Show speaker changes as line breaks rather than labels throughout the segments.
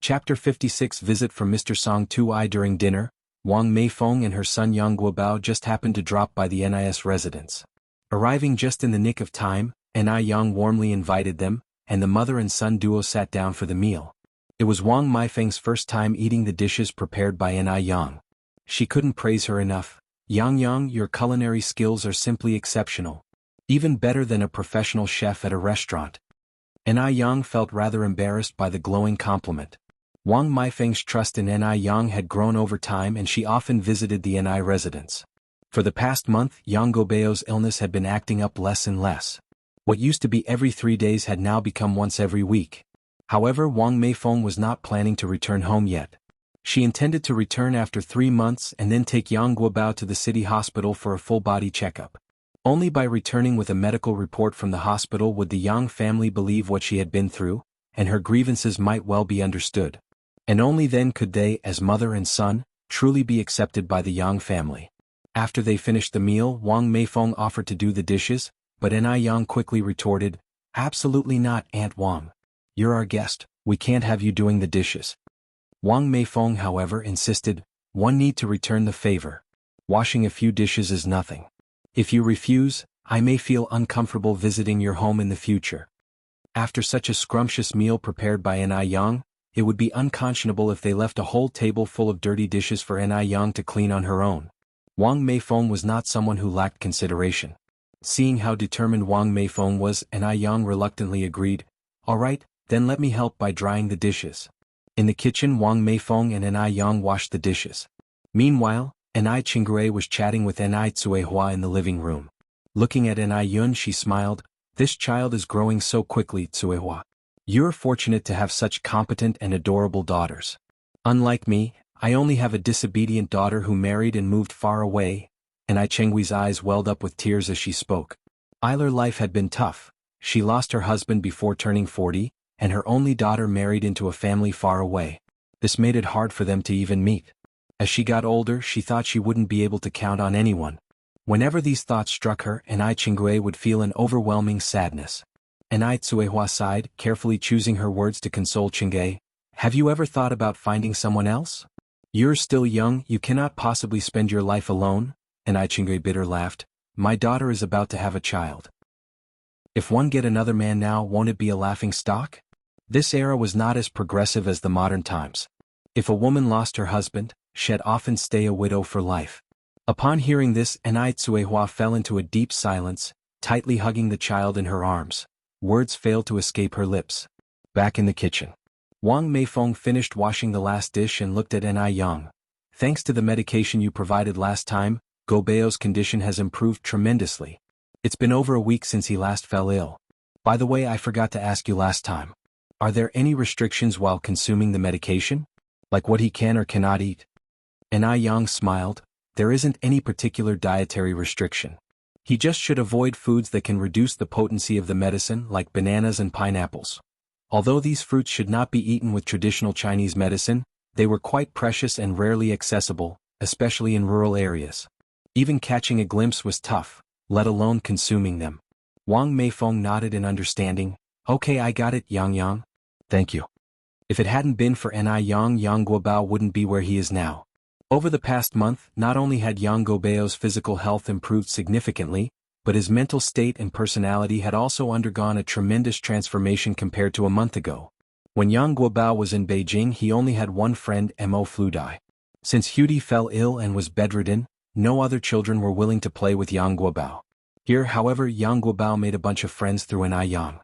Chapter 56 Visit from Mr. Song Tu-I. During dinner, Wang Meifeng and her son Yang Guobao just happened to drop by the NIS residence. Arriving just in the nick of time, Ni Yang warmly invited them, and the mother and son duo sat down for the meal. It was Wang Meifeng's first time eating the dishes prepared by Ni Yang. She couldn't praise her enough. Yang, your culinary skills are simply exceptional. Even better than a professional chef at a restaurant. Ni Yang felt rather embarrassed by the glowing compliment. Wang Meifeng's trust in Ni Yang had grown over time and she often visited the Ni residence. For the past month, Yang Guobao's illness had been acting up less and less. What used to be every 3 days had now become once every week. However, Wang Meifeng was not planning to return home yet. She intended to return after 3 months and then take Yang Guobao to the city hospital for a full-body checkup. Only by returning with a medical report from the hospital would the Yang family believe what she had been through, and her grievances might well be understood. And only then could they, as mother and son, truly be accepted by the Yang family. After they finished the meal, Wang Meifeng offered to do the dishes, but Ni Yang quickly retorted, "Absolutely not, Aunt Wang. You're our guest, we can't have you doing the dishes." Wang Meifeng, however, insisted, "One need to return the favor. Washing a few dishes is nothing. If you refuse, I may feel uncomfortable visiting your home in the future." After such a scrumptious meal prepared by Ni Yang, it would be unconscionable if they left a whole table full of dirty dishes for Ni Yang to clean on her own. Wang Meifeng was not someone who lacked consideration. Seeing how determined Wang Meifeng was, Ni Yang reluctantly agreed, "All right, then let me help by drying the dishes." In the kitchen, Wang Meifeng and Ni Yang washed the dishes. Meanwhile, Ni Qingrui was chatting with Ni Tsuehua in the living room. Looking at Ni Yun, she smiled, "This child is growing so quickly, Tsuehua. You're fortunate to have such competent and adorable daughters. Unlike me, I only have a disobedient daughter who married and moved far away." Ni Chenghui's eyes welled up with tears as she spoke. Her life had been tough. She lost her husband before turning 40, and her only daughter married into a family far away. This made it hard for them to even meet. As she got older, she thought she wouldn't be able to count on anyone. Whenever these thoughts struck her, Ni Qingrui would feel an overwhelming sadness. Ni Tsuehua sighed, carefully choosing her words to console Qingrui. "Have you ever thought about finding someone else? You're still young, you cannot possibly spend your life alone." Ni Qingrui bitter laughed. "My daughter is about to have a child. If one get another man now, won't it be a laughing stock?" This era was not as progressive as the modern times. If a woman lost her husband, she'd often stay a widow for life. Upon hearing this, Ni Tsuehua fell into a deep silence, tightly hugging the child in her arms. Words failed to escape her lips. Back in the kitchen, Wang Meifeng finished washing the last dish and looked at Ni Yang. "Thanks to the medication you provided last time, Guobao's condition has improved tremendously. It's been over a week since he last fell ill. By the way, I forgot to ask you last time. Are there any restrictions while consuming the medication? Like what he can or cannot eat?" Ni Yang smiled. "There isn't any particular dietary restriction. He just should avoid foods that can reduce the potency of the medicine, like bananas and pineapples. Although these fruits should not be eaten with traditional Chinese medicine, they were quite precious and rarely accessible, especially in rural areas. Even catching a glimpse was tough, let alone consuming them." Wang Meifeng nodded in understanding. "Okay, I got it, Yang. Thank you." If it hadn't been for Ni Yang, Yang Guobao wouldn't be where he is now. Over the past month, not only had Yang Guobao's physical health improved significantly, but his mental state and personality had also undergone a tremendous transformation compared to a month ago. When Yang Guobao was in Beijing, he only had one friend, Mo Fludai. Since Hudi fell ill and was bedridden, no other children were willing to play with Yang Guobao. Here, however, Yang Guobao made a bunch of friends through Ni Yang.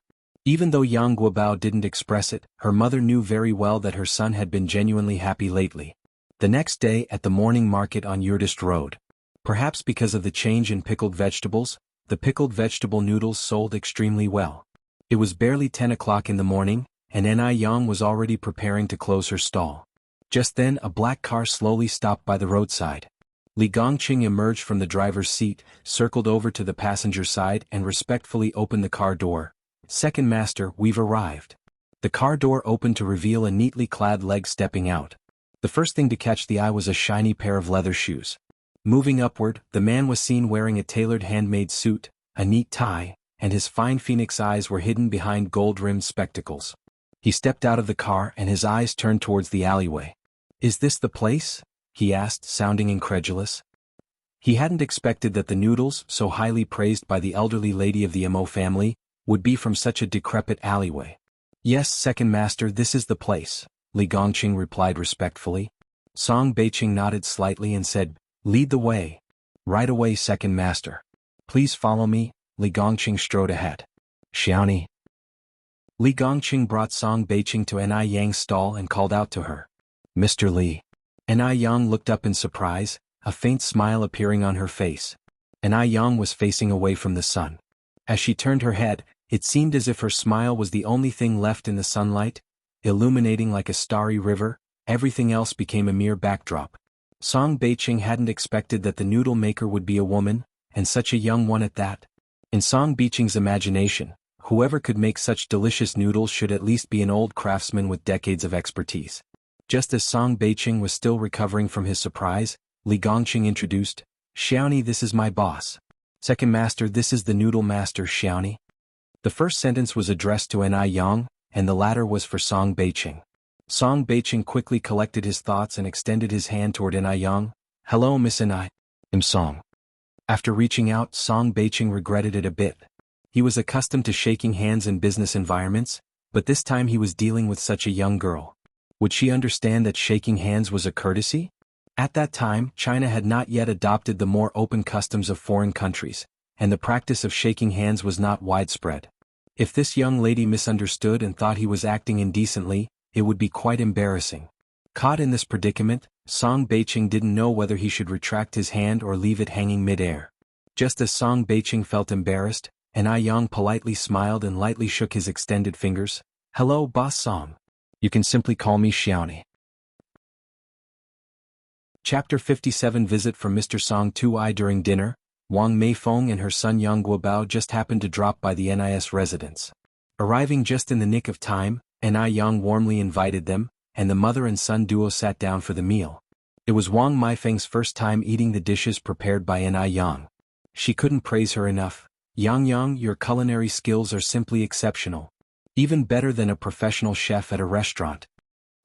Even though Yang Guobao didn't express it, her mother knew very well that her son had been genuinely happy lately. The next day, at the morning market on Yurdist Road, perhaps because of the change in pickled vegetables, the pickled vegetable noodles sold extremely well. It was barely 10 o'clock in the morning, and Ni Yang was already preparing to close her stall. Just then, a black car slowly stopped by the roadside. Li Gongqing emerged from the driver's seat, circled over to the passenger side and respectfully opened the car door. "Second master, we've arrived." The car door opened to reveal a neatly clad leg stepping out. The first thing to catch the eye was a shiny pair of leather shoes. Moving upward, the man was seen wearing a tailored handmade suit, a neat tie, and his fine phoenix eyes were hidden behind gold-rimmed spectacles. He stepped out of the car and his eyes turned towards the alleyway. "Is this the place?" he asked, sounding incredulous. He hadn't expected that the noodles, so highly praised by the elderly lady of the Mo family, would be from such a decrepit alleyway. "Yes, second master, this is the place," Li Gongqing replied respectfully. Song Beiqing nodded slightly and said, "Lead the way." "Right away, second master." "Please follow me." Li Gongqing strode ahead. "Xiaoni." Li Gongqing brought Song Beiqing to Ni Yang's stall and called out to her. "Mr. Li." Ni Yang looked up in surprise, a faint smile appearing on her face. Ni Yang was facing away from the sun. As she turned her head, it seemed as if her smile was the only thing left in the sunlight, illuminating like a starry river. Everything else became a mere backdrop. Song Beiqing hadn't expected that the noodle maker would be a woman, and such a young one at that. In Song Beiqing's imagination, whoever could make such delicious noodles should at least be an old craftsman with decades of expertise. Just as Song Beiqing was still recovering from his surprise, Li Gongqing introduced, "Xiaoni, this is my boss. Second master, this is the noodle master, Xiaoni." The first sentence was addressed to Ni Yang, and the latter was for Song Beiqing. Song Beiqing quickly collected his thoughts and extended his hand toward Ni Yang. "Hello, Miss Ni. I'm Song." After reaching out, Song Beiqing regretted it a bit. He was accustomed to shaking hands in business environments, but this time he was dealing with such a young girl. Would she understand that shaking hands was a courtesy? At that time, China had not yet adopted the more open customs of foreign countries, and the practice of shaking hands was not widespread. If this young lady misunderstood and thought he was acting indecently, it would be quite embarrassing. Caught in this predicament, Song Beiqing didn't know whether he should retract his hand or leave it hanging mid-air. Just as Song Beiqing felt embarrassed, Ni Yang politely smiled and lightly shook his extended fingers. "Hello, Boss Song. You can simply call me Xiaoni." Chapter 57 Visit from Mr. Song 2I During dinner, Wang Meifeng and her son Yang Guobao just happened to drop by the NIS residence. Arriving just in the nick of time, Ni Yang warmly invited them, and the mother and son duo sat down for the meal. It was Wang Meifeng's first time eating the dishes prepared by Ni Yang. She couldn't praise her enough. "Yang, your culinary skills are simply exceptional. Even better than a professional chef at a restaurant."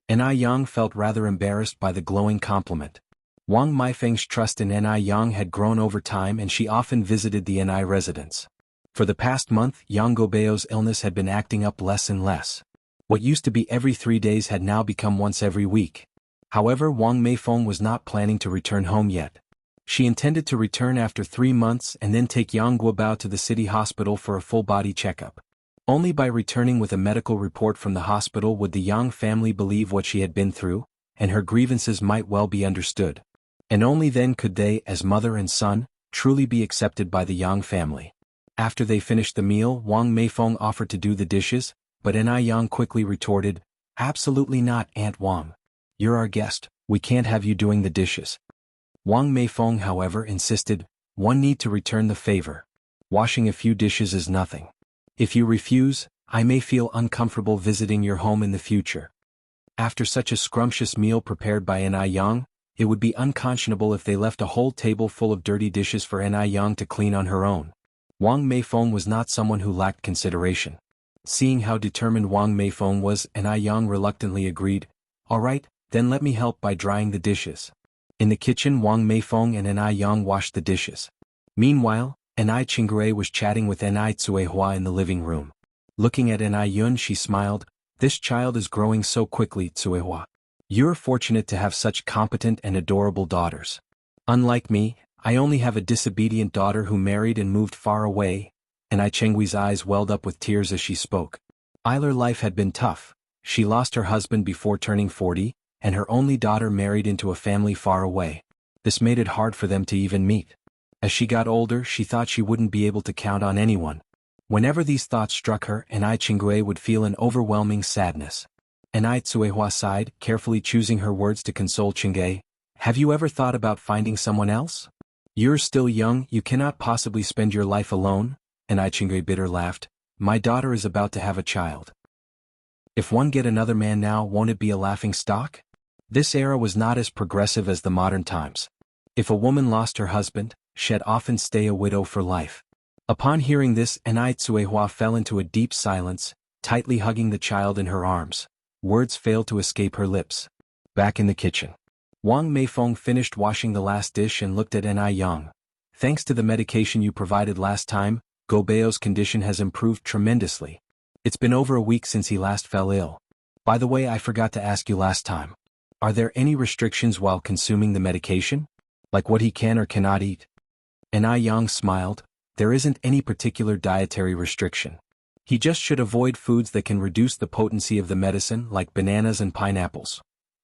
Ni Yang felt rather embarrassed by the glowing compliment. Wang Meifeng's trust in Ni Yang had grown over time and she often visited the Ni residence. For the past month, Yang Guobao's illness had been acting up less and less. What used to be every 3 days had now become once every week. However, Wang Meifeng was not planning to return home yet. She intended to return after 3 months and then take Yang Guobao to the city hospital for a full-body checkup. Only by returning with a medical report from the hospital would the Yang family believe what she had been through, and her grievances might well be understood. And only then could they, as mother and son, truly be accepted by the Yang family. After they finished the meal, Wang Meifeng offered to do the dishes, but Ni Yang quickly retorted, "Absolutely not, Aunt Wang. You're our guest, we can't have you doing the dishes." Wang Meifeng, however, insisted, "One need to return the favor. Washing a few dishes is nothing. If you refuse, I may feel uncomfortable visiting your home in the future." After such a scrumptious meal prepared by Ni Yang, it would be unconscionable if they left a whole table full of dirty dishes for Ni Yang to clean on her own. Wang Meifeng was not someone who lacked consideration. Seeing how determined Wang Meifeng was, Ni Yang reluctantly agreed, "All right, then let me help by drying the dishes." In the kitchen, Wang Meifeng and Ni Yang washed the dishes. Meanwhile, Ni Qingre was chatting with Ni Tsuehua in the living room. Looking at Ni Yun, she smiled, "This child is growing so quickly, Tsuehua. You're fortunate to have such competent and adorable daughters. Unlike me, I only have a disobedient daughter who married and moved far away." Ni Chenghui's eyes welled up with tears as she spoke. Her life had been tough. She lost her husband before turning 40, and her only daughter married into a family far away. This made it hard for them to even meet. As she got older, she thought she wouldn't be able to count on anyone. Whenever these thoughts struck her, Ni Qingui would feel an overwhelming sadness. Ni Tsuehua sighed, carefully choosing her words to console Qingui. "Have you ever thought about finding someone else? You're still young, you cannot possibly spend your life alone." Ni Qingui bitter laughed. "My daughter is about to have a child. If one get another man now, won't it be a laughing stock?" This era was not as progressive as the modern times. If a woman lost her husband, she'd often stay a widow for life. Upon hearing this, Ni Tsuehua fell into a deep silence, tightly hugging the child in her arms. Words failed to escape her lips. Back in the kitchen. Wang Meifeng finished washing the last dish and looked at Ni Yang. Thanks to the medication you provided last time, Gobeo's condition has improved tremendously. It's been over a week since he last fell ill. By the way, I forgot to ask you last time. Are there any restrictions while consuming the medication? Like what he can or cannot eat? Ni Yang smiled. There isn't any particular dietary restriction. He just should avoid foods that can reduce the potency of the medicine, like bananas and pineapples.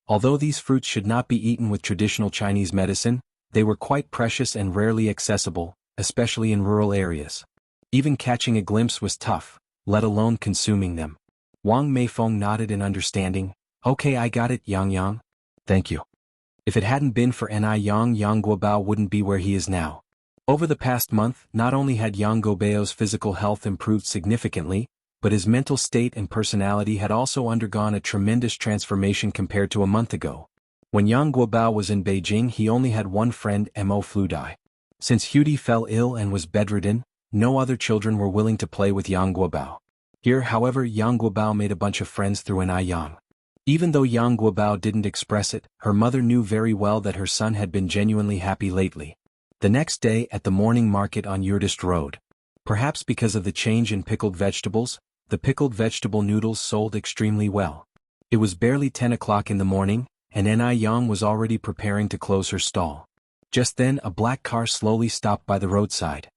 Although these fruits should not be eaten with traditional Chinese medicine, they were quite precious and rarely accessible, especially in rural areas. Even catching a glimpse was tough, let alone consuming them. Wang Meifeng nodded in understanding. Okay, I got it, Yang. Thank you. If it hadn't been for Ni Yang, Yang Guobao wouldn't be where he is now. Over the past month, not only had Yang Guobao's physical health improved significantly, but his mental state and personality had also undergone a tremendous transformation compared to a month ago. When Yang Guobao was in Beijing, he only had one friend, Mo Fludai. Since Hudi fell ill and was bedridden, no other children were willing to play with Yang Guobao. Here, however, Yang Guobao made a bunch of friends through Ni Yang. Even though Yang Guobao didn't express it, her mother knew very well that her son had been genuinely happy lately. The next day, at the morning market on Yurdist Road. Perhaps because of the change in pickled vegetables, the pickled vegetable noodles sold extremely well. It was barely 10 o'clock in the morning, and Ni Yang was already preparing to close her stall. Just then, a black car slowly stopped by the roadside.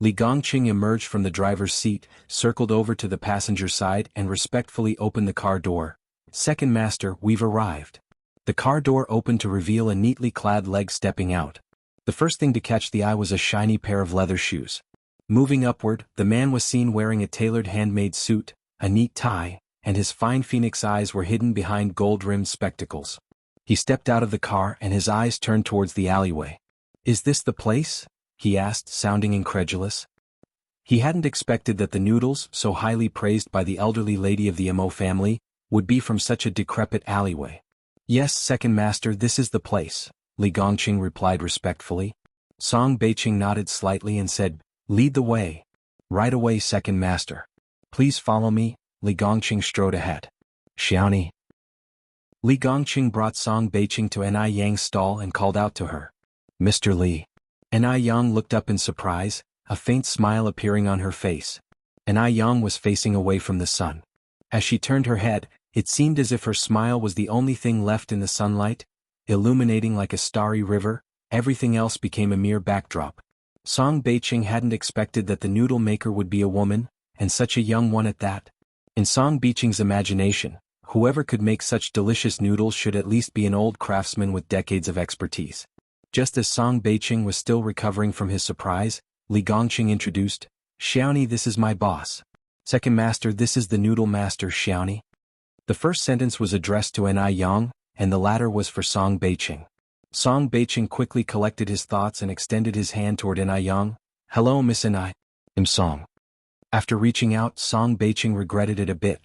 Li Gongqing emerged from the driver's seat, circled over to the passenger side and respectfully opened the car door. Second master, we've arrived. The car door opened to reveal a neatly clad leg stepping out. The first thing to catch the eye was a shiny pair of leather shoes. Moving upward, the man was seen wearing a tailored handmade suit, a neat tie, and his fine phoenix eyes were hidden behind gold-rimmed spectacles. He stepped out of the car and his eyes turned towards the alleyway. Is this the place? He asked, sounding incredulous. He hadn't expected that the noodles, so highly praised by the elderly lady of the Mo family, would be from such a decrepit alleyway. Yes, second master, this is the place, Li Gongqing replied respectfully. Song Beiqing nodded slightly and said, lead the way. Right away, second master. Please follow me. Li Gongqing strode ahead. Xiaoni. Li Gongqing brought Song Beiqing to Ni Yang's stall and called out to her. Mr. Li. Ni Yang looked up in surprise, a faint smile appearing on her face. Ni Yang was facing away from the sun. As she turned her head, it seemed as if her smile was the only thing left in the sunlight, illuminating like a starry river. Everything else became a mere backdrop. Song Beiqing hadn't expected that the noodle maker would be a woman, and such a young one at that. In Song Beiqing's imagination, whoever could make such delicious noodles should at least be an old craftsman with decades of expertise. Just as Song Beiqing was still recovering from his surprise, Li Gongqing introduced, Xiaoni, this is my boss. Second master, this is the noodle master, Xiaoni. The first sentence was addressed to Ni Yang, and the latter was for Song Beiqing. Song Beiqing quickly collected his thoughts and extended his hand toward Ni Yang. Hello, Miss Ni. I'm Song. After reaching out, Song Beiqing regretted it a bit.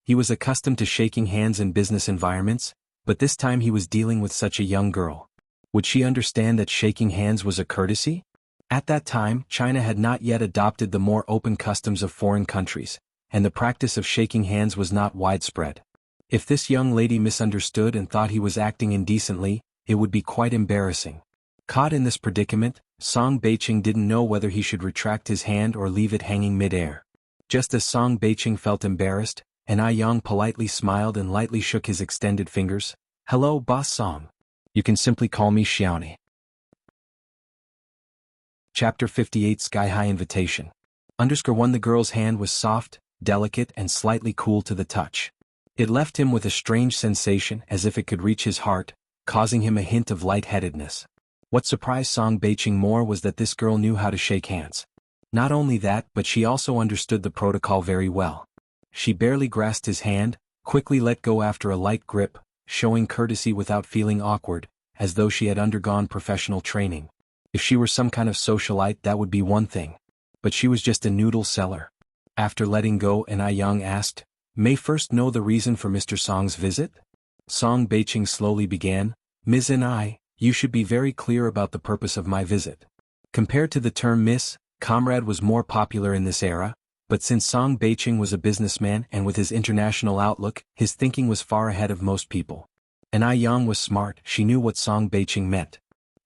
He was accustomed to shaking hands in business environments, but this time he was dealing with such a young girl. Would she understand that shaking hands was a courtesy? At that time, China had not yet adopted the more open customs of foreign countries, and the practice of shaking hands was not widespread. If this young lady misunderstood and thought he was acting indecently, it would be quite embarrassing. Caught in this predicament, Song Beiqing didn't know whether he should retract his hand or leave it hanging mid-air. Just as Song Beiqing felt embarrassed, Ni Yang politely smiled and lightly shook his extended fingers. Hello, Boss Song. You can simply call me Xiaoni. Chapter 58 Sky-High Invitation. _1 The girl's hand was soft, delicate and slightly cool to the touch. It left him with a strange sensation as if it could reach his heart, causing him a hint of lightheadedness. What surprised Song Beiqing more was that this girl knew how to shake hands. Not only that, but she also understood the protocol very well. She barely grasped his hand, quickly let go after a light grip, showing courtesy without feeling awkward, as though she had undergone professional training. If she were some kind of socialite, that would be one thing. But she was just a noodle seller. After letting go, Ni Yang asked, May first know the reason for Mr. Song's visit? Song Beiqing slowly began, Ms. Ni, you should be very clear about the purpose of my visit. Compared to the term Miss, comrade was more popular in this era, But since Song Beiqing was a businessman and with his international outlook, his thinking was far ahead of most people. And Ai Yang was smart, she knew what Song Beiqing meant.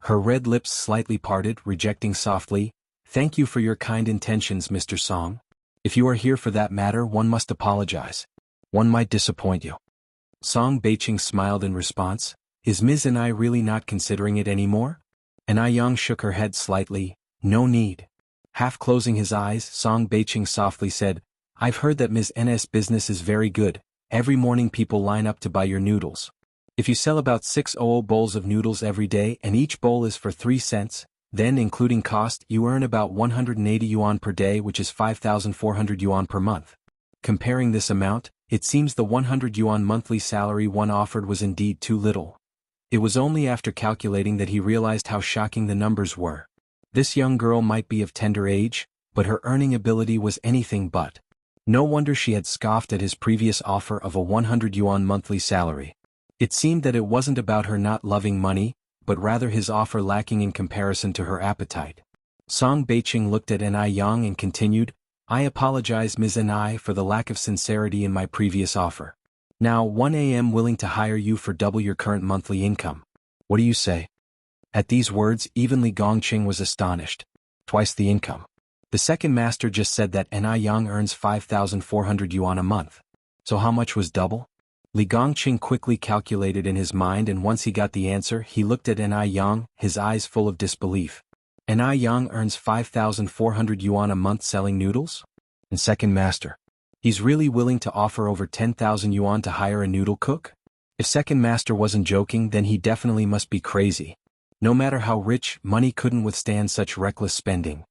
Her red lips slightly parted, rejecting softly, "Thank you for your kind intentions, Mr. Song. If you are here for that matter, one must apologize. One might disappoint you." Song Beiqing smiled in response. "Is Ms. and I really not considering it anymore?" And Ai Yang shook her head slightly. "No need." Half closing his eyes, Song Beiqing softly said, "I've heard that Ms. N's business is very good. Every morning people line up to buy your noodles. If you sell about 600 bowls of noodles every day and each bowl is for 3 cents, then including cost you earn about 180 yuan per day, which is 5,400 yuan per month. Comparing this amount, it seems the 100 yuan monthly salary one offered was indeed too little." It was only after calculating that he realized how shocking the numbers were. This young girl might be of tender age, but her earning ability was anything but. No wonder she had scoffed at his previous offer of a 100 yuan monthly salary. It seemed that it wasn't about her not loving money, but rather his offer lacking in comparison to her appetite. Song Beiqing looked at Ai Yang and continued, "I apologize, Ms. Ai, for the lack of sincerity in my previous offer. Now 1 am willing to hire you for double your current monthly income. What do you say?" At these words, even Li Gongqing was astonished. Twice the income. The second master just said that Ai Yang earns 5,400 yuan a month. So how much was double? Li Gongqing quickly calculated in his mind, and once he got the answer, he looked at Ai Yang, his eyes full of disbelief. Ai Yang earns 5,400 yuan a month selling noodles? And second master, he's really willing to offer over 10,000 yuan to hire a noodle cook? If second master wasn't joking, then he definitely must be crazy. No matter how rich, money couldn't withstand such reckless spending.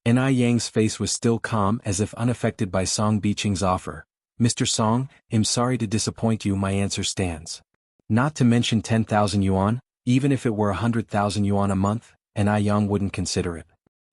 Ai Yang's face was still calm, as if unaffected by Song Beiqing's offer. "Mr. Song, I'm sorry to disappoint you, my answer stands. Not to mention 10,000 yuan, even if it were 100,000 yuan a month, Ai Yang wouldn't consider it."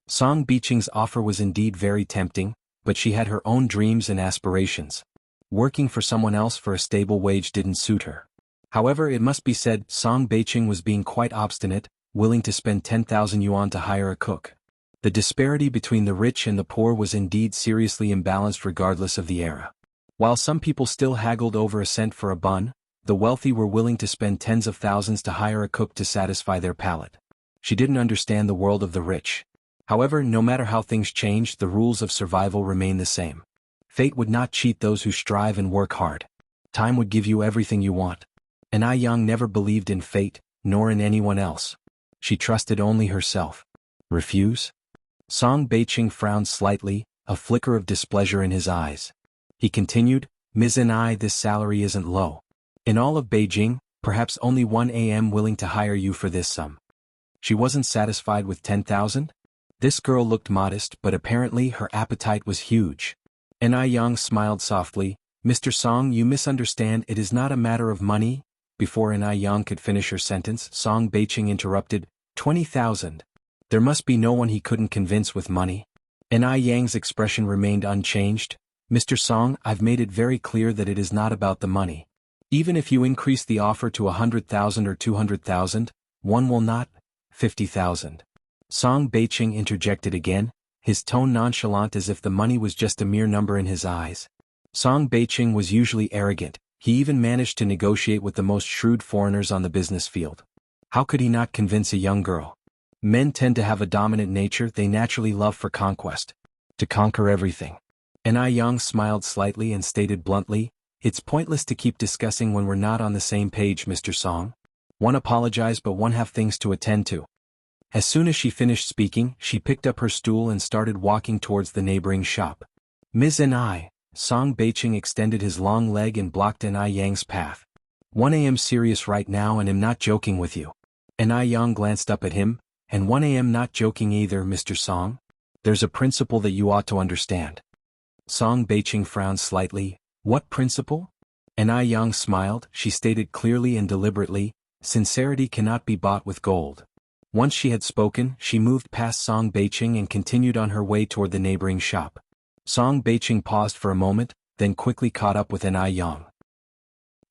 Song Beiqing's offer was indeed very tempting, but she had her own dreams and aspirations. Working for someone else for a stable wage didn't suit her. However, it must be said, Song Beiqing was being quite obstinate, willing to spend 10,000 yuan to hire a cook. The disparity between the rich and the poor was indeed seriously imbalanced regardless of the era. While some people still haggled over a cent for a bun, the wealthy were willing to spend tens of thousands to hire a cook to satisfy their palate. She didn't understand the world of the rich. However, no matter how things changed, the rules of survival remain the same. Fate would not cheat those who strive and work hard. Time would give you everything you want. Ai Yang never believed in fate, nor in anyone else. She trusted only herself. Refuse? Song Beiqing frowned slightly, a flicker of displeasure in his eyes. He continued, "Ms. Ai, this salary isn't low. In all of Beijing, perhaps only 1 am willing to hire you for this sum." She wasn't satisfied with 10,000? This girl looked modest, but apparently her appetite was huge. Ai Yang smiled softly, "Mr. Song, you misunderstand, it is not a matter of money." Before Ai Yang could finish her sentence, Song Beiqing interrupted, 20,000. There must be no one he couldn't convince with money. Ai Yang's expression remained unchanged. "Mr. Song, I've made it very clear that it is not about the money. Even if you increase the offer to 100,000 or 200,000, one will not, 50,000. Song Beiqing interjected again, his tone nonchalant as if the money was just a mere number in his eyes. Song Beiqing was usually arrogant. He even managed to negotiate with the most shrewd foreigners on the business field. How could he not convince a young girl? Men tend to have a dominant nature, they naturally love for conquest. To conquer everything. Ai Yang smiled slightly and stated bluntly, "It's pointless to keep discussing when we're not on the same page, Mr. Song. One apologized, but one have things to attend to." As soon as she finished speaking, she picked up her stool and started walking towards the neighboring shop. "Ms. Ai." Song Beiqing extended his long leg and blocked Ai Yang's path. 1 am serious right now and am not joking with you." Ai Yang glanced up at him, "And 1 am not joking either, Mr. Song. There's a principle that you ought to understand." Song Beiqing frowned slightly. "What principle?" Ai Yang smiled. She stated clearly and deliberately, "Sincerity cannot be bought with gold." Once she had spoken, she moved past Song Beiqing and continued on her way toward the neighboring shop. Song Beiqing paused for a moment, then quickly caught up with Ai Yang.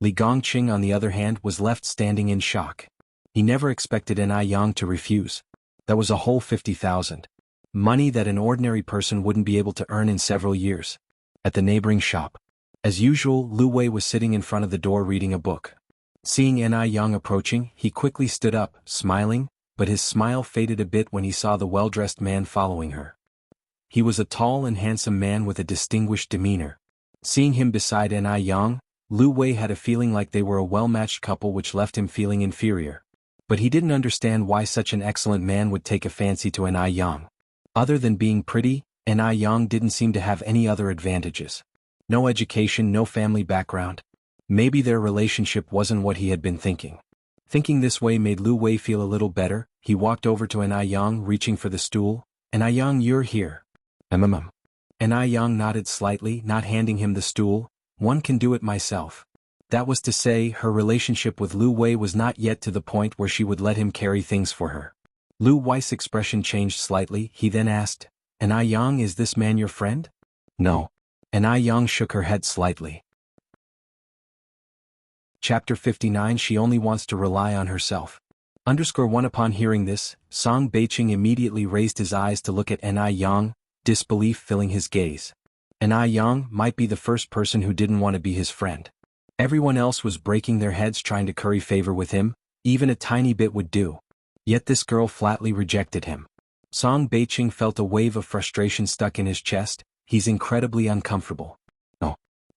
Li Gongqing, on the other hand, was left standing in shock. He never expected Ai Yang to refuse. That was a whole 50,000. Money that an ordinary person wouldn't be able to earn in several years. At the neighboring shop. As usual, Lu Wei was sitting in front of the door reading a book. Seeing Ni Yang approaching, he quickly stood up, smiling, but his smile faded a bit when he saw the well-dressed man following her. He was a tall and handsome man with a distinguished demeanor. Seeing him beside Ni Yang, Lu Wei had a feeling like they were a well-matched couple, which left him feeling inferior. But he didn't understand why such an excellent man would take a fancy to Ni Yang. Other than being pretty, Ni Yang didn't seem to have any other advantages. No education, no family background. Maybe their relationship wasn't what he had been thinking. Thinking this way made Lu Wei feel a little better. He walked over to Ni Yang, reaching for the stool. Ni Yang, you're here. Ni Yang nodded slightly, not handing him the stool. One can do it myself. That was to say, her relationship with Lu Wei was not yet to the point where she would let him carry things for her. Lu Wei's expression changed slightly. He then asked, Ni Yang, is this man your friend? No. Ni Yang shook her head slightly. Chapter 59. She only wants to rely on herself. _1 Upon hearing this, Song Beiqing immediately raised his eyes to look at Ni Yang, disbelief filling his gaze. Ni Yang might be the first person who didn't want to be his friend. Everyone else was breaking their heads trying to curry favor with him, even a tiny bit would do. Yet this girl flatly rejected him. Song Beiqing felt a wave of frustration stuck in his chest. He's incredibly uncomfortable.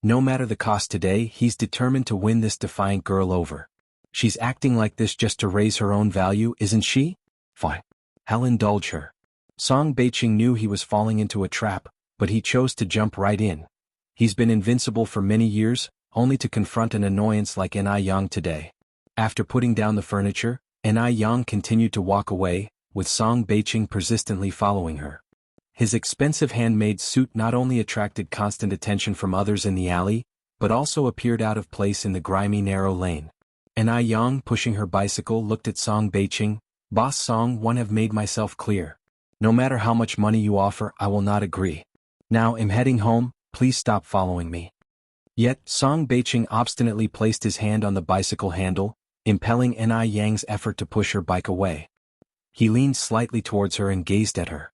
No matter the cost today, he's determined to win this defiant girl over. She's acting like this just to raise her own value, isn't she? Fine. I'll indulge her. Song Beiqing knew he was falling into a trap, but he chose to jump right in. He's been invincible for many years, only to confront an annoyance like Ni Yang today. After putting down the furniture, Ni Yang continued to walk away, with Song Beiqing persistently following her. His expensive handmade suit not only attracted constant attention from others in the alley, but also appeared out of place in the grimy narrow lane. Ni Yang, pushing her bicycle, looked at Song Beiqing. Boss Song, one have made myself clear. No matter how much money you offer, I will not agree. Now I'm heading home, please stop following me. Yet, Song Beiqing obstinately placed his hand on the bicycle handle, impelling Ni Yang's effort to push her bike away. He leaned slightly towards her and gazed at her.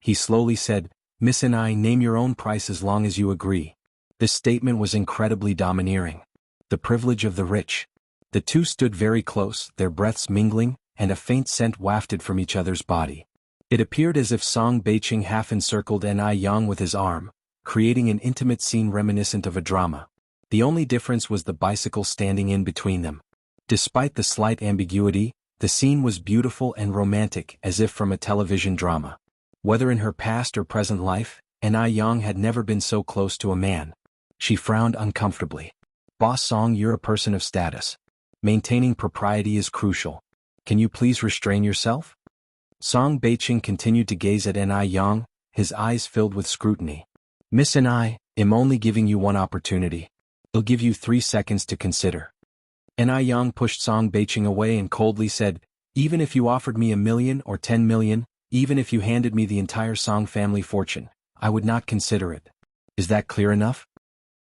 He slowly said, Miss Ni, name your own price as long as you agree. This statement was incredibly domineering. The privilege of the rich. The two stood very close, their breaths mingling, and a faint scent wafted from each other's body. It appeared as if Song Beiqing half encircled Ni Yang with his arm, creating an intimate scene reminiscent of a drama. The only difference was the bicycle standing in between them. Despite the slight ambiguity, the scene was beautiful and romantic, as if from a television drama. Whether in her past or present life, Ni Yang had never been so close to a man. She frowned uncomfortably. Boss Song, you're a person of status. Maintaining propriety is crucial. Can you please restrain yourself? Song Beiqing continued to gaze at Ni Yang, his eyes filled with scrutiny. Miss Ni, I'm only giving you one opportunity. I'll give you 3 seconds to consider. Ni Yang pushed Song Beiqing away and coldly said, even if you offered me $1 million or 10 million, even if you handed me the entire Song family fortune, I would not consider it. Is that clear enough?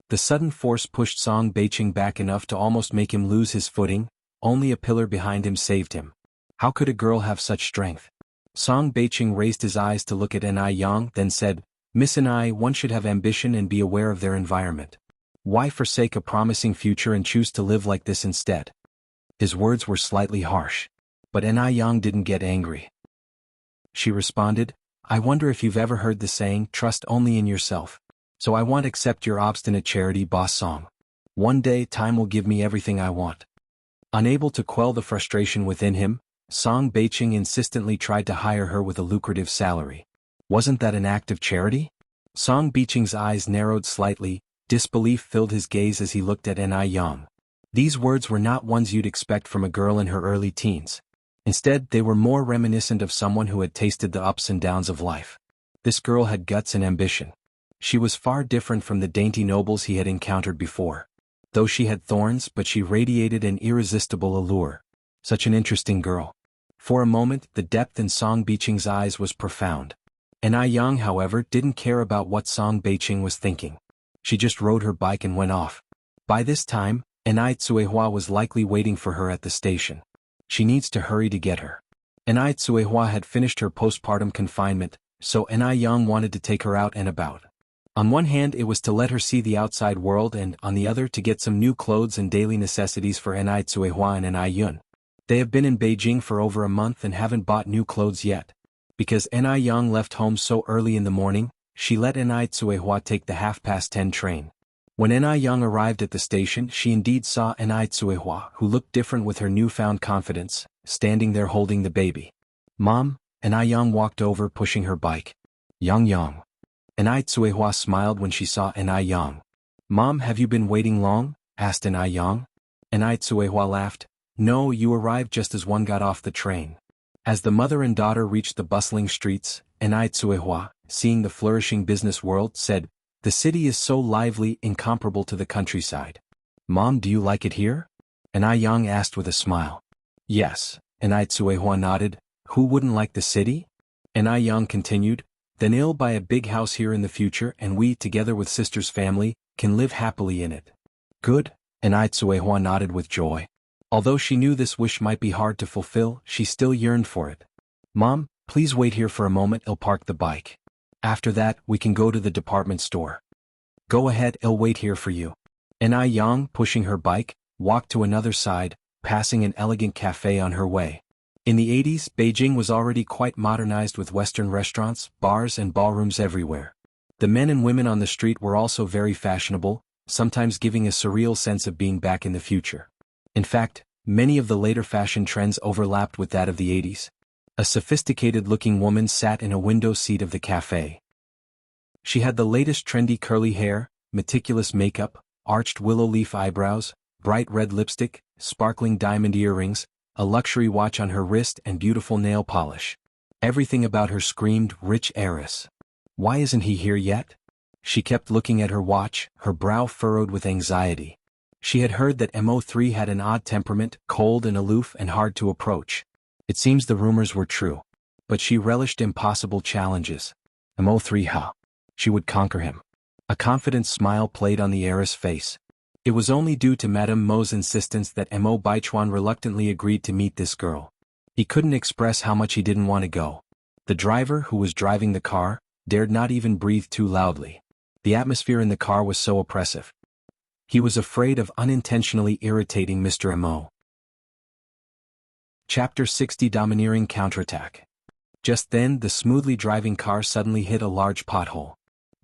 The sudden force pushed Song Beiqing back enough to almost make him lose his footing. Only a pillar behind him saved him. How could a girl have such strength? Song Beiqing raised his eyes to look at Ni Yang, then said, Miss Ni, one should have ambition and be aware of their environment. Why forsake a promising future and choose to live like this instead? His words were slightly harsh. But Ni Yang didn't get angry. She responded, I wonder if you've ever heard the saying, trust only in yourself. So I won't accept your obstinate charity, Boss Song. One day time will give me everything I want. Unable to quell the frustration within him, Song Beiqing insistently tried to hire her with a lucrative salary. Wasn't that an act of charity? Song Beiqing's eyes narrowed slightly, disbelief filled his gaze as he looked at Ni Yang. These words were not ones you'd expect from a girl in her early teens. Instead, they were more reminiscent of someone who had tasted the ups and downs of life. This girl had guts and ambition. She was far different from the dainty nobles he had encountered before. Though she had thorns, but she radiated an irresistible allure. Such an interesting girl. For a moment, the depth in Song Beiqing's eyes was profound. Ni Yang, however, didn't care about what Song Beiqing was thinking. She just rode her bike and went off. By this time, Ni Tsuehua was likely waiting for her at the station. She needs to hurry to get her. Ni Tsuehua had finished her postpartum confinement, so Yang wanted to take her out and about. On one hand it was to let her see the outside world and, on the other, to get some new clothes and daily necessities for Tsuehua and Yun. They have been in Beijing for over a month and haven't bought new clothes yet. Because Yang left home so early in the morning, she let Tsuehua take the 10:30 train. When Yang arrived at the station, she indeed saw Tsuehua, who looked different with her newfound confidence, standing there holding the baby. "Mom," Yang walked over pushing her bike. "Yang." Tsuehua smiled when she saw Yang. "Mom, have you been waiting long?" asked Yang. Tsuehua laughed. "No, you arrived just as one got off the train." As the mother and daughter reached the bustling streets, Tsuehua, seeing the flourishing business world, said, "The city is so lively, incomparable to the countryside." "Mom, do you like it here?" Yang asked with a smile. "Yes," Tsuehua nodded. "Who wouldn't like the city?" Yang continued, "Then I'll buy a big house here in the future and we, together with sister's family, can live happily in it." "Good," Tsuehua nodded with joy. Although she knew this wish might be hard to fulfill, she still yearned for it. "Mom, please wait here for a moment, I'll park the bike. After that, we can go to the department store." "Go ahead, I'll wait here for you." Yang, pushing her bike, walked to another side, passing an elegant cafe on her way. In the 80s, Beijing was already quite modernized with Western restaurants, bars and ballrooms everywhere. The men and women on the street were also very fashionable, sometimes giving a surreal sense of being back in the future. In fact, many of the later fashion trends overlapped with that of the 80s. A sophisticated-looking woman sat in a window seat of the cafe. She had the latest trendy curly hair, meticulous makeup, arched willow leaf eyebrows, bright red lipstick, sparkling diamond earrings, a luxury watch on her wrist and beautiful nail polish. Everything about her screamed rich heiress. "Why isn't he here yet?" She kept looking at her watch, her brow furrowed with anxiety. She had heard that Mo3 had an odd temperament, cold and aloof and hard to approach. It seems the rumors were true. But she relished impossible challenges. Mo3, huh? She would conquer him. A confident smile played on the heiress' face. It was only due to Madame Mo's insistence that Mo Baichuan reluctantly agreed to meet this girl. He couldn't express how much he didn't want to go. The driver, who was driving the car, dared not even breathe too loudly. The atmosphere in the car was so oppressive. He was afraid of unintentionally irritating Mr. Mo. Chapter 60: Domineering Counterattack. Just then, the smoothly driving car suddenly hit a large pothole.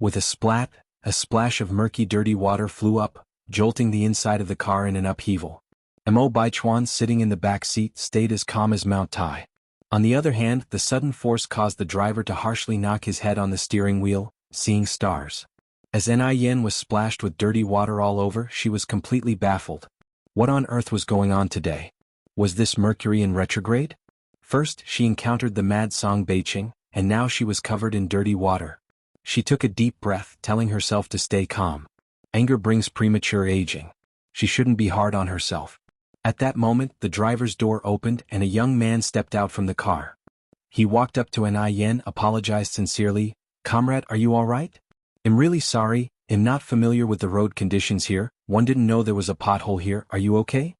With a splat, a splash of murky dirty water flew up, jolting the inside of the car in an upheaval. Mo Baichuan, sitting in the back seat, stayed as calm as Mount Tai. On the other hand, the sudden force caused the driver to harshly knock his head on the steering wheel, seeing stars. As Yen was splashed with dirty water all over, she was completely baffled. What on earth was going on today? Was this Mercury in retrograde? First, she encountered the mad Song Beiqing, and now she was covered in dirty water. She took a deep breath, telling herself to stay calm. Anger brings premature aging. She shouldn't be hard on herself. At that moment, the driver's door opened and a young man stepped out from the car. He walked up to Yen, apologized sincerely. "Comrade, are you all right? I'm really sorry, I'm not familiar with the road conditions here, one didn't know there was a pothole here, are you okay?"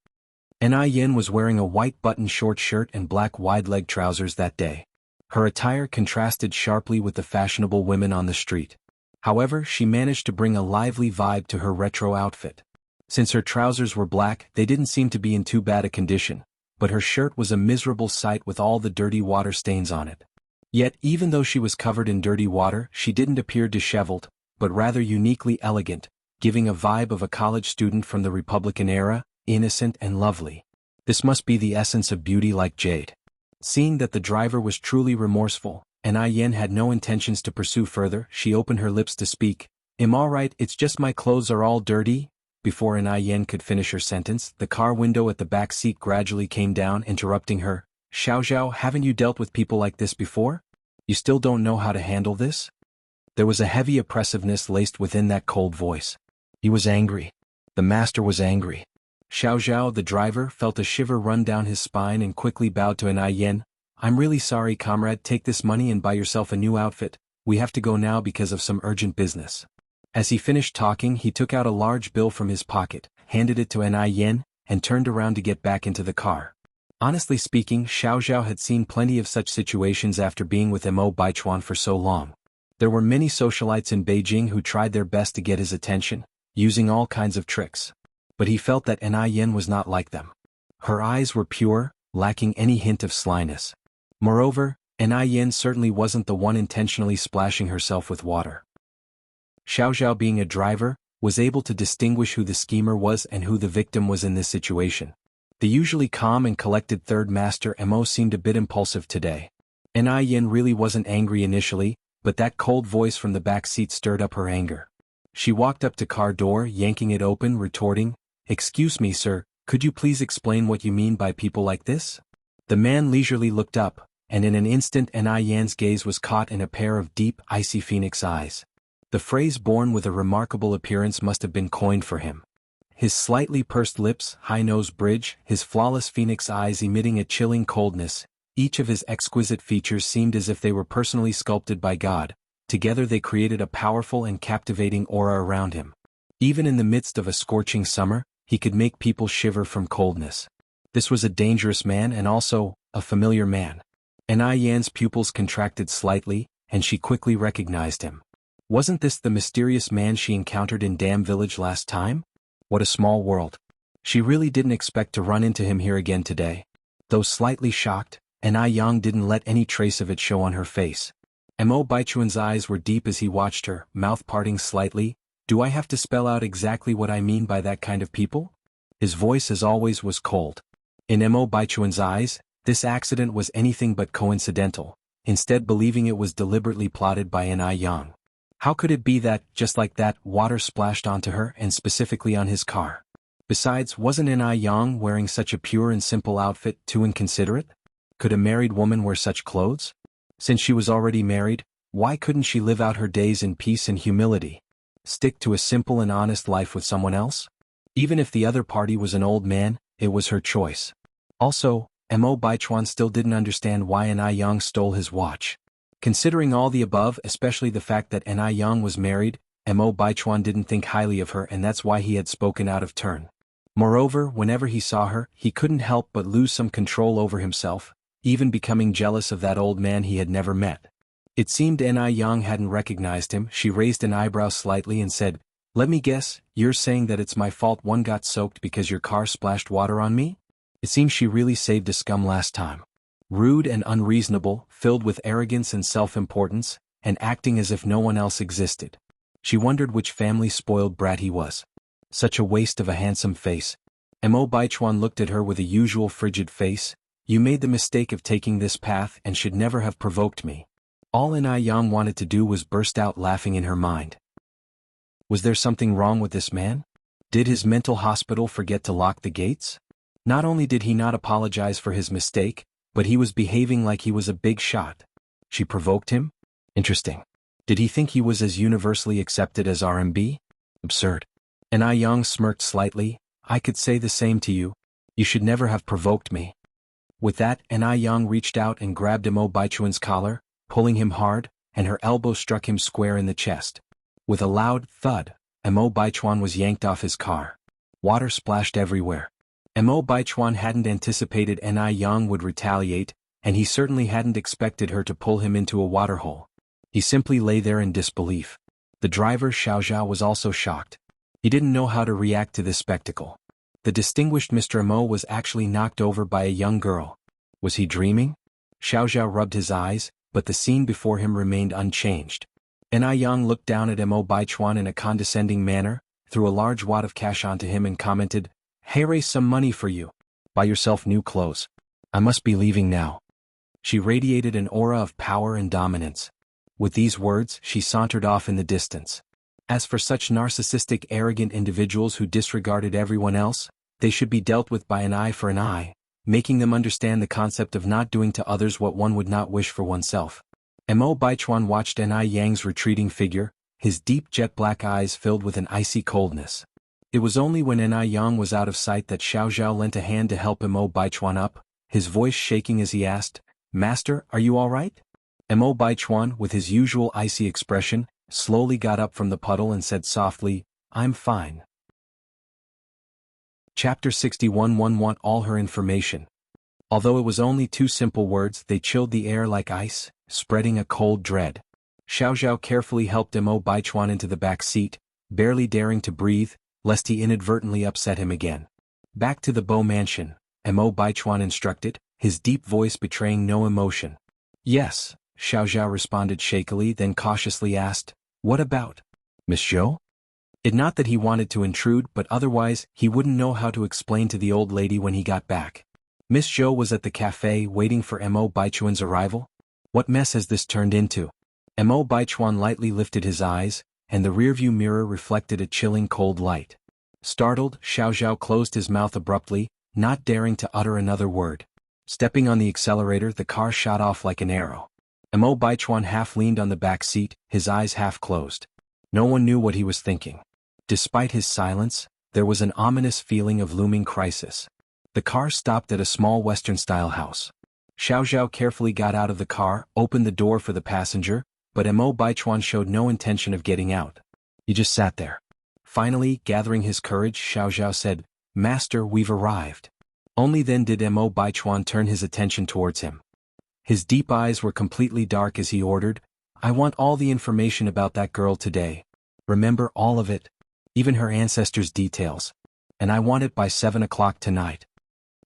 Yen was wearing a white button short shirt and black wide-leg trousers that day. Her attire contrasted sharply with the fashionable women on the street. However, she managed to bring a lively vibe to her retro outfit. Since her trousers were black, they didn't seem to be in too bad a condition, but her shirt was a miserable sight with all the dirty water stains on it. Yet, even though she was covered in dirty water, she didn't appear disheveled, but rather uniquely elegant, giving a vibe of a college student from the Republican era, innocent and lovely. This must be the essence of beauty like jade. Seeing that the driver was truly remorseful, and Yen had no intentions to pursue further, she opened her lips to speak. "I'm all right, it's just my clothes are all dirty." Before Yen could finish her sentence, the car window at the back seat gradually came down, interrupting her. "Xiao, haven't you dealt with people like this before? You still don't know how to handle this?" There was a heavy oppressiveness laced within that cold voice. He was angry. The master was angry. Xiao, the driver, felt a shiver run down his spine and quickly bowed to Yen. "I'm really sorry, comrade, take this money and buy yourself a new outfit. We have to go now because of some urgent business." As he finished talking, he took out a large bill from his pocket, handed it to Yen, and turned around to get back into the car. Honestly speaking, Xiao Zhao had seen plenty of such situations after being with Mo Baichuan for so long. There were many socialites in Beijing who tried their best to get his attention, using all kinds of tricks. But he felt that Ni Yin was not like them. Her eyes were pure, lacking any hint of slyness. Moreover, Ni Yin certainly wasn't the one intentionally splashing herself with water. Xiao Zhao, being a driver, was able to distinguish who the schemer was and who the victim was in this situation. The usually calm and collected third master Mo seemed a bit impulsive today. Ni Yin really wasn't angry initially, but that cold voice from the back seat stirred up her anger. She walked up to car door, yanking it open, retorting, "Excuse me, sir, could you please explain what you mean by people like this?" The man leisurely looked up, and in an instant Ni Yin's gaze was caught in a pair of deep, icy phoenix eyes. The phrase "born with a remarkable appearance" must have been coined for him. His slightly pursed lips, high nose bridge, his flawless phoenix eyes emitting a chilling coldness, each of his exquisite features seemed as if they were personally sculpted by God. Together they created a powerful and captivating aura around him. Even in the midst of a scorching summer, he could make people shiver from coldness. This was a dangerous man and also a familiar man. Ni Yan's pupils contracted slightly, and she quickly recognized him. Wasn't this the mysterious man she encountered in Dam Village last time? What a small world. She really didn't expect to run into him here again today. Though slightly shocked, Ni Yang didn't let any trace of it show on her face. Mo Baichuan's eyes were deep as he watched her, mouth parting slightly. "Do I have to spell out exactly what I mean by that kind of people?" His voice as always was cold. In Mo Baichuan's eyes, this accident was anything but coincidental, instead believing it was deliberately plotted by Ni Yang. How could it be that, just like that, water splashed onto her and specifically on his car? Besides, wasn't Ni Yang wearing such a pure and simple outfit too inconsiderate? Could a married woman wear such clothes? Since she was already married, why couldn't she live out her days in peace and humility? Stick to a simple and honest life with someone else? Even if the other party was an old man, it was her choice. Also, Mo Baichuan still didn't understand why Ni Yang stole his watch. Considering all the above, especially the fact that Ni Yang was married, Mo Baichuan didn't think highly of her, and that's why he had spoken out of turn. Moreover, whenever he saw her, he couldn't help but lose some control over himself, even becoming jealous of that old man he had never met. It seemed Ni Yang hadn't recognized him. She raised an eyebrow slightly and said, "Let me guess, you're saying that it's my fault one got soaked because your car splashed water on me?" It seems she really saved a scum last time. Rude and unreasonable, filled with arrogance and self-importance, and acting as if no one else existed. She wondered which family-spoiled brat he was. Such a waste of a handsome face. Mo Baichuan looked at her with a usual frigid face. "You made the mistake of taking this path and should never have provoked me." All Ni Yang wanted to do was burst out laughing in her mind. Was there something wrong with this man? Did his mental hospital forget to lock the gates? Not only did he not apologize for his mistake, but he was behaving like he was a big shot. She provoked him? Interesting. Did he think he was as universally accepted as RMB? Absurd. Ni Yang smirked slightly. "I could say the same to you. You should never have provoked me." With that, Ni Yang reached out and grabbed Mo Baichuan's collar, pulling him hard, and her elbow struck him square in the chest. With a loud thud, Mo Baichuan was yanked off his car. Water splashed everywhere. Mo Baichuan hadn't anticipated Ni Yang would retaliate, and he certainly hadn't expected her to pull him into a waterhole. He simply lay there in disbelief. The driver Xiao Zhao was also shocked. He didn't know how to react to this spectacle. The distinguished Mr. Mo was actually knocked over by a young girl. Was he dreaming? Xiao Zhao rubbed his eyes, but the scene before him remained unchanged. Ni Yang looked down at Mo Baichuan in a condescending manner, threw a large wad of cash onto him and commented, "Hey, raise some money for you. Buy yourself new clothes. I must be leaving now." She radiated an aura of power and dominance. With these words, she sauntered off in the distance. As for such narcissistic, arrogant individuals who disregarded everyone else, they should be dealt with by an eye for an eye, making them understand the concept of not doing to others what one would not wish for oneself. Mo Baichuan watched Ni Yang's retreating figure, his deep jet-black eyes filled with an icy coldness. It was only when Ni Yang was out of sight that Xiao Zhao lent a hand to help Mo Baichuan up, his voice shaking as he asked, "Master, are you all right?" Mo Baichuan, with his usual icy expression, slowly got up from the puddle and said softly, "I'm fine." Chapter 61. One want all her information. Although it was only two simple words, they chilled the air like ice, spreading a cold dread. Xiao Zhao carefully helped Mo Baichuan into the back seat, barely daring to breathe, lest he inadvertently upset him again. Back to the Bo mansion, Mo Baichuan instructed, his deep voice betraying no emotion. Yes, Xiao Zhao responded shakily, then cautiously asked, what about Miss Zhou? It not that he wanted to intrude, but otherwise he wouldn't know how to explain to the old lady when he got back. Miss Zhou was at the cafe waiting for Mo Baichuan's arrival? What mess has this turned into? Mo Baichuan lightly lifted his eyes, and the rearview mirror reflected a chilling cold light. Startled, Xiao Zhao closed his mouth abruptly, not daring to utter another word. Stepping on the accelerator, the car shot off like an arrow. Mo Baichuan half leaned on the back seat, his eyes half closed. No one knew what he was thinking. Despite his silence, there was an ominous feeling of looming crisis. The car stopped at a small Western-style house. Xiao Zhao carefully got out of the car, opened the door for the passenger, but Mo Baichuan showed no intention of getting out. He just sat there. Finally, gathering his courage, Xiao Zhao said, Master, we've arrived. Only then did Mo Baichuan turn his attention towards him. His deep eyes were completely dark as he ordered, I want all the information about that girl today. Remember all of it, even her ancestors' details. And I want it by 7 o'clock tonight.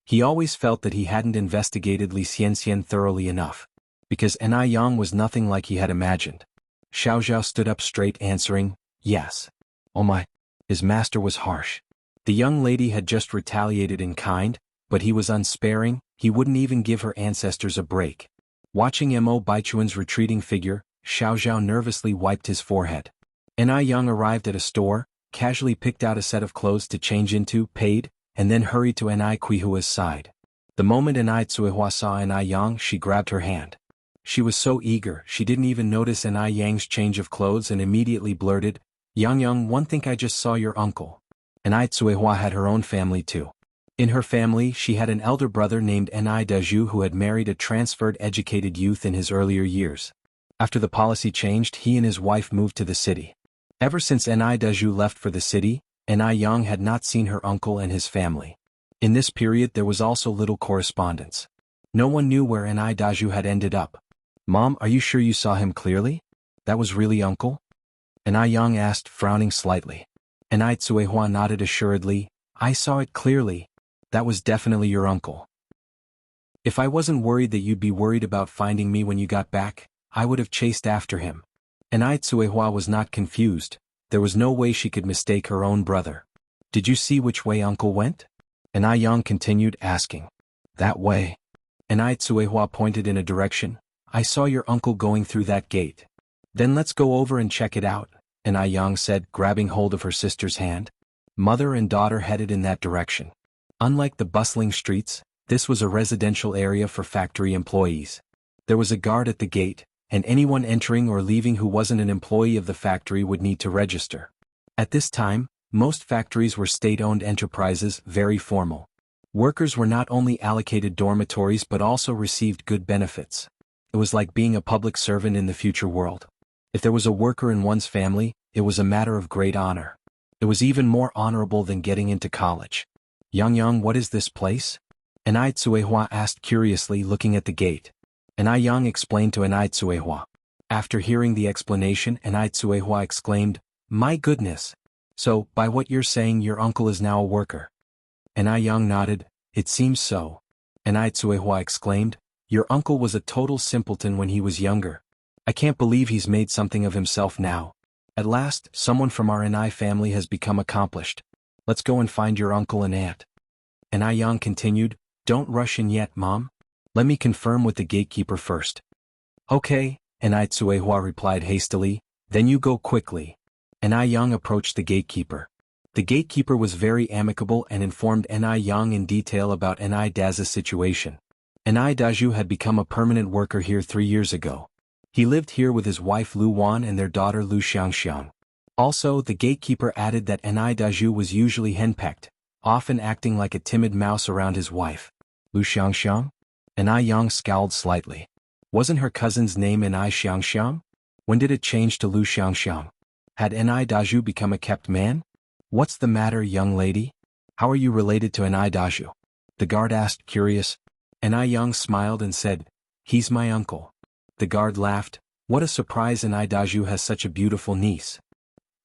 He always felt that he hadn't investigated Li Xianxian thoroughly enough, because Yang was nothing like he had imagined. Xiao Zhao stood up straight, answering, yes. Oh my. His master was harsh. The young lady had just retaliated in kind, but he was unsparing, he wouldn't even give her ancestors a break. Watching Mo Baichuan's retreating figure, Xiao Zhao nervously wiped his forehead. Yang arrived at a store, casually picked out a set of clothes to change into, paid, and then hurried to Kuihua's side. The moment Cuihua saw Yang, she grabbed her hand. She was so eager, she didn't even notice Yang's change of clothes and immediately blurted, Yang, one think I just saw your uncle. Cuihua had her own family too. In her family, she had an elder brother named Dazhu who had married a transferred educated youth in his earlier years. After the policy changed, he and his wife moved to the city. Ever since Dazhu left for the city, Yang had not seen her uncle and his family. In this period there was also little correspondence. No one knew where Dazhu had ended up. Mom, are you sure you saw him clearly? That was really uncle? Yang asked, frowning slightly. Cuihua nodded assuredly, I saw it clearly. That was definitely your uncle. If I wasn't worried that you'd be worried about finding me when you got back, I would have chased after him. Cuihua was not confused. There was no way she could mistake her own brother. Did you see which way uncle went? Yang continued, asking. That way. Cuihua pointed in a direction. I saw your uncle going through that gate. Then let's go over and check it out, Yang said, grabbing hold of her sister's hand. Mother and daughter headed in that direction. Unlike the bustling streets, this was a residential area for factory employees. There was a guard at the gate, and anyone entering or leaving who wasn't an employee of the factory would need to register. At this time, most factories were state-owned enterprises, very formal. Workers were not only allocated dormitories but also received good benefits. It was like being a public servant in the future world. If there was a worker in one's family, it was a matter of great honor. It was even more honorable than getting into college. Yang, what is this place? Cuihua asked curiously, looking at the gate. Yang explained to Cuihua. After hearing the explanation, Cuihua exclaimed, My goodness! So, by what you're saying, your uncle is now a worker? Yang nodded, It seems so. Cuihua exclaimed, Your uncle was a total simpleton when he was younger. I can't believe he's made something of himself now. At last, someone from our family has become accomplished. Let's go and find your uncle and aunt. Yang continued, Don't rush in yet, Mom. Let me confirm with the gatekeeper first. Okay, Cuihua replied hastily, Then you go quickly. Yang approached the gatekeeper. The gatekeeper was very amicable and informed Yang in detail about Daz's situation. Dazhu had become a permanent worker here 3 years ago. He lived here with his wife Lu Wan and their daughter Lu Xiangxiang. Also, the gatekeeper added that Dazhu was usually henpecked, often acting like a timid mouse around his wife. Lu Xiangxiang? Yang scowled slightly. Wasn't her cousin's name Xiangxiang? When did it change to Lu Xiangxiang? Had Dazhu become a kept man? What's the matter, young lady? How are you related to Dazhu? The guard asked, curious. And I Yang smiled and said, "He's my uncle." The guard laughed. "What a surprise, and Daju has such a beautiful niece."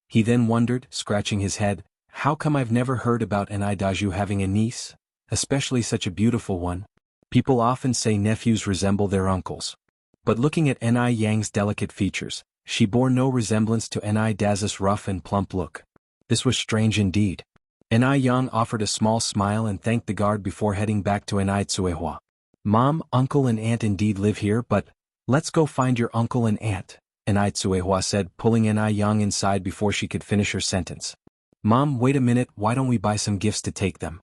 He then wondered, scratching his head, "How come I've never heard about an Daju having a niece, especially such a beautiful one?" People often say nephews resemble their uncles. But looking at Ni Yang's delicate features, she bore no resemblance to Ni Dazu's rough and plump look. This was strange indeed. Ni Yang offered a small smile and thanked the guard before heading back to Ni Tsuehua. "Mom, uncle and aunt indeed live here, but let's go find your uncle and aunt," Ni Tsuehua said, pulling Ni Yang inside before she could finish her sentence. "Mom, wait a minute, why don't we buy some gifts to take them?"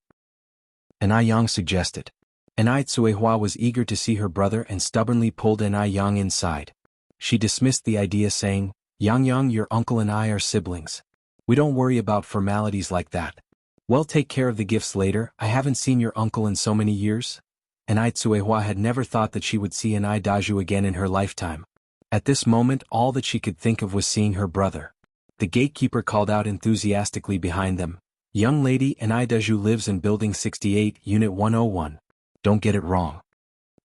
Ni Yang suggested. Ni Tsuehua was eager to see her brother and stubbornly pulled Ni Yang inside. She dismissed the idea saying, Yang, your uncle and I are siblings. We don't worry about formalities like that. We'll take care of the gifts later. I haven't seen your uncle in so many years." Ni Tsuehua had never thought that she would see Ni Daju again in her lifetime. At this moment all that she could think of was seeing her brother. The gatekeeper called out enthusiastically behind them, "Young lady, Ni Daju lives in Building 68, Unit 101. Don't get it wrong."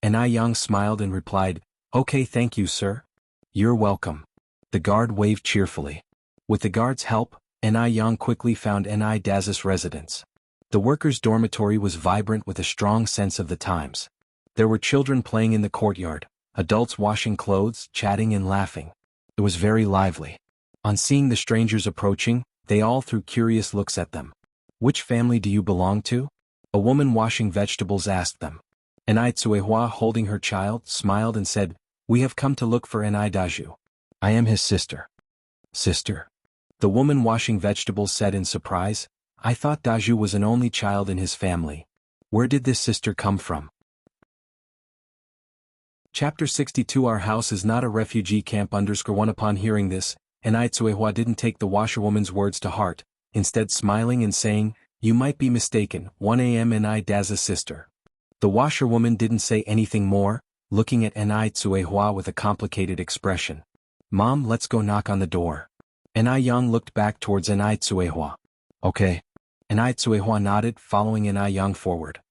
Ni Yang smiled and replied, "Okay, thank you, sir." "You're welcome." The guard waved cheerfully. With the guard's help, Ni Yang quickly found Ni Dazu's residence. The workers' dormitory was vibrant with a strong sense of the times. There were children playing in the courtyard, adults washing clothes, chatting and laughing. It was very lively. On seeing the strangers approaching, they all threw curious looks at them. "Which family do you belong to?" A woman washing vegetables asked them. Ni Tsuehua, holding her child, smiled and said, "We have come to look for Ni Daju. I am his sister." "Sister?" The woman washing vegetables said in surprise, "I thought Daju was an only child in his family. Where did this sister come from?" Chapter 62 Our house is not a refugee camp _1 Upon hearing this, Ni Tsuehua didn't take the washerwoman's words to heart, instead smiling and saying, "You might be mistaken, 1 a.m. Ni Dazu's sister." The washerwoman didn't say anything more, looking at Ni Tsuehua with a complicated expression. "Mom, let's go knock on the door." Ni Yang looked back towards Ni Tsuehua. "Okay." Ni Tsuehua nodded, following Ni Yang forward.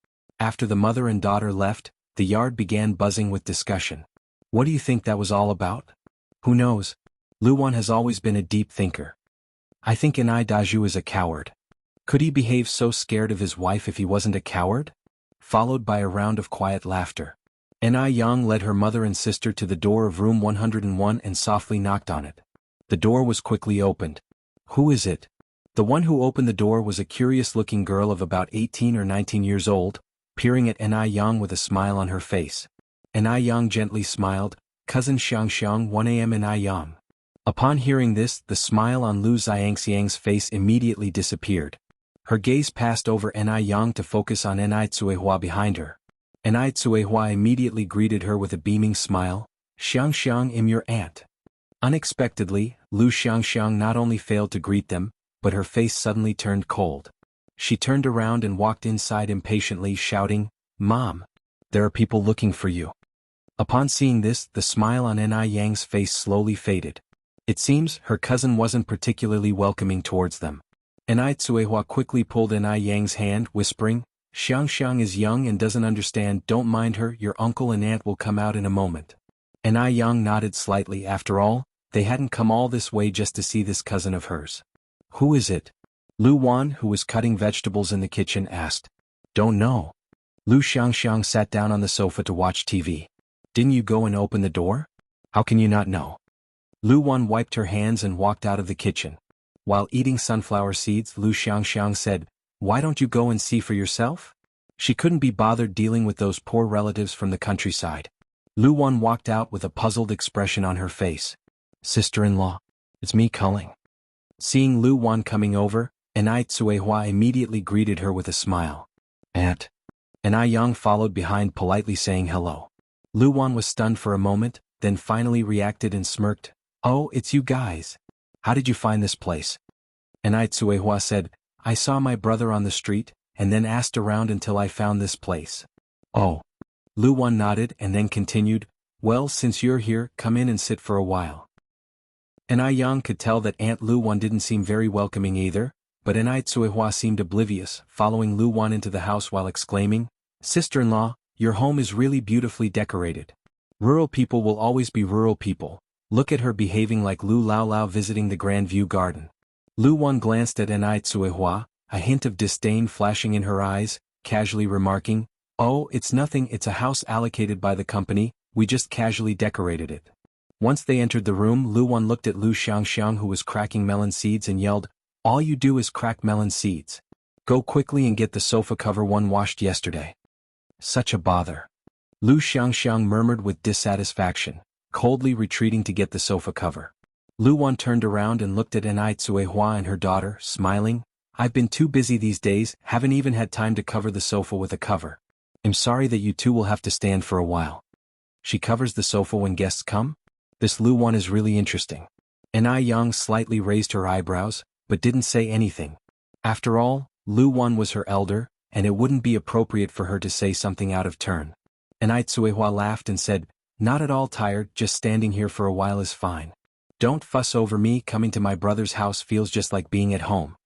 After the mother and daughter left, the yard began buzzing with discussion. "What do you think that was all about?" "Who knows? Luwan has always been a deep thinker. I think Ni Daju is a coward. Could he behave so scared of his wife if he wasn't a coward?" Followed by a round of quiet laughter. Ni Yang led her mother and sister to the door of room 101 and softly knocked on it. The door was quickly opened. "Who is it?" The one who opened the door was a curious-looking girl of about 18 or 19 years old, peering at Ni Yang with a smile on her face. Ni Yang gently smiled, "Cousin Xiang, 1 a.m. Ni Yang." Upon hearing this, the smile on Lu Xiangxiang's face immediately disappeared. Her gaze passed over Ni Yang to focus on Ni Tsuehua behind her. Ni Tsuehua immediately greeted her with a beaming smile, "Xiang, I'm your aunt." Unexpectedly, Lu Xiangxiang not only failed to greet them, but her face suddenly turned cold. She turned around and walked inside impatiently, shouting, "Mom! There are people looking for you." Upon seeing this, the smile on Ni Yang's face slowly faded. It seems her cousin wasn't particularly welcoming towards them. Ni Tsuehua quickly pulled Ni Yang's hand, whispering, Xiang is young and doesn't understand, don't mind her, your uncle and aunt will come out in a moment." Ni Yang nodded slightly. After all, they hadn't come all this way just to see this cousin of hers. "Who is it?" Lu Wan, who was cutting vegetables in the kitchen, asked. "Don't know." Lu Xiangxiang sat down on the sofa to watch TV. "Didn't you go and open the door? How can you not know?" Lu Wan wiped her hands and walked out of the kitchen. While eating sunflower seeds, Lu Xiangxiang said, "Why don't you go and see for yourself?" She couldn't be bothered dealing with those poor relatives from the countryside. Lu Wan walked out with a puzzled expression on her face. "Sister-in-law, it's me calling." Seeing Lu Wan coming over, Ni Tsuehua immediately greeted her with a smile. "Aunt." Ni Yang followed behind, politely saying hello. Lu Wan was stunned for a moment, then finally reacted and smirked. "Oh, it's you guys. How did you find this place?" Ni Tsuehua said, "I saw my brother on the street, and then asked around until I found this place." "Oh." Lu Wan nodded and then continued, "Well, since you're here, come in and sit for a while." Ni Yang could tell that Aunt Lu Wan didn't seem very welcoming either, but Ni Tsuehua seemed oblivious, following Lu Wan into the house while exclaiming, "Sister-in-law, your home is really beautifully decorated. Rural people will always be rural people. Look at her behaving like Lu Lao visiting the Grand View Garden. Lu Wan glanced at Enai Tsuehua, a hint of disdain flashing in her eyes, casually remarking, "Oh, it's nothing, it's a house allocated by the company, we just casually decorated it." Once they entered the room, Lu Wan looked at Lu Xiangxiang who was cracking melon seeds and yelled, "All you do is crack melon seeds. Go quickly and get the sofa cover one washed yesterday." Such a bother. Lu Xiangxiang murmured with dissatisfaction, coldly retreating to get the sofa cover. Lu Wan turned around and looked at Enai Tsuehua and her daughter, smiling, "I've been too busy these days, haven't even had time to cover the sofa with a cover. I'm sorry that you two will have to stand for a while." She covers the sofa when guests come? This Lu Wan is really interesting. Enai Yang slightly raised her eyebrows, but didn't say anything. After all, Lu Wan was her elder, and it wouldn't be appropriate for her to say something out of turn. Enai Tsuehua laughed and said, "Not at all tired, just standing here for a while is fine. Don't fuss over me, coming to my brother's house feels just like being at home."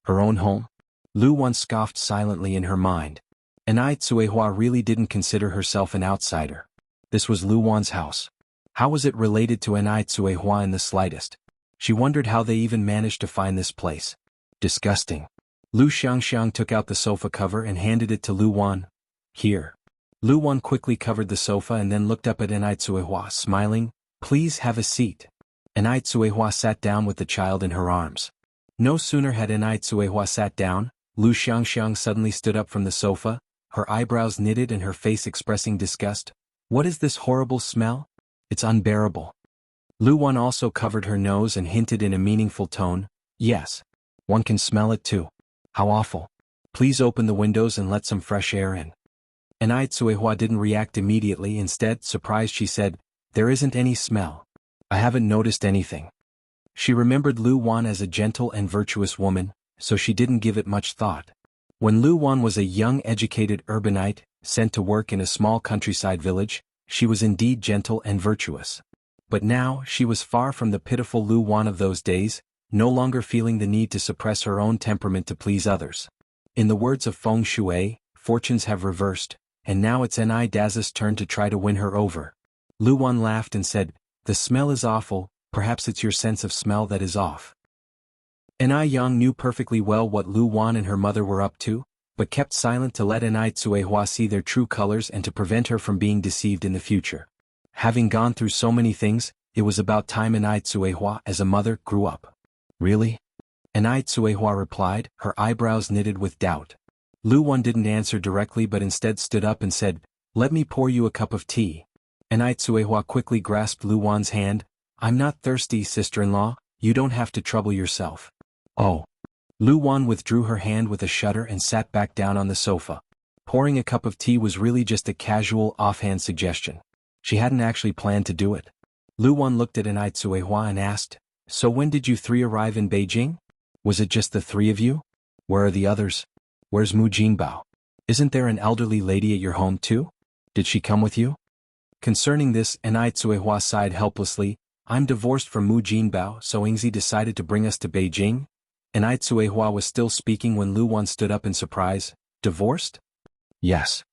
Her own home? Lu Wan scoffed silently in her mind. Enai Tsuehua really didn't consider herself an outsider. This was Lu Wan's house. How was it related to Enai Tsuehua in the slightest? She wondered how they even managed to find this place. Disgusting. Lu Xiangxiang took out the sofa cover and handed it to Lu Wan. "Here." Lu Wan quickly covered the sofa and then looked up at Enai Tsuehua, smiling, "Please have a seat." Enai Tsuehua sat down with the child in her arms. No sooner had Enai Tsuehua sat down, Lu Xiangxiang suddenly stood up from the sofa, her eyebrows knitted and her face expressing disgust. "What is this horrible smell? It's unbearable." Lu Wan also covered her nose and hinted in a meaningful tone, "Yes. One can smell it too. How awful. Please open the windows and let some fresh air in." Enai Tsuehua didn't react immediately. Instead, surprised, she said, "There isn't any smell. I haven't noticed anything." She remembered Lu Wan as a gentle and virtuous woman, so she didn't give it much thought. When Lu Wan was a young educated urbanite, sent to work in a small countryside village, she was indeed gentle and virtuous. But now, she was far from the pitiful Lu Wan of those days, no longer feeling the need to suppress her own temperament to please others. In the words of Feng Shui, fortunes have reversed, and now it's Enai Daza's turn to try to win her over. Lu Wan laughed and said, "The smell is awful, perhaps it's your sense of smell that is off." Enai Yang knew perfectly well what Lu Wan and her mother were up to, but kept silent to let Enai Tsuehua see their true colors and to prevent her from being deceived in the future. Having gone through so many things, it was about time Enai Tsuehua, as a mother, grew up. "Really?" Enai Tsuehua replied, her eyebrows knitted with doubt. Lu Wan didn't answer directly but instead stood up and said, "Let me pour you a cup of tea." Enai Tsuehua quickly grasped Lu Wan's hand. "I'm not thirsty, sister-in-law, you don't have to trouble yourself." "Oh." Lu Wan withdrew her hand with a shudder and sat back down on the sofa. Pouring a cup of tea was really just a casual, offhand suggestion. She hadn't actually planned to do it. Lu Wan looked at Enai Tsuehua and asked, "So when did you three arrive in Beijing? Was it just the three of you? Where are the others? Where's Mu Jinbao? Isn't there an elderly lady at your home too? Did she come with you?" Concerning this, Enai Tsuehua sighed helplessly. "I'm divorced from Mu Jinbao, so Ingzi decided to bring us to Beijing." Enai Tsuehua was still speaking when Lu Wan stood up in surprise. "Divorced?" "Yes."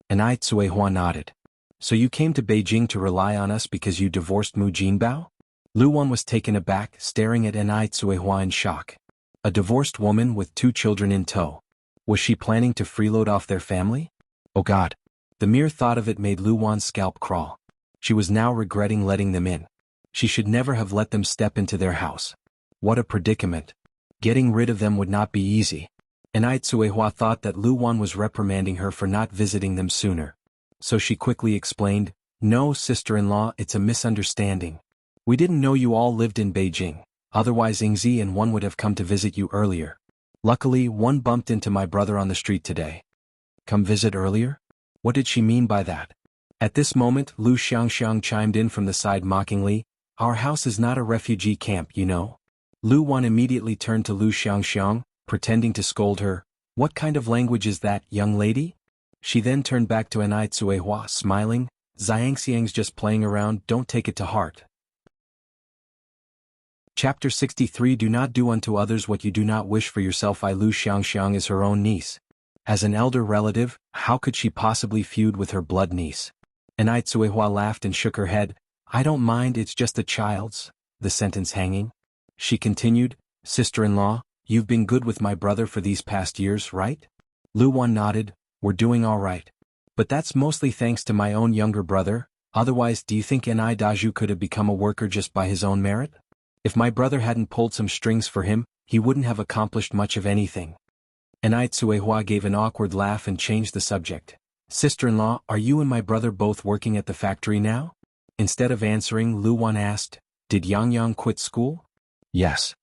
Enai Tsuehua nodded. "So you came to Beijing to rely on us because you divorced Mu Jinbao?" Lu Wan was taken aback, staring at Enai Tsuehua in shock. A divorced woman with 2 children in tow. Was she planning to freeload off their family? Oh God. The mere thought of it made Lu Wan's scalp crawl. She was now regretting letting them in. She should never have let them step into their house. What a predicament. Getting rid of them would not be easy. Enai Tsuehua thought that Lu Wan was reprimanding her for not visiting them sooner. So she quickly explained, "No, sister-in-law, it's a misunderstanding. We didn't know you all lived in Beijing, otherwise Ingzi and one would have come to visit you earlier. Luckily, one bumped into my brother on the street today." "Come visit earlier?" What did she mean by that? At this moment, Lu Xiangxiang chimed in from the side mockingly, "Our house is not a refugee camp, you know." Lu Wan immediately turned to Lu Xiangxiang, pretending to scold her. "What kind of language is that, young lady?" She then turned back to Enai Tsuehua, smiling, "Xiangxiang's just playing around, don't take it to heart." Chapter 63 Do not do unto others what you do not wish for yourself. Lu Xiangxiang is her own niece. As an elder relative, how could she possibly feud with her blood niece? And Ai Tsuehua laughed and shook her head. I don't mind, it's just a child's. The sentence hanging. She continued, sister-in-law, you've been good with my brother for these past years, right? Lu Wan nodded, we're doing all right. But that's mostly thanks to my own younger brother, otherwise do you think Nai Daju could have become a worker just by his own merit? If my brother hadn't pulled some strings for him, he wouldn't have accomplished much of anything. Nai Tsuehua gave an awkward laugh and changed the subject. Sister-in-law, are you and my brother both working at the factory now? Instead of answering, Lu Wan asked, did Yang Yang quit school? Yes.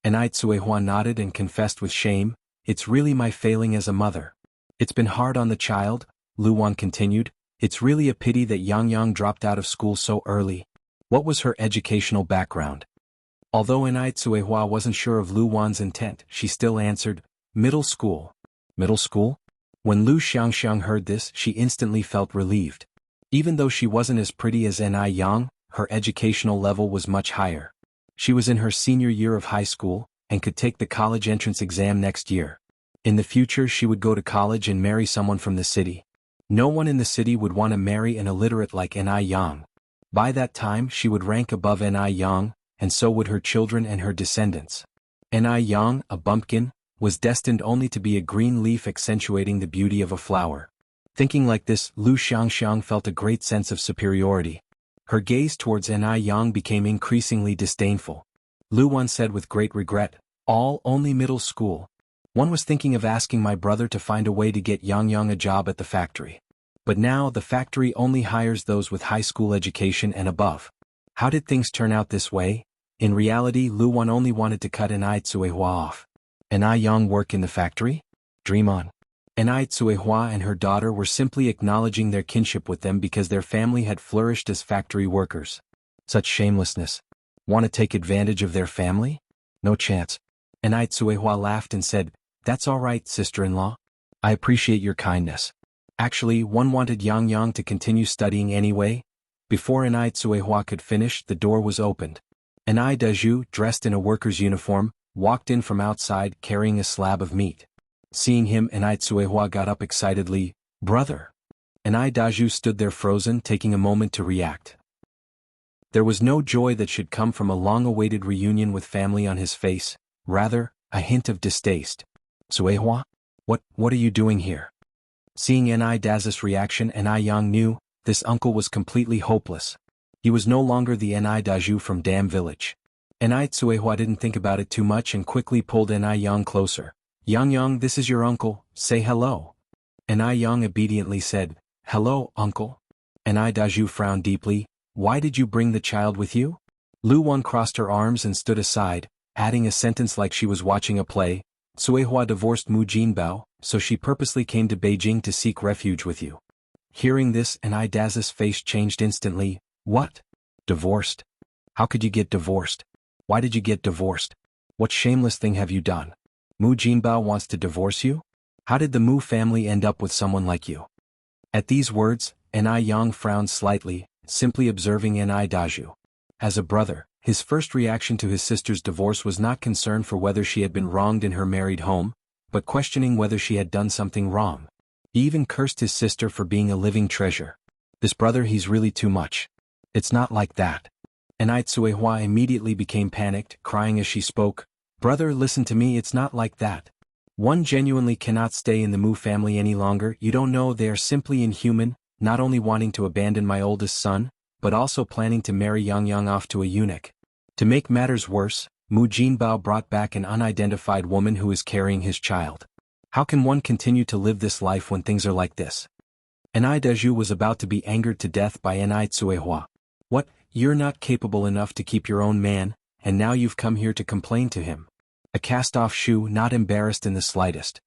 Nai Tsuehua nodded and confessed with shame, it's really my failing as a mother. It's been hard on the child, Lu Wan continued, it's really a pity that Yang Yang dropped out of school so early. What was her educational background? Although Nai Tsuehua wasn't sure of Lu Wan's intent, she still answered, middle school. Middle school? When Lu Xiangxiang heard this, she instantly felt relieved. Even though she wasn't as pretty as Nai Yang, her educational level was much higher. She was in her senior year of high school, and could take the college entrance exam next year. In the future she would go to college and marry someone from the city. No one in the city would want to marry an illiterate like Nai Yang. By that time she would rank above Nai Yang, and so would her children and her descendants. Nai Yang, a bumpkin, was destined only to be a green leaf accentuating the beauty of a flower. Thinking like this, Lu Xiangxiang felt a great sense of superiority. Her gaze towards Nai Yang became increasingly disdainful. Lu Wan said with great regret, only middle school. One was thinking of asking my brother to find a way to get Yang Yang a job at the factory. But now the factory only hires those with high school education and above. How did things turn out this way? In reality, Lu Wan only wanted to cut Nai Tsuehua off. Nai Yang work in the factory? Dream on. Nai Tsuehua and her daughter were simply acknowledging their kinship with them because their family had flourished as factory workers. Such shamelessness. Want to take advantage of their family? No chance. Nai Tsuehua laughed and said, that's all right, sister-in-law. I appreciate your kindness. Actually, one wanted Yang Yang to continue studying anyway. Before Nai Tsuehua could finish, the door was opened. Nai Daju, dressed in a worker's uniform, walked in from outside carrying a slab of meat. Seeing him, Nai Tsuehua got up excitedly, brother. Nai Daju stood there frozen, taking a moment to react. There was no joy that should come from a long-awaited reunion with family on his face, rather, a hint of distaste. Tsuehua? What are you doing here? Seeing Nai Dazu's reaction, Nai Yang knew, this uncle was completely hopeless. He was no longer the Nai Daju from Dam Village. Nai Tsuehua didn't think about it too much and quickly pulled Nai Yang closer. Yang Yang, this is your uncle, say hello. Nai Yang obediently said, hello, uncle. Nai Daju frowned deeply, why did you bring the child with you? Lu Wan crossed her arms and stood aside, adding a sentence like she was watching a play. Tsuehua divorced Mu Jinbao, so she purposely came to Beijing to seek refuge with you. Hearing this, Nai Dazu's face changed instantly. What? Divorced? How could you get divorced? Why did you get divorced? What shameless thing have you done? Mu Jinbao wants to divorce you? How did the Mu family end up with someone like you? At these words, Nai Yang frowned slightly, simply observing Nai Daju. As a brother, his first reaction to his sister's divorce was not concern for whether she had been wronged in her married home, but questioning whether she had done something wrong. He even cursed his sister for being a living treasure. This brother, he's really too much. It's not like that. Nai Tsuehua immediately became panicked, crying as she spoke, brother, listen to me, it's not like that. One genuinely cannot stay in the Mu family any longer. You don't know, they are simply inhuman, not only wanting to abandon my oldest son, but also planning to marry Yang Yang off to a eunuch. To make matters worse, Mu Jinbao brought back an unidentified woman who is carrying his child. How can one continue to live this life when things are like this? Nai Daju was about to be angered to death by Nai Tsuehua. What, you're not capable enough to keep your own man, and now you've come here to complain to him. A cast-off shoe, not embarrassed in the slightest.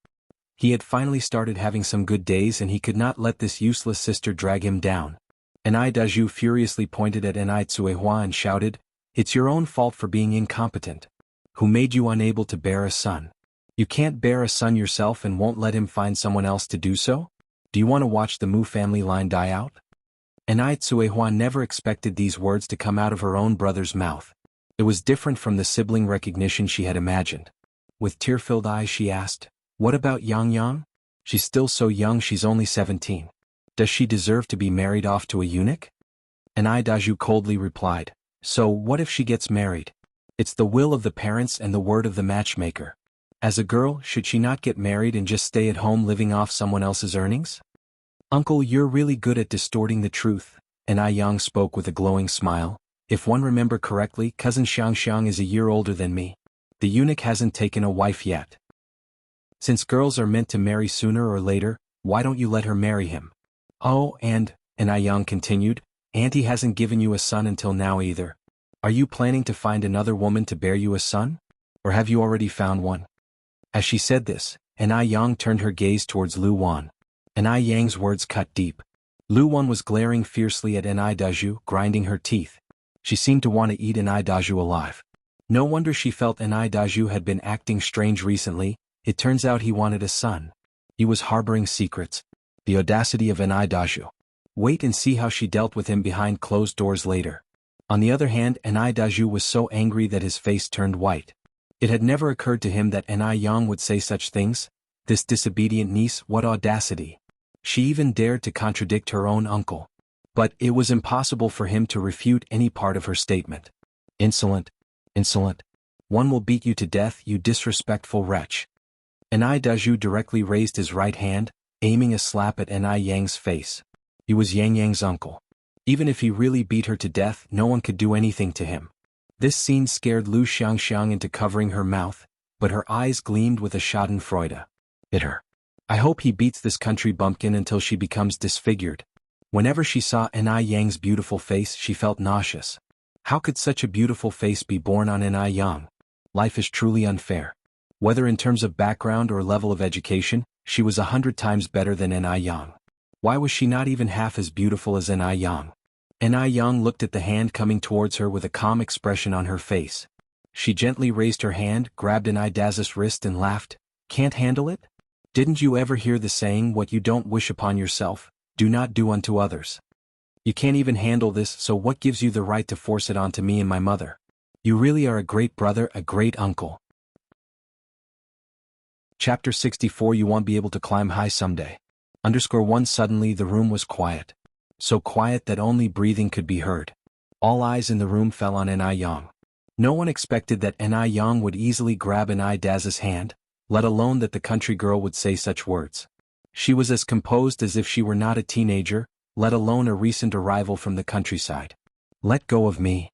He had finally started having some good days and he could not let this useless sister drag him down. Nai Daju furiously pointed at Nai Tsuehua and shouted, it's your own fault for being incompetent. Who made you unable to bear a son? You can't bear a son yourself and won't let him find someone else to do so? Do you want to watch the Mu family line die out? Nai Tsuehua never expected these words to come out of her own brother's mouth. It was different from the sibling recognition she had imagined. With tear-filled eyes she asked, what about Yang Yang? She's still so young, she's only 17. Does she deserve to be married off to a eunuch? And Daju coldly replied, so what if she gets married? It's the will of the parents and the word of the matchmaker. As a girl, should she not get married and just stay at home living off someone else's earnings? Uncle, you're really good at distorting the truth, and Yang spoke with a glowing smile. If one remember correctly, cousin Xiang is a year older than me. The eunuch hasn't taken a wife yet. Since girls are meant to marry sooner or later, why don't you let her marry him? Oh, and Yang continued, Auntie hasn't given you a son until now either. Are you planning to find another woman to bear you a son? Or have you already found one? As she said this, Yang turned her gaze towards Lu Wan. Yang's words cut deep. Lu Wan was glaring fiercely at Daju, grinding her teeth. She seemed to want to eat Daju alive. No wonder she felt Daju had been acting strange recently. It turns out he wanted a son. He was harboring secrets. The audacity of Daju. Wait and see how she dealt with him behind closed doors later. On the other hand, Daju was so angry that his face turned white. It had never occurred to him that Yang would say such things. This disobedient niece, what audacity. She even dared to contradict her own uncle. But it was impossible for him to refute any part of her statement. Insolent. Insolent. One will beat you to death, you disrespectful wretch. Daju directly raised his right hand, aiming a slap at Yang's face. He was Yang's uncle. Even if he really beat her to death, no one could do anything to him. This scene scared Lu Xiang into covering her mouth, but her eyes gleamed with a schadenfreude. Hit her. I hope he beats this country bumpkin until she becomes disfigured. Whenever she saw Yang's beautiful face, she felt nauseous. How could such a beautiful face be born on Yang? Life is truly unfair. Whether in terms of background or level of education, she was 100 times better than Yang. Why was she not even half as beautiful as Yang? Yang looked at the hand coming towards her with a calm expression on her face. She gently raised her hand, grabbed Dazu's wrist and laughed. Can't handle it? Didn't you ever hear the saying, what you don't wish upon yourself, do not do unto others? You can't even handle this, so what gives you the right to force it onto me and my mother? You really are a great brother, a great uncle. Chapter 64. You won't be able to climb high someday. _1. Suddenly the room was quiet. So quiet that only breathing could be heard. All eyes in the room fell on Yang. No one expected that Yang would easily grab Dazu's hand, let alone that the country girl would say such words. She was as composed as if she were not a teenager, let alone a recent arrival from the countryside. Let go of me.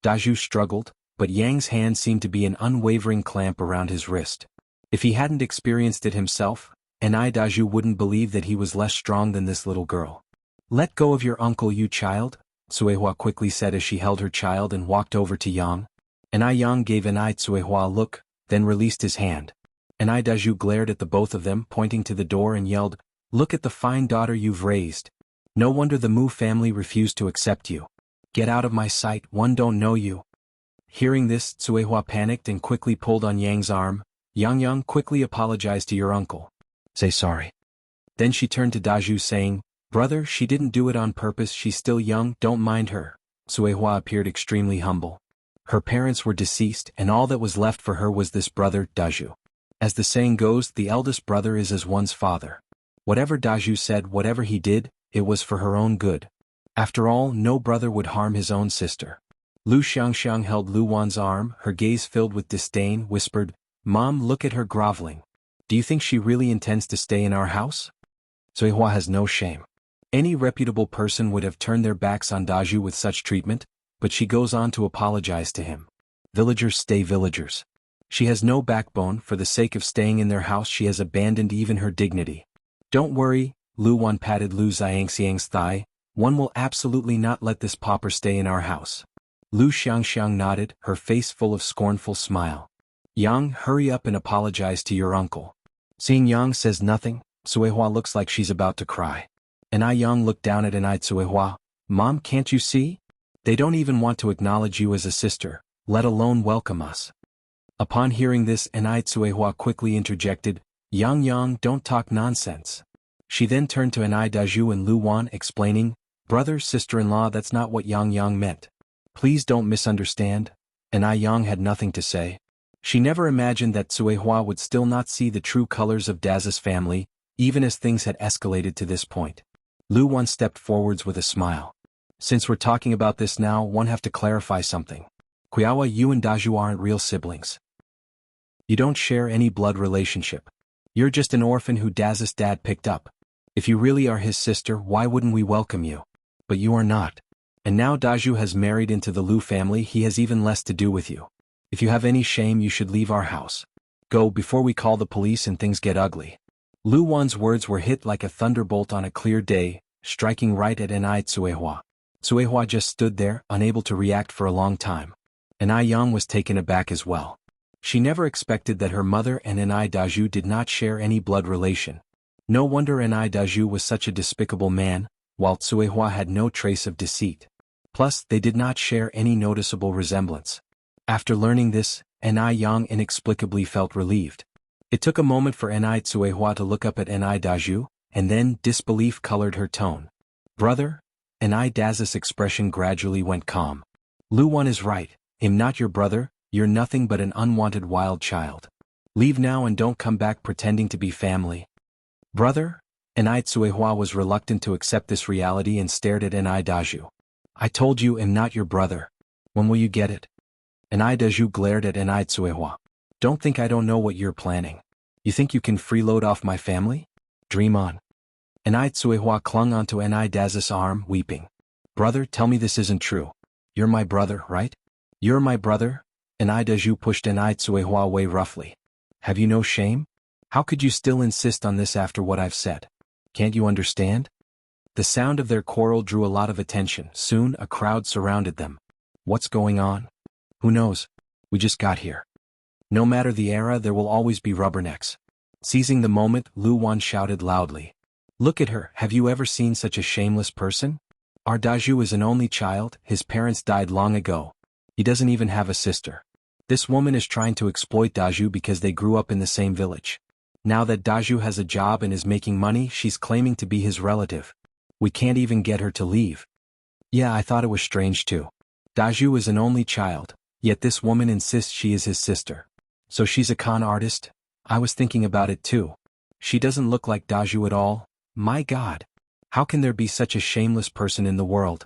Daju struggled, but Yang's hand seemed to be an unwavering clamp around his wrist. If he hadn't experienced it himself, Daju wouldn't believe that he was less strong than this little girl. Let go of your uncle, you child, Tsuehua quickly said as she held her child and walked over to Yang. Yang gave Tsuehua a look, then released his hand. Daju glared at the both of them, pointing to the door and yelled, Look at the fine daughter you've raised. No wonder the Mu family refused to accept you. Get out of my sight, one don't know you. Hearing this, Tsuehua panicked and quickly pulled on Yang's arm. Yang quickly apologized to your uncle. Say sorry. Then she turned to Daju saying, Brother, she didn't do it on purpose, she's still young, don't mind her. Tsuehua appeared extremely humble. Her parents were deceased and all that was left for her was this brother, Daju. As the saying goes, the eldest brother is as one's father. Whatever Daju said, whatever he did, it was for her own good. After all, no brother would harm his own sister. Lu Xiang held Lu Wan's arm, her gaze filled with disdain, whispered, Mom, look at her groveling. Do you think she really intends to stay in our house? Tsuehua has no shame. Any reputable person would have turned their backs on Daju with such treatment, but she goes on to apologize to him. Villagers stay villagers. She has no backbone, for the sake of staying in their house she has abandoned even her dignity. Don't worry, Lu Wan patted Lu Xiang's thigh, one will absolutely not let this pauper stay in our house. Lu Xiang nodded, her face full of scornful smile. Yang, hurry up and apologize to your uncle. Seeing Yang says nothing, Tsuehua looks like she's about to cry. Yang looked down at Tsuehua. Mom, can't you see? They don't even want to acknowledge you as a sister, let alone welcome us. Upon hearing this, Tsuehua quickly interjected, Yang, don't talk nonsense. She then turned to Daju and Lu Wan, explaining, Brother, sister-in-law, that's not what Yang meant. Please don't misunderstand. Yang had nothing to say. She never imagined that Tsuehua would still not see the true colors of Dazu's family, even as things had escalated to this point. Lu Wan stepped forwards with a smile. Since we're talking about this now, one have to clarify something. Qiawa, you and Daju aren't real siblings. You don't share any blood relationship. You're just an orphan who Daz's dad picked up. If you really are his sister, why wouldn't we welcome you? But you are not. And now Daju has married into the Lu family, he has even less to do with you. If you have any shame, you should leave our house. Go before we call the police and things get ugly. Lu Wan's words were hit like a thunderbolt on a clear day, striking right at Enai Tsuehua. Tsuehua just stood there, unable to react for a long time. Enai Yang was taken aback as well. She never expected that her mother and Enai Daju did not share any blood relation. No wonder Enai Daju was such a despicable man, while Tsuehua had no trace of deceit. Plus, they did not share any noticeable resemblance. After learning this, Enai Yang inexplicably felt relieved. It took a moment for Enai Tsuehua to look up at Enai Daju, and then disbelief colored her tone. Brother? Enai Daz's expression gradually went calm. Lu Wan is right, I'm not your brother, you're nothing but an unwanted wild child. Leave now and don't come back pretending to be family. Brother? Enai Tsuehua was reluctant to accept this reality and stared at Enai Daju. I told you I'm not your brother. When will you get it? Enai Daju glared at Enai Tsuehua. Don't think I don't know what you're planning. You think you can freeload off my family? Dream on. Enai Tsuehua clung onto Enai Daz's arm, weeping. Brother, tell me this isn't true. You're my brother, right? You're my brother? Enai Daju pushed Enai Tsuehua away roughly. Have you no shame? How could you still insist on this after what I've said? Can't you understand? The sound of their quarrel drew a lot of attention. Soon, a crowd surrounded them. What's going on? Who knows? We just got here. No matter the era, there will always be rubbernecks. Seizing the moment, Lu Wan shouted loudly. Look at her, have you ever seen such a shameless person? Our Daju is an only child, his parents died long ago. He doesn't even have a sister. This woman is trying to exploit Daju because they grew up in the same village. Now that Daju has a job and is making money, she's claiming to be his relative. We can't even get her to leave. Yeah, I thought it was strange too. Daju is an only child, yet this woman insists she is his sister. So she's a con artist? I was thinking about it too. She doesn't look like Daju at all. My God. How can there be such a shameless person in the world?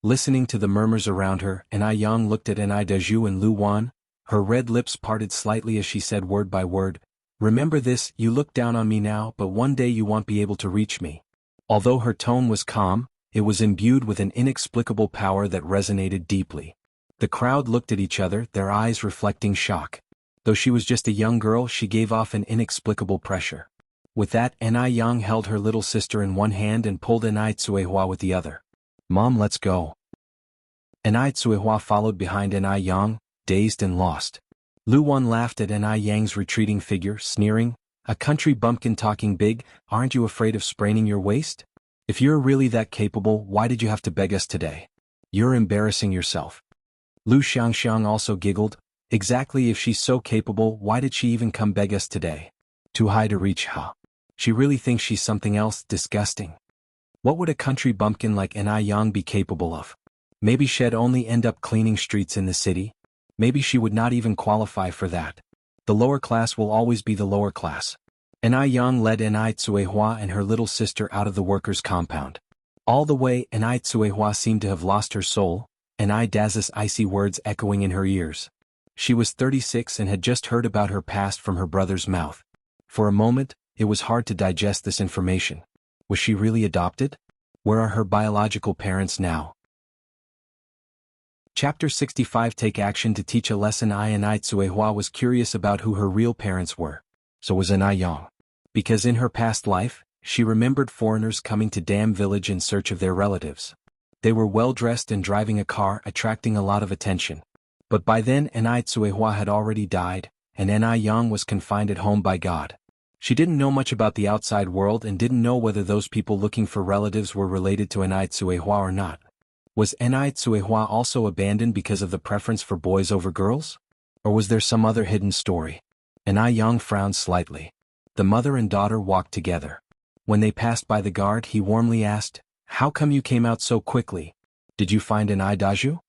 Listening to the murmurs around her, Enai Yang looked at Enai Daju and Lu Wan. Her red lips parted slightly as she said word by word. Remember this, you look down on me now, but one day you won't be able to reach me. Although her tone was calm, it was imbued with an inexplicable power that resonated deeply. The crowd looked at each other, their eyes reflecting shock. Though she was just a young girl, she gave off an inexplicable pressure. With that, Enai Yang held her little sister in one hand and pulled Enai Tsuehua with the other. Mom, let's go. Enai Tsuehua followed behind Enai Yang, dazed and lost. Lu Wan laughed at Enai Yang's retreating figure, sneering, a country bumpkin talking big, aren't you afraid of spraining your waist? If you're really that capable, why did you have to beg us today? You're embarrassing yourself. Lu Xiangxiang also giggled, exactly, if she's so capable, why did she even come beg us today? Too high to reach, huh? She really thinks she's something else, disgusting. What would a country bumpkin like Enai Yang be capable of? Maybe she'd only end up cleaning streets in the city? Maybe she would not even qualify for that. The lower class will always be the lower class. Enai Yang led Enai Tsuehua and her little sister out of the workers' compound. All the way, Enai Tsuehua seemed to have lost her soul, Enai Daz's icy words echoing in her ears. She was 36 and had just heard about her past from her brother's mouth. For a moment, it was hard to digest this information. Was she really adopted? Where are her biological parents now? Chapter 65. Take action to teach a lesson. Enai Tsuehua was curious about who her real parents were. So was Enai Yang. Because in her past life, she remembered foreigners coming to Dam Village in search of their relatives. They were well-dressed and driving a car, attracting a lot of attention. But by then Enai Tsuehua had already died, and Enai Yang was confined at home by God. She didn't know much about the outside world and didn't know whether those people looking for relatives were related to Enai Tsuehua or not. Was Enai Tsuehua also abandoned because of the preference for boys over girls? Or was there some other hidden story? Enai Yang frowned slightly. The mother and daughter walked together. When they passed by the guard, he warmly asked, "How come you came out so quickly? Did you find Enai Daju?"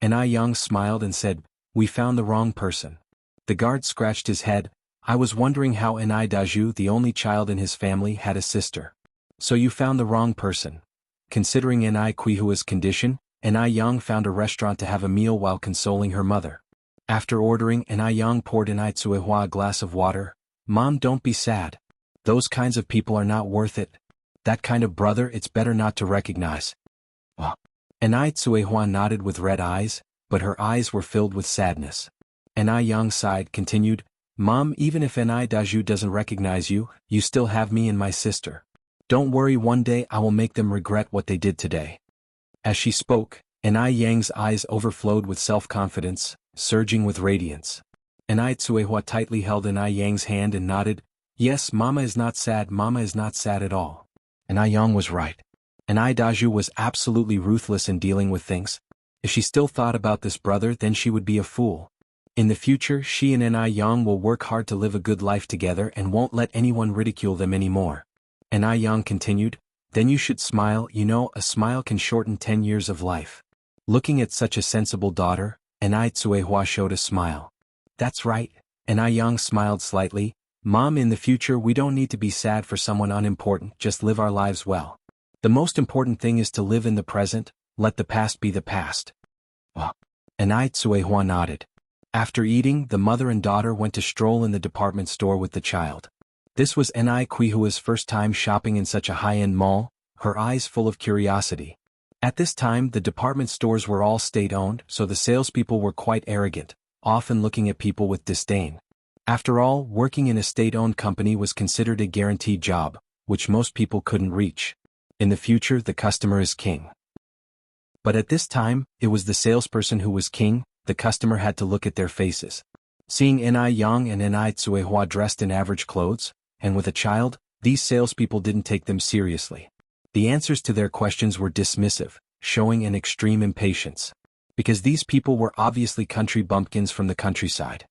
Enai Yang smiled and said, "We found the wrong person." The guard scratched his head. I was wondering how Ni Daju, the only child in his family, had a sister. So you found the wrong person. Considering Ni Quihua's condition, Ni Yang found a restaurant to have a meal while consoling her mother. After ordering, Ni Yang poured Ni Tsuehua a glass of water. Mom, don't be sad. Those kinds of people are not worth it. That kind of brother it's better not to recognize. Ni Tsuehua nodded with red eyes, but her eyes were filled with sadness. Ni Yang sighed, continued, Mom, even if Ni Daju doesn't recognize you, you still have me and my sister. Don't worry, one day I will make them regret what they did today. As she spoke, Ni Yang's eyes overflowed with self-confidence, surging with radiance. Ni Tsuehua tightly held Ni Yang's hand and nodded, Yes, Mama is not sad, Mama is not sad at all. Ni Yang was right. Ni Daju was absolutely ruthless in dealing with things. If she still thought about this brother, then she would be a fool. In the future, she and Ni Yang will work hard to live a good life together and won't let anyone ridicule them anymore. Ni Yang continued, Then you should smile, you know, a smile can shorten 10 years of life. Looking at such a sensible daughter, Ni Tsuehua showed a smile. That's right. Ni Yang smiled slightly. Mom, in the future we don't need to be sad for someone unimportant, just live our lives well. The most important thing is to live in the present, let the past be the past. Ni Tsuehua nodded. After eating, the mother and daughter went to stroll in the department store with the child. This was Ni Quihua's first time shopping in such a high-end mall, her eyes full of curiosity. At this time the department stores were all state-owned, so the salespeople were quite arrogant, often looking at people with disdain. After all, working in a state-owned company was considered a guaranteed job, which most people couldn't reach. In the future the customer is king. But at this time, it was the salesperson who was king, the customer had to look at their faces. Seeing Ni Yang and Ni Tsuehua dressed in average clothes, and with a child, these salespeople didn't take them seriously. The answers to their questions were dismissive, showing an extreme impatience. Because these people were obviously country bumpkins from the countryside.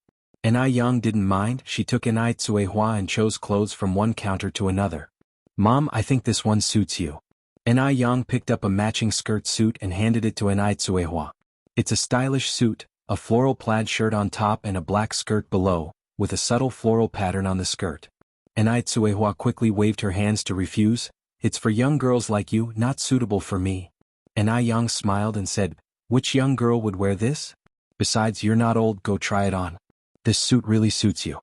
Ni Yang didn't mind, she took Ni Tsuehua and chose clothes from one counter to another. Mom, I think this one suits you. Ni Yang picked up a matching skirt suit and handed it to Ni Tsuehua. It's a stylish suit, a floral plaid shirt on top and a black skirt below, with a subtle floral pattern on the skirt. Ni Tsuehua quickly waved her hands to refuse. It's for young girls like you, not suitable for me. Ni Yang smiled and said, Which young girl would wear this? Besides, you're not old, go try it on. This suit really suits you.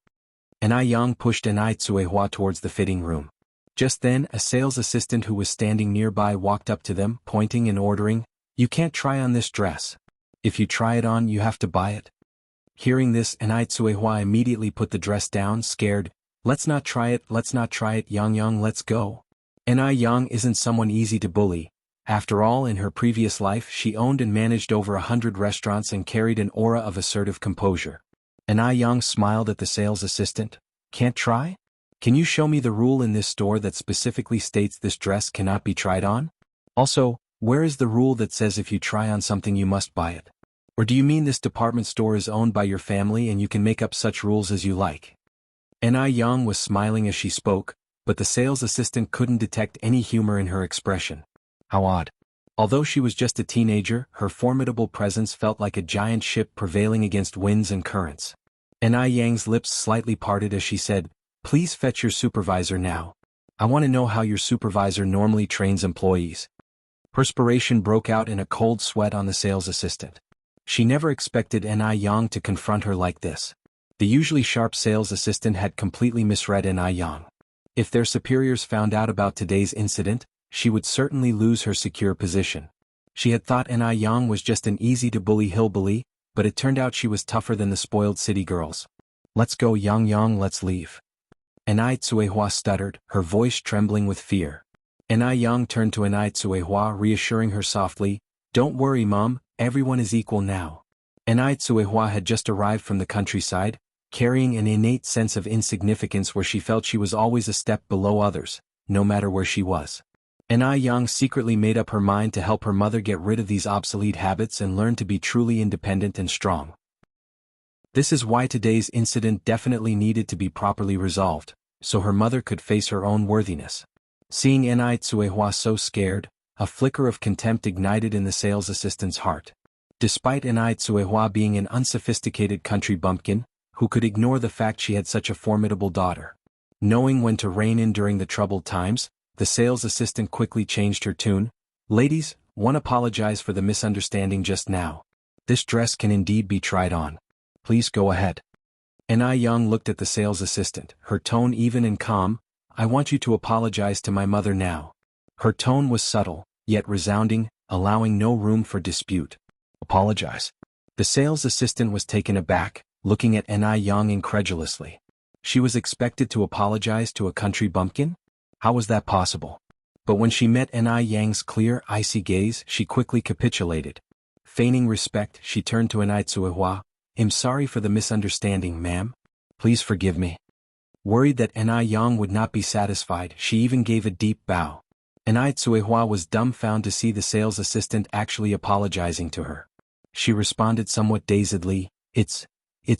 Ni Yang pushed Ni Tsuehua towards the fitting room. Just then, a sales assistant who was standing nearby walked up to them, pointing and ordering, You can't try on this dress. If you try it on, you have to buy it. Hearing this, Ni Tsuehua immediately put the dress down, scared. Let's not try it, Yang, let's go. Ni Yang isn't someone easy to bully. After all, in her previous life she owned and managed over 100 restaurants and carried an aura of assertive composure. Ni Yang smiled at the sales assistant. Can't try? Can you show me the rule in this store that specifically states this dress cannot be tried on? Also, where is the rule that says if you try on something you must buy it? Or do you mean this department store is owned by your family and you can make up such rules as you like? Ni Yang was smiling as she spoke, but the sales assistant couldn't detect any humor in her expression. How odd. Although she was just a teenager, her formidable presence felt like a giant ship prevailing against winds and currents. Ni Yang's lips slightly parted as she said, Please fetch your supervisor now. I want to know how your supervisor normally trains employees. Perspiration broke out in a cold sweat on the sales assistant. She never expected Ni Yang to confront her like this. The usually sharp sales assistant had completely misread Ni Yang. If their superiors found out about today's incident, she would certainly lose her secure position. She had thought Ni Yang was just an easy-to-bully hillbilly, but it turned out she was tougher than the spoiled city girls. Let's go, Yang, let's leave. Ni Tsuehua stuttered, her voice trembling with fear. Ni Yang turned to Ni Tsuehua, reassuring her softly, Don't worry, Mom, everyone is equal now. Ni Tsuehua had just arrived from the countryside, carrying an innate sense of insignificance where she felt she was always a step below others, no matter where she was. Ni Yang secretly made up her mind to help her mother get rid of these obsolete habits and learn to be truly independent and strong. This is why today's incident definitely needed to be properly resolved, so her mother could face her own worthiness. Seeing Ni Tsuehua so scared, a flicker of contempt ignited in the sales assistant's heart. Despite Ni Tsuehua being an unsophisticated country bumpkin, who could ignore the fact she had such a formidable daughter. Knowing when to rein in during the troubled times, the sales assistant quickly changed her tune. Ladies, one apologize for the misunderstanding just now. This dress can indeed be tried on. Please go ahead. Young looked at the sales assistant, her tone even and calm. I want you to apologize to my mother now. Her tone was subtle, yet resounding, allowing no room for dispute. Apologize. The sales assistant was taken aback, looking at Young incredulously. She was expected to apologize to a country bumpkin? How was that possible? But when she met Yang's clear, icy gaze, she quickly capitulated. Feigning respect, she turned to Tsuehua. I'm sorry for the misunderstanding, ma'am. Please forgive me. Worried that Yang would not be satisfied, she even gave a deep bow. Tsuehua was dumbfounded to see the sales assistant actually apologizing to her. She responded somewhat dazedly, It's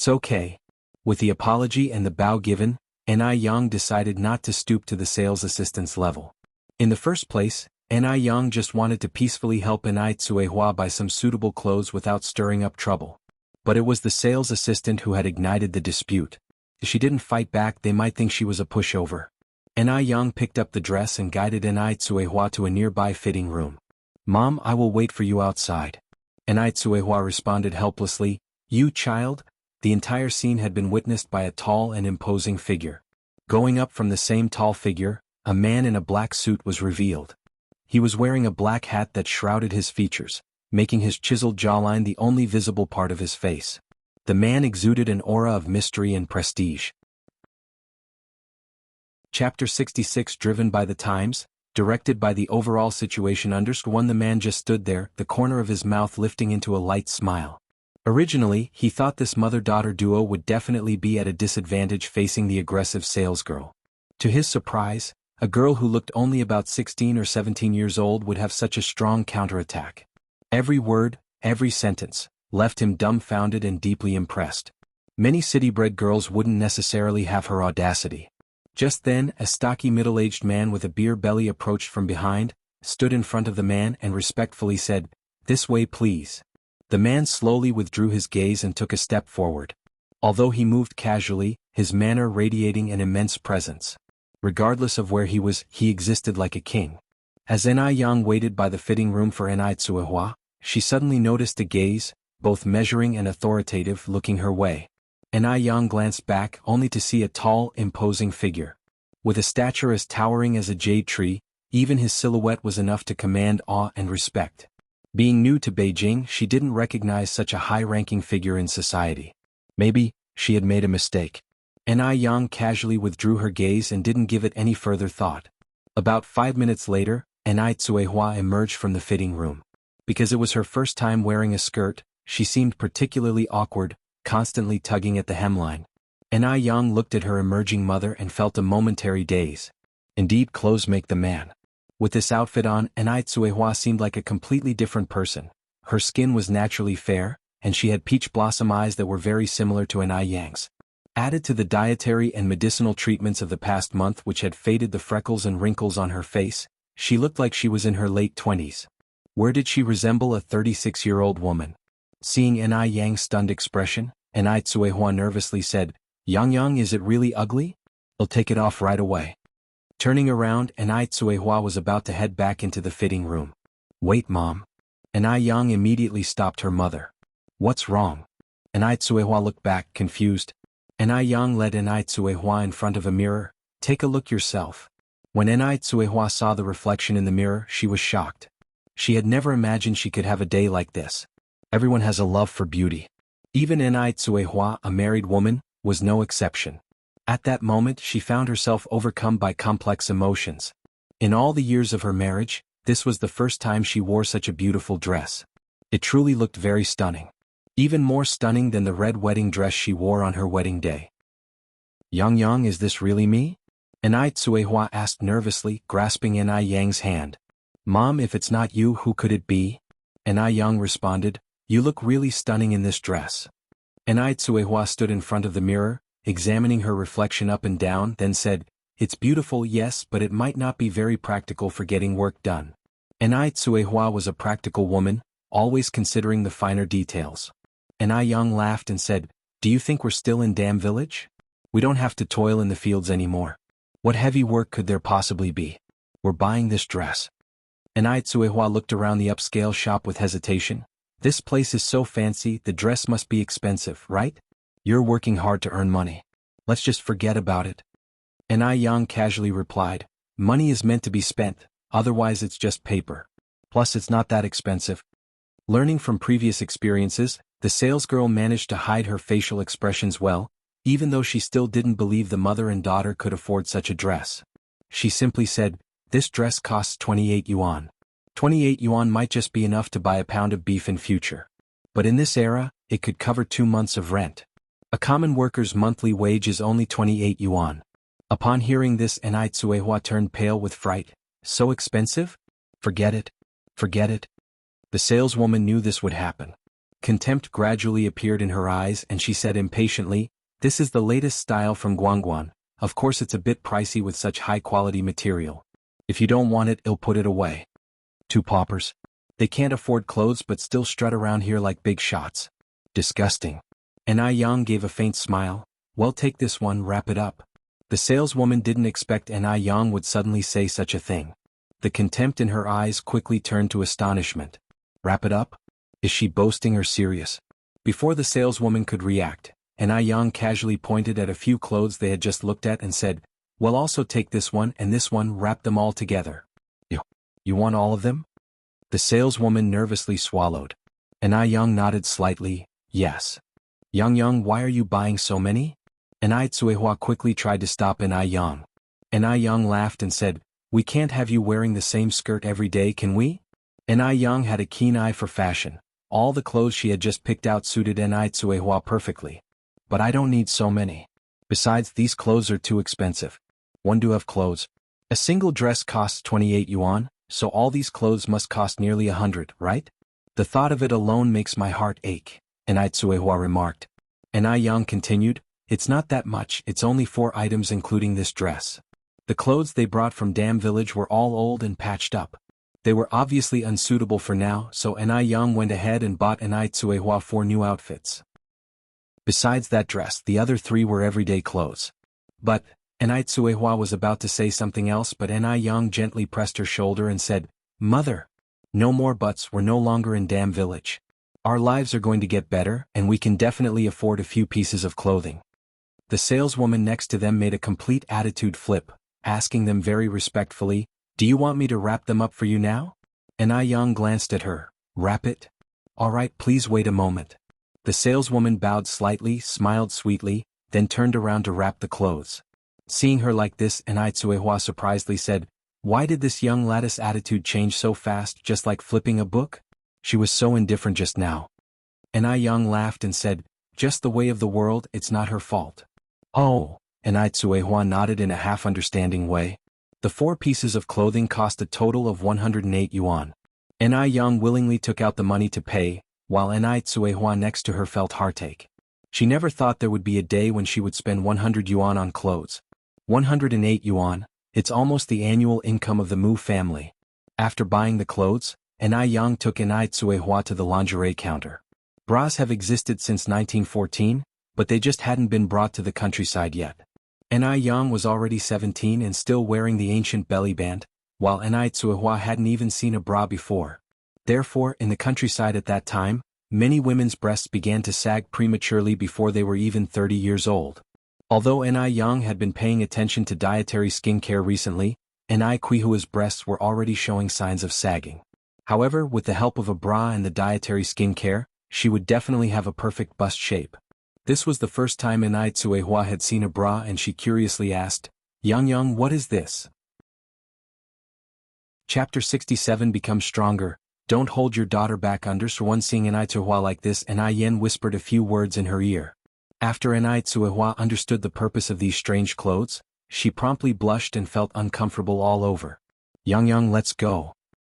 okay. With the apology and the bow given, Yang decided not to stoop to the sales assistant's level. In the first place, Yang just wanted to peacefully help Tsuehua buy some suitable clothes without stirring up trouble. But it was the sales assistant who had ignited the dispute. If she didn't fight back, they might think she was a pushover. Yang picked up the dress and guided Tsuehua to a nearby fitting room. Mom, I will wait for you outside. Tsuehua responded helplessly, You child? The entire scene had been witnessed by a tall and imposing figure. Going up from the same tall figure, a man in a black suit was revealed. He was wearing a black hat that shrouded his features, making his chiseled jawline the only visible part of his face. The man exuded an aura of mystery and prestige. Chapter 66 Driven by the Times, directed by the overall situation understood. The man just stood there, the corner of his mouth lifting into a light smile. Originally, he thought this mother-daughter duo would definitely be at a disadvantage facing the aggressive salesgirl. To his surprise, a girl who looked only about 16 or 17 years old would have such a strong counterattack. Every word, every sentence, left him dumbfounded and deeply impressed. Many city-bred girls wouldn't necessarily have her audacity. Just then, a stocky middle-aged man with a beer belly approached from behind, stood in front of the man and respectfully said, This way please. The man slowly withdrew his gaze and took a step forward. Although he moved casually, his manner radiating an immense presence. Regardless of where he was, he existed like a king. As Yang waited by the fitting room for Tsuehua, she suddenly noticed a gaze, both measuring and authoritative, looking her way. Yang glanced back only to see a tall, imposing figure. With a stature as towering as a jade tree, even his silhouette was enough to command awe and respect. Being new to Beijing, she didn't recognize such a high-ranking figure in society. Maybe, she had made a mistake. Yang casually withdrew her gaze and didn't give it any further thought. About 5 minutes later, Tsuehua emerged from the fitting room. Because it was her first time wearing a skirt, she seemed particularly awkward, constantly tugging at the hemline. Yang looked at her emerging mother and felt a momentary daze. Indeed, clothes make the man. With this outfit on, Tsuehua seemed like a completely different person. Her skin was naturally fair, and she had peach blossom eyes that were very similar to Yang's. Added to the dietary and medicinal treatments of the past month which had faded the freckles and wrinkles on her face, she looked like she was in her late 20s. Where did she resemble a 36-year-old woman? Seeing Yang's stunned expression, Tsuehua nervously said, Yang, is it really ugly? I'll take it off right away. Turning around, Tsuehua was about to head back into the fitting room. Wait, Mom. Yang immediately stopped her mother. What's wrong? Tsuehua looked back, confused. Yang led Tsuehua in front of a mirror. Take a look yourself. When Tsuehua saw the reflection in the mirror, she was shocked. She had never imagined she could have a day like this. Everyone has a love for beauty. Even Tsuehua, a married woman, was no exception. At that moment, she found herself overcome by complex emotions. In all the years of her marriage, this was the first time she wore such a beautiful dress. It truly looked very stunning. Even more stunning than the red wedding dress she wore on her wedding day. Yang, is this really me? Tsuehua asked nervously, grasping Yang's hand. Mom, if it's not you, who could it be? Yang responded, You look really stunning in this dress. Tsuehua stood in front of the mirror, examining her reflection up and down, then said, It's beautiful, yes, but it might not be very practical for getting work done. Tsuehua was a practical woman, always considering the finer details. Yang laughed and said, Do you think we're still in Dam Village? We don't have to toil in the fields anymore. What heavy work could there possibly be? We're buying this dress. And Tsuehua looked around the upscale shop with hesitation. This place is so fancy, the dress must be expensive, right? You're working hard to earn money. Let's just forget about it. And Yang casually replied, money is meant to be spent, otherwise it's just paper. Plus it's not that expensive. Learning from previous experiences, the salesgirl managed to hide her facial expressions well, even though she still didn't believe the mother and daughter could afford such a dress. She simply said, this dress costs 28 yuan. 28 yuan might just be enough to buy a pound of beef in future. But in this era, it could cover 2 months of rent. A common worker's monthly wage is only 28 yuan. Upon hearing this, Tsuehua turned pale with fright. So expensive? Forget it. Forget it. The saleswoman knew this would happen. Contempt gradually appeared in her eyes and she said impatiently, this is the latest style from Guangguan. Of course it's a bit pricey with such high-quality material. If you don't want it, I'll put it away. 2 paupers. They can't afford clothes but still strut around here like big shots. Disgusting. And Yang gave a faint smile. Well, take this one, wrap it up. The saleswoman didn't expect Yang would suddenly say such a thing. The contempt in her eyes quickly turned to astonishment. Wrap it up? Is she boasting or serious? Before the saleswoman could react, Yang casually pointed at a few clothes they had just looked at and said, well, also take this one and this one, wrap them all together. You want all of them? The saleswoman nervously swallowed. Yang nodded slightly, yes. Yang, why are you buying so many? Tsuehua quickly tried to stop Yang. Yang laughed and said, we can't have you wearing the same skirt every day, can we? Yang had a keen eye for fashion. All the clothes she had just picked out suited Tsuehua perfectly. But I don't need so many. Besides, these clothes are too expensive. One do have clothes. A single dress costs 28 yuan, so all these clothes must cost nearly 100, right? The thought of it alone makes my heart ache, Tsuehua remarked. Yang continued, it's not that much, it's only 4 items including this dress. The clothes they brought from Dam Village were all old and patched up. They were obviously unsuitable for now, so Yang went ahead and bought Tsuehua 4 new outfits. Besides that dress, the other 3 were everyday clothes. But, Tsuehua was about to say something else, but Yang gently pressed her shoulder and said, Mother! No more buts, we're no longer in Dam Village. Our lives are going to get better, and we can definitely afford a few pieces of clothing. The saleswoman next to them made a complete attitude flip, asking them very respectfully, do you want me to wrap them up for you now? Yang glanced at her, wrap it? Alright, please wait a moment. The saleswoman bowed slightly, smiled sweetly, then turned around to wrap the clothes. Seeing her like this, Tsuehua surprisedly said, why did this young lady's attitude change so fast, just like flipping a book? She was so indifferent just now. Yang laughed and said, just the way of the world, it's not her fault. Oh, Tsuehua nodded in a half-understanding way. The 4 pieces of clothing cost a total of 108 yuan. Yang willingly took out the money to pay, while Tsuehua next to her felt heartache. She never thought there would be a day when she would spend 100 yuan on clothes. 108 yuan, it's almost the annual income of the Mu family. After buying the clothes, Yang took Tsuehua to the lingerie counter. Bras have existed since 1914, but they just hadn't been brought to the countryside yet. Yang was already 17 and still wearing the ancient belly band, while Tsuehua hadn't even seen a bra before. Therefore, in the countryside at that time, many women's breasts began to sag prematurely before they were even 30 years old. Although Yang had been paying attention to dietary skincare recently, Quihua's breasts were already showing signs of sagging. However, with the help of a bra and the dietary skincare, she would definitely have a perfect bust shape. This was the first time Tsuehua had seen a bra and she curiously asked, Yang, what is this? Chapter 67 Become Stronger. Don't hold your daughter back under. So one seeing Tsuehua like this, Yen whispered a few words in her ear. After Tsuehua understood the purpose of these strange clothes, she promptly blushed and felt uncomfortable all over. Yang, let's go,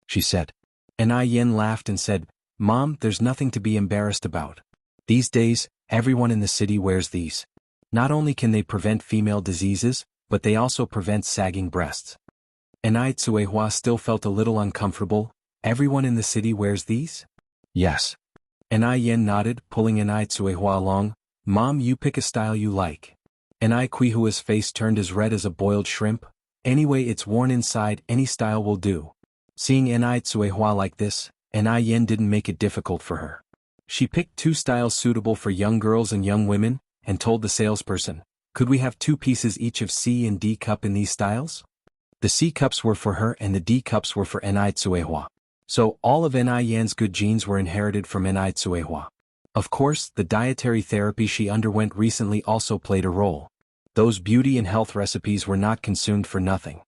she said. Yen laughed and said, Mom, there's nothing to be embarrassed about. These days, everyone in the city wears these. Not only can they prevent female diseases, but they also prevent sagging breasts. Tsuehua still felt a little uncomfortable. Everyone in the city wears these? Yes. Yen nodded, pulling Tsuehua along. Mom, you pick a style you like. Enai Quihua's face turned as red as a boiled shrimp. Anyway, it's worn inside, any style will do. Seeing Enai Tsuehua like this, Enai Yen didn't make it difficult for her. She picked 2 styles suitable for young girls and young women, and told the salesperson, could we have 2 pieces each of C and D cup in these styles? The C cups were for her and the D cups were for Enai Tsuehua. So all of Enai Yan's good genes were inherited from Enai Tsuehua. Of course, the dietary therapy she underwent recently also played a role. Those beauty and health recipes were not consumed for nothing.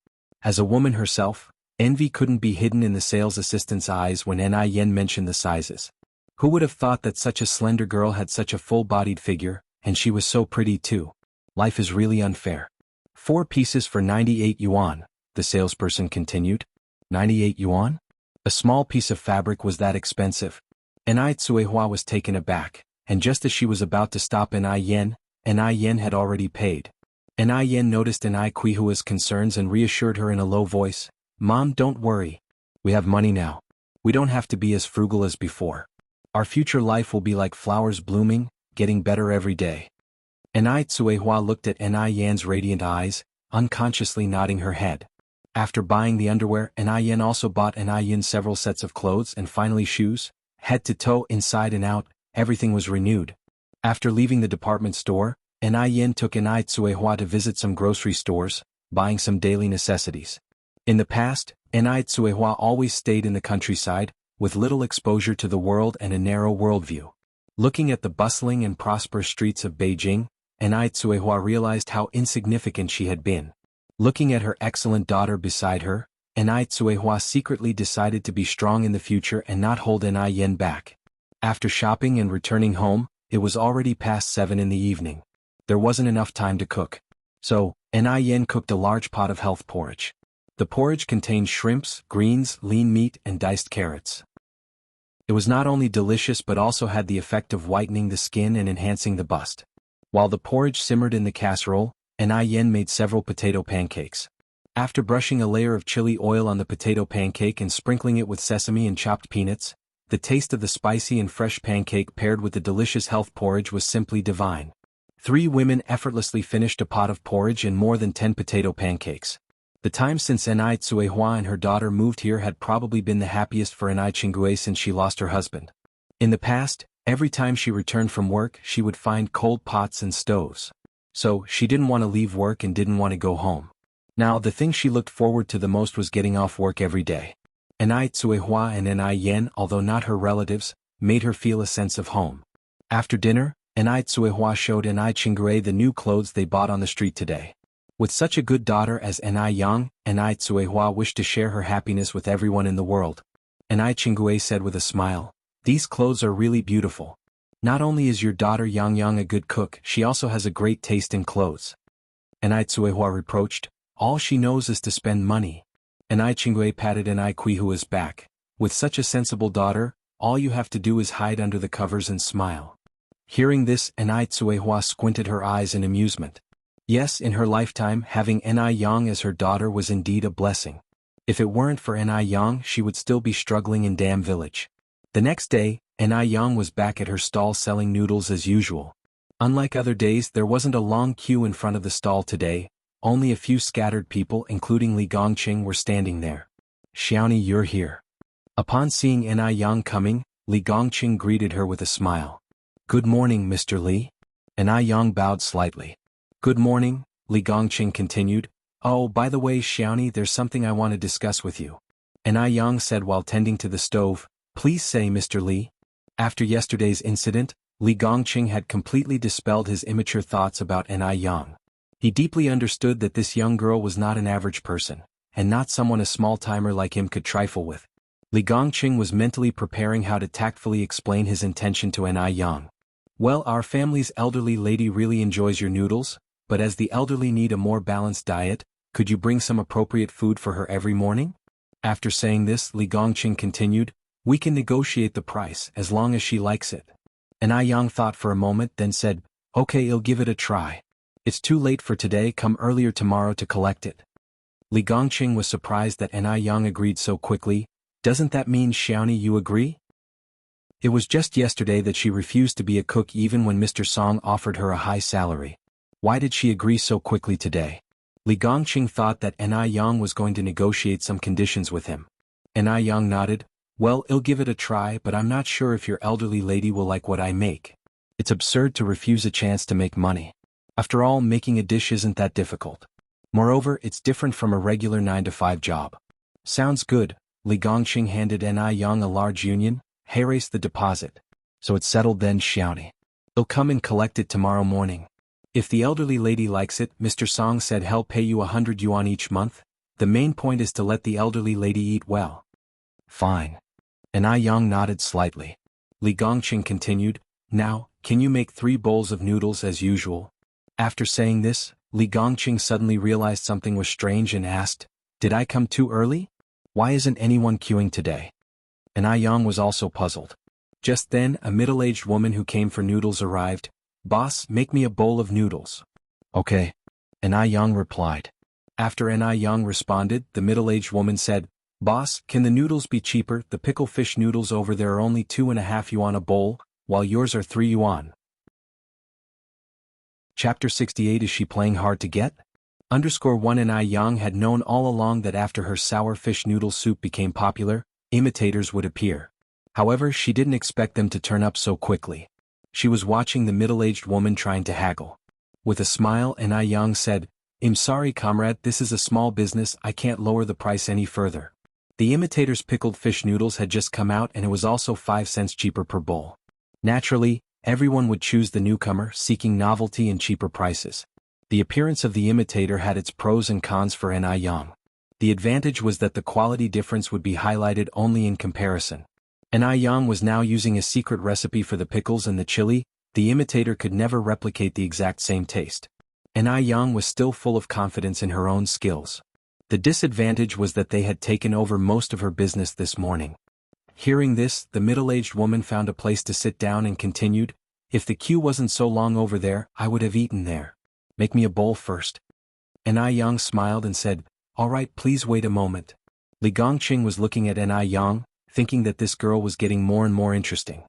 As a woman herself, envy couldn't be hidden in the sales assistant's eyes when Enai Yen mentioned the sizes. Who would have thought that such a slender girl had such a full-bodied figure, and she was so pretty too? Life is really unfair. 4 pieces for 98 yuan, the salesperson continued. 98 yuan? A small piece of fabric was that expensive. Enai Tsuehua was taken aback, and just as she was about to stop Enai Yen had already paid. Enai Yen noticed Enai Quihua's concerns and reassured her in a low voice, Mom, don't worry. We have money now. We don't have to be as frugal as before. Our future life will be like flowers blooming, getting better every day. Enai Tsuehua looked at Enai Yan's radiant eyes, unconsciously nodding her head. After buying the underwear, Enai Yen also bought Enai Yen several sets of clothes and finally shoes, head to toe, inside and out, everything was renewed. After leaving the department store, Enai Yen took Enai Tsuehua to visit some grocery stores, buying some daily necessities. In the past, Enai Tsuehua always stayed in the countryside, with little exposure to the world and a narrow worldview. Looking at the bustling and prosperous streets of Beijing, Enai Tsuehua realized how insignificant she had been. Looking at her excellent daughter beside her, Enai Tsuehua secretly decided to be strong in the future and not hold Enai Yen back. After shopping and returning home, it was already past 7 in the evening. There wasn't enough time to cook. So, Enai Yen cooked a large pot of health porridge. The porridge contained shrimps, greens, lean meat, and diced carrots. It was not only delicious but also had the effect of whitening the skin and enhancing the bust. While the porridge simmered in the casserole, Enai Yen made several potato pancakes. After brushing a layer of chili oil on the potato pancake and sprinkling it with sesame and chopped peanuts, the taste of the spicy and fresh pancake paired with the delicious health porridge was simply divine. 3 women effortlessly finished a pot of porridge and more than 10 potato pancakes. The time since Enai Tsuehua and her daughter moved here had probably been the happiest for Enai Qingui since she lost her husband. In the past, every time she returned from work she would find cold pots and stoves. So, she didn't want to leave work and didn't want to go home. Now the thing she looked forward to the most was getting off work every day. Enai Tsuehua and Enai Yen, although not her relatives, made her feel a sense of home. After dinner, Enai Tsuehua showed Enai Qingui the new clothes they bought on the street today. With such a good daughter as Enai Yang, Enai Tsuehua wished to share her happiness with everyone in the world. Enai Qingui said with a smile, "These clothes are really beautiful. Not only is your daughter Yang a good cook, she also has a great taste in clothes." Enai Tsuehua reproached, "All she knows is to spend money." Enai Qingui patted Enai Quihua's back. "With such a sensible daughter, all you have to do is hide under the covers and smile." Hearing this, Enai Tsuehua squinted her eyes in amusement. Yes, in her lifetime, having Enai Yang as her daughter was indeed a blessing. If it weren't for Enai Yang, she would still be struggling in Dam Village. The next day, Enai Yang was back at her stall selling noodles as usual. Unlike other days, there wasn't a long queue in front of the stall today. Only a few scattered people, including Li Gongqing, were standing there. "Xiaoni, you're here." Upon seeing Enai Yang coming, Li Gongqing greeted her with a smile. "Good morning, Mr. Li." Enai Yang bowed slightly. "Good morning," Li Gongqing continued. "Oh, by the way, Xiaoni, there's something I want to discuss with you." Enai Yang said while tending to the stove, "Please say, Mr. Li." After yesterday's incident, Li Gongqing had completely dispelled his immature thoughts about Enai Yang. He deeply understood that this young girl was not an average person, and not someone a small-timer like him could trifle with. Li Gongqing was mentally preparing how to tactfully explain his intention to Enai Yang. "Well, our family's elderly lady really enjoys your noodles, but as the elderly need a more balanced diet, could you bring some appropriate food for her every morning?" After saying this, Li Gongqing continued, "We can negotiate the price as long as she likes it." Enai Yang thought for a moment, then said, "Okay, I'll give it a try. It's too late for today, come earlier tomorrow to collect it." Li Gongqing was surprised that Enai Yang agreed so quickly. "Doesn't that mean, Xiaoni, you agree?" It was just yesterday that she refused to be a cook even when Mr. Song offered her a high salary. Why did she agree so quickly today? Li Gongqing thought that Ni Yang was going to negotiate some conditions with him. Ni Yang nodded, "Well, I'll give it a try, but I'm not sure if your elderly lady will like what I make. It's absurd to refuse a chance to make money. After all, making a dish isn't that difficult. Moreover, it's different from a regular 9-to-5 job." "Sounds good." Li Gongqing handed Ni Yang a large union. "Erase the deposit." "So it's settled then, Xiaoni. They'll come and collect it tomorrow morning. If the elderly lady likes it," Mr. Song said, "he'll pay you 100 yuan each month. The main point is to let the elderly lady eat well." "Fine." Ni Yang nodded slightly. Li Gongqing continued, "Now, can you make 3 bowls of noodles as usual?" After saying this, Li Gongqing suddenly realized something was strange and asked, "Did I come too early? Why isn't anyone queuing today?" Ni Yang was also puzzled. Just then, a middle-aged woman who came for noodles arrived. "Boss, make me a bowl of noodles." "Okay." Ni Yang replied. After Ni Yang responded, the middle-aged woman said, "Boss, can the noodles be cheaper? The pickle fish noodles over there are only 2.5 yuan a bowl, while yours are 3 yuan. Chapter 68. Is she playing hard to get? _1 Ni Yang had known all along that after her sour fish noodle soup became popular, imitators would appear. However, she didn't expect them to turn up so quickly. She was watching the middle-aged woman trying to haggle. With a smile, Ni Yang said, "I'm sorry, comrade, this is a small business, I can't lower the price any further." The imitator's pickled fish noodles had just come out and it was also 5 cents cheaper per bowl. Naturally, everyone would choose the newcomer, seeking novelty and cheaper prices. The appearance of the imitator had its pros and cons for Ni Yang. The advantage was that the quality difference would be highlighted only in comparison. Ni Yang was now using a secret recipe for the pickles and the chili. The imitator could never replicate the exact same taste. Ni Yang was still full of confidence in her own skills. The disadvantage was that they had taken over most of her business this morning. Hearing this, the middle-aged woman found a place to sit down and continued, "If the queue wasn't so long over there, I would have eaten there. Make me a bowl first." Ni Yang smiled and said, "All right, please wait a moment." Li Gongqing was looking at Ni Yang, thinking that this girl was getting more and more interesting.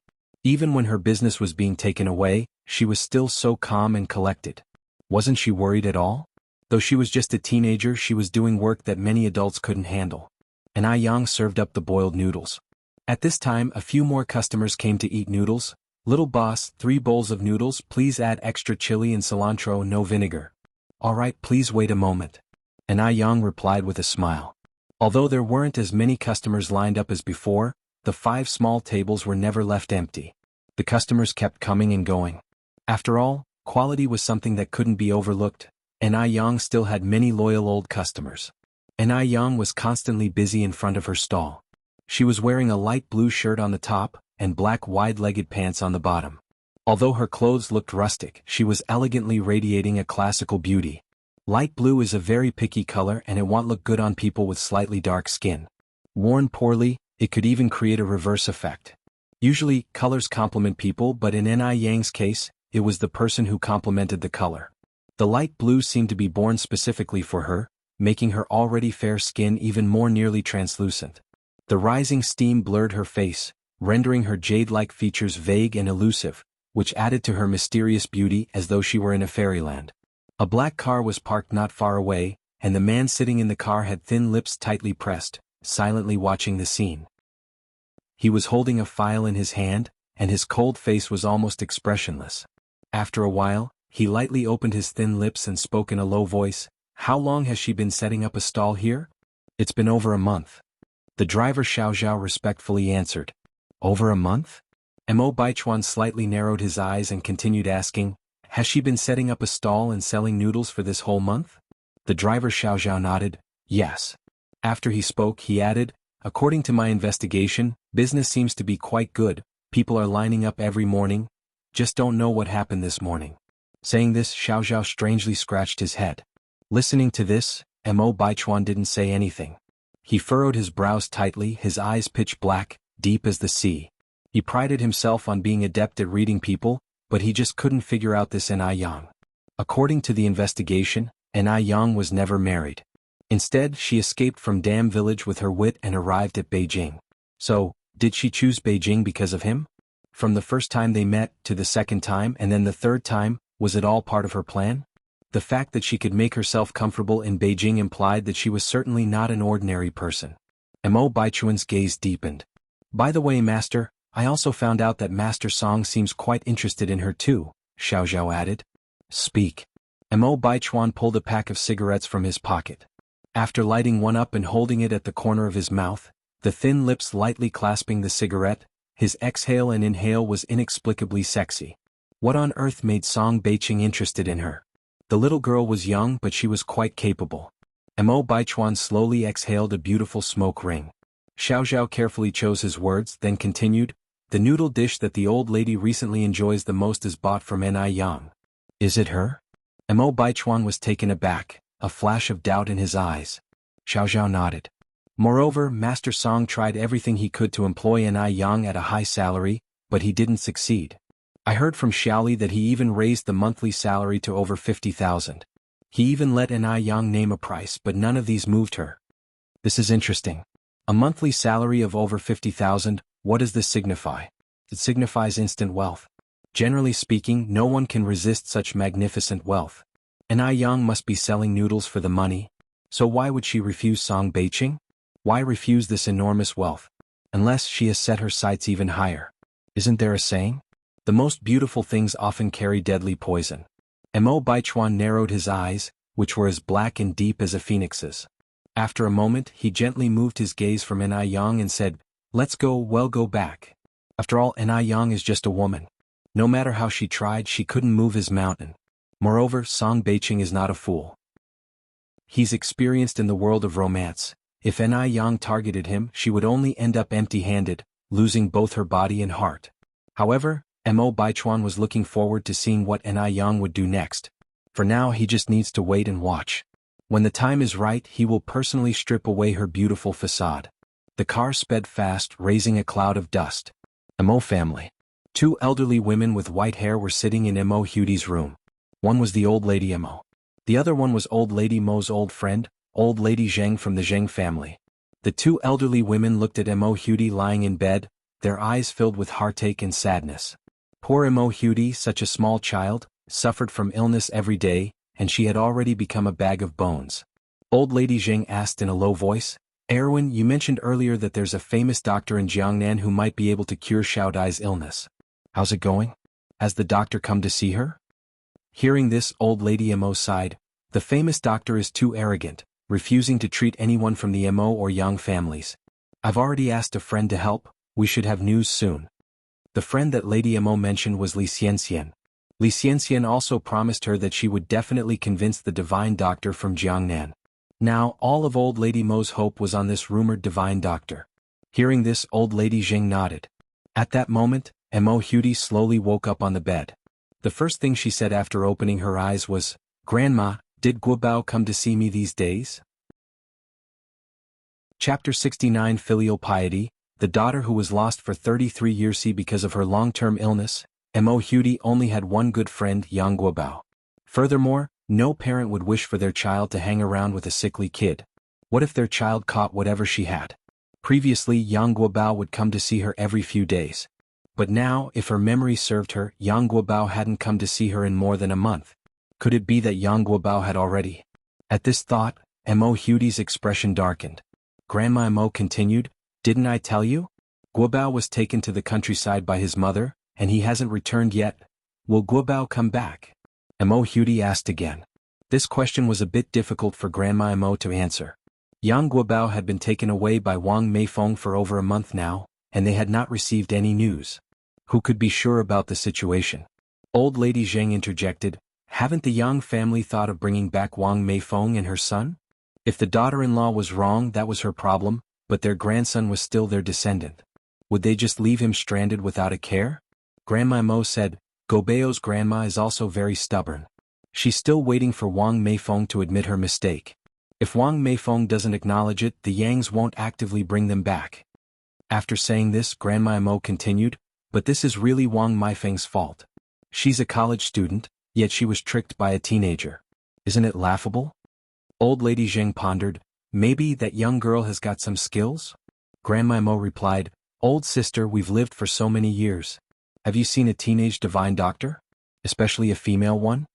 Even when her business was being taken away, she was still so calm and collected. Wasn't she worried at all? Though she was just a teenager, she was doing work that many adults couldn't handle. Ni Yang served up the boiled noodles. At this time, a few more customers came to eat noodles. "Little boss, 3 bowls of noodles, please add extra chili and cilantro, no vinegar." "All right, please wait a moment." Ni Yang replied with a smile. Although there weren't as many customers lined up as before, the 5 small tables were never left empty. The customers kept coming and going. After all, quality was something that couldn't be overlooked. Ni Yang still had many loyal old customers. Ni Yang was constantly busy in front of her stall. She was wearing a light blue shirt on the top, and black wide-legged pants on the bottom. Although her clothes looked rustic, she was elegantly radiating a classical beauty. Light blue is a very picky color and it won't look good on people with slightly dark skin. Worn poorly, it could even create a reverse effect. Usually, colors complement people, but in Ni Yang's case, it was the person who complemented the color. The light blue seemed to be born specifically for her, making her already fair skin even more nearly translucent. The rising steam blurred her face, rendering her jade-like features vague and elusive, which added to her mysterious beauty as though she were in a fairyland. A black car was parked not far away, and the man sitting in the car had thin lips tightly pressed, silently watching the scene. He was holding a file in his hand, and his cold face was almost expressionless. After a while, he lightly opened his thin lips and spoke in a low voice, "How long has she been setting up a stall here?" "It's been over a month." The driver Xiao Zhao respectfully answered. "Over a month?" Mo Baichuan slightly narrowed his eyes and continued asking, "Has she been setting up a stall and selling noodles for this whole month?" The driver Xiao Zhao nodded, "Yes." After he spoke, he added, "According to my investigation, business seems to be quite good, people are lining up every morning, just don't know what happened this morning." Saying this, Xiao Zhao strangely scratched his head. Listening to this, Mo Baichuan didn't say anything. He furrowed his brows tightly, his eyes pitch black, deep as the sea. He prided himself on being adept at reading people, but he just couldn't figure out this Ni Yang. According to the investigation, Ni Yang was never married. Instead, she escaped from Dam Village with her wit and arrived at Beijing. So, did she choose Beijing because of him? From the first time they met, to the second time and then the third time, was it all part of her plan? The fact that she could make herself comfortable in Beijing implied that she was certainly not an ordinary person. Mo Baichuan's gaze deepened. By the way, Master, I also found out that Master Song seems quite interested in her too, Xiao Zhao added. Speak. Mo Baichuan pulled a pack of cigarettes from his pocket. After lighting one up and holding it at the corner of his mouth, the thin lips lightly clasping the cigarette, his exhale and inhale was inexplicably sexy. What on earth made Song Beiqing interested in her? The little girl was young but she was quite capable. Mo Baichuan slowly exhaled a beautiful smoke ring. Xiao Zhao carefully chose his words, then continued, the noodle dish that the old lady recently enjoys the most is bought from Ni Yang. Is it her? Mo Baichuan was taken aback, a flash of doubt in his eyes. Xiao Zhao nodded. Moreover, Master Song tried everything he could to employ Ni Yang at a high salary, but he didn't succeed. I heard from Xiaoli that he even raised the monthly salary to over 50,000. He even let Ni Yang name a price, but none of these moved her. This is interesting. A monthly salary of over 50,000, what does this signify? It signifies instant wealth. Generally speaking, no one can resist such magnificent wealth. Ni Yang must be selling noodles for the money. So why would she refuse Song Beiqing? Why refuse this enormous wealth? Unless she has set her sights even higher. Isn't there a saying? The most beautiful things often carry deadly poison. Mo Baichuan narrowed his eyes, which were as black and deep as a phoenix's. After a moment, he gently moved his gaze from Ni Yang and said, let's go back. After all, Ni Yang is just a woman. No matter how she tried, she couldn't move his mountain. Moreover, Song Beiqing is not a fool. He's experienced in the world of romance. If Ni Yang targeted him, she would only end up empty-handed, losing both her body and heart. However, Mo Baichuan was looking forward to seeing what Ni Yang would do next. For now, he just needs to wait and watch. When the time is right, he will personally strip away her beautiful facade. The car sped fast, raising a cloud of dust. Mo family. Two elderly women with white hair were sitting in Mo Hudi's room. One was the old lady Mo. The other one was old lady Mo's old friend, old lady Zheng from the Zheng family. The two elderly women looked at Mo Hudi lying in bed, their eyes filled with heartache and sadness. Poor Mo Hudi, such a small child, suffered from illness every day, and she had already become a bag of bones. Old lady Zheng asked in a low voice, Erwin, you mentioned earlier that there's a famous doctor in Jiangnan who might be able to cure Xiao Dai's illness. How's it going? Has the doctor come to see her? Hearing this, old lady Mo sighed. The famous doctor is too arrogant, refusing to treat anyone from the Mo or Yang families. I've already asked a friend to help, we should have news soon. The friend that Lady Mo mentioned was Li Xianxian. Li Xianxian also promised her that she would definitely convince the divine doctor from Jiangnan. Now, all of old lady Mo's hope was on this rumored divine doctor. Hearing this, old lady Zheng nodded. At that moment, Mo Hudi slowly woke up on the bed. The first thing she said after opening her eyes was, Grandma, did Guobao come to see me these days? Chapter 69 Filial Piety. The daughter who was lost for 33 years because of her long-term illness, Mo Hudi only had one good friend, Yang Guobao. Furthermore, no parent would wish for their child to hang around with a sickly kid. What if their child caught whatever she had? Previously, Yang Guobao would come to see her every few days. But now, if her memory served her, Yang Guobao hadn't come to see her in more than a month. Could it be that Yang Guobao had already? At this thought, Mo Hudi's expression darkened. Grandma Mo continued, didn't I tell you? Guobao was taken to the countryside by his mother, and he hasn't returned yet. Will Guobao come back? Mo Hudi asked again. This question was a bit difficult for Grandma Mo to answer. Yang Guobao had been taken away by Wang Meifeng for over a month now, and they had not received any news. Who could be sure about the situation? Old lady Zheng interjected, haven't the Yang family thought of bringing back Wang Meifeng and her son? If the daughter-in-law was wrong, that was her problem, but their grandson was still their descendant. Would they just leave him stranded without a care? Grandma Mo said, Gobeo's grandma is also very stubborn. She's still waiting for Wang Meifeng to admit her mistake. If Wang Meifeng doesn't acknowledge it, the Yangs won't actively bring them back. After saying this, Grandma Mo continued, but this is really Wang Meifeng's fault. She's a college student, yet she was tricked by a teenager. Isn't it laughable? Old lady Zheng pondered, maybe that young girl has got some skills? Grandma Mo replied, old sister, we've lived for so many years. Have you seen a teenage divine doctor? Especially a female one?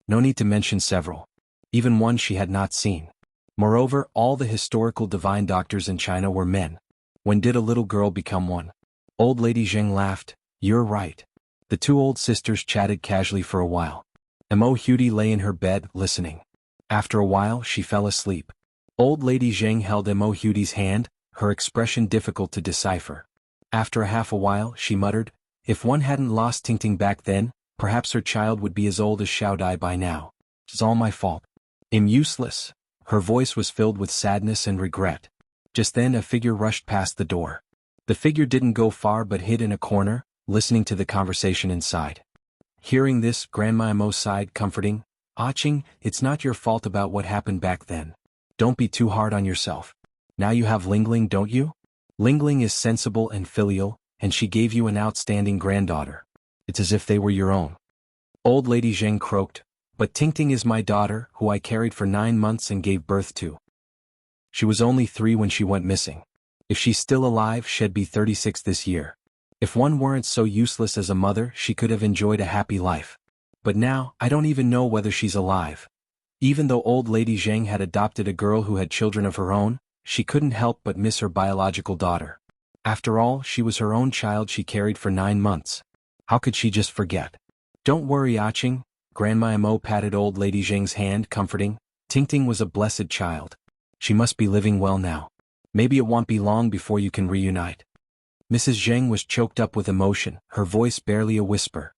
No need to mention several. Even one she had not seen. Moreover, all the historical divine doctors in China were men. When did a little girl become one? Old Lady Zheng laughed. You're right. The two old sisters chatted casually for a while. Mo Hudi lay in her bed, listening. After a while, she fell asleep. Old Lady Zheng held Mo Hudi's hand, her expression difficult to decipher. After a while, she muttered, if one hadn't lost Tingting back then, perhaps her child would be as old as Xiao Dai by now. It's all my fault. I'm useless. Her voice was filled with sadness and regret. Just then a figure rushed past the door. The figure didn't go far but hid in a corner, listening to the conversation inside. Hearing this, Grandma Mo sighed, comforting, Ah Ching, it's not your fault about what happened back then. Don't be too hard on yourself. Now you have Lingling, don't you? Lingling is sensible and filial, and she gave you an outstanding granddaughter. It's as if they were your own. Old Lady Zheng croaked, but Tingting is my daughter, who I carried for 9 months and gave birth to. She was only 3 when she went missing. If she's still alive, she'd be 36 this year. If one weren't so useless as a mother, she could have enjoyed a happy life. But now, I don't even know whether she's alive. Even though old Lady Zheng had adopted a girl who had children of her own, she couldn't help but miss her biological daughter. After all, she was her own child she carried for 9 months. How could she just forget? Don't worry, Ah Ching. Grandma Mo patted old Lady Zheng's hand, comforting. Tingting was a blessed child. She must be living well now. Maybe it won't be long before you can reunite. Mrs. Zheng was choked up with emotion, her voice barely a whisper.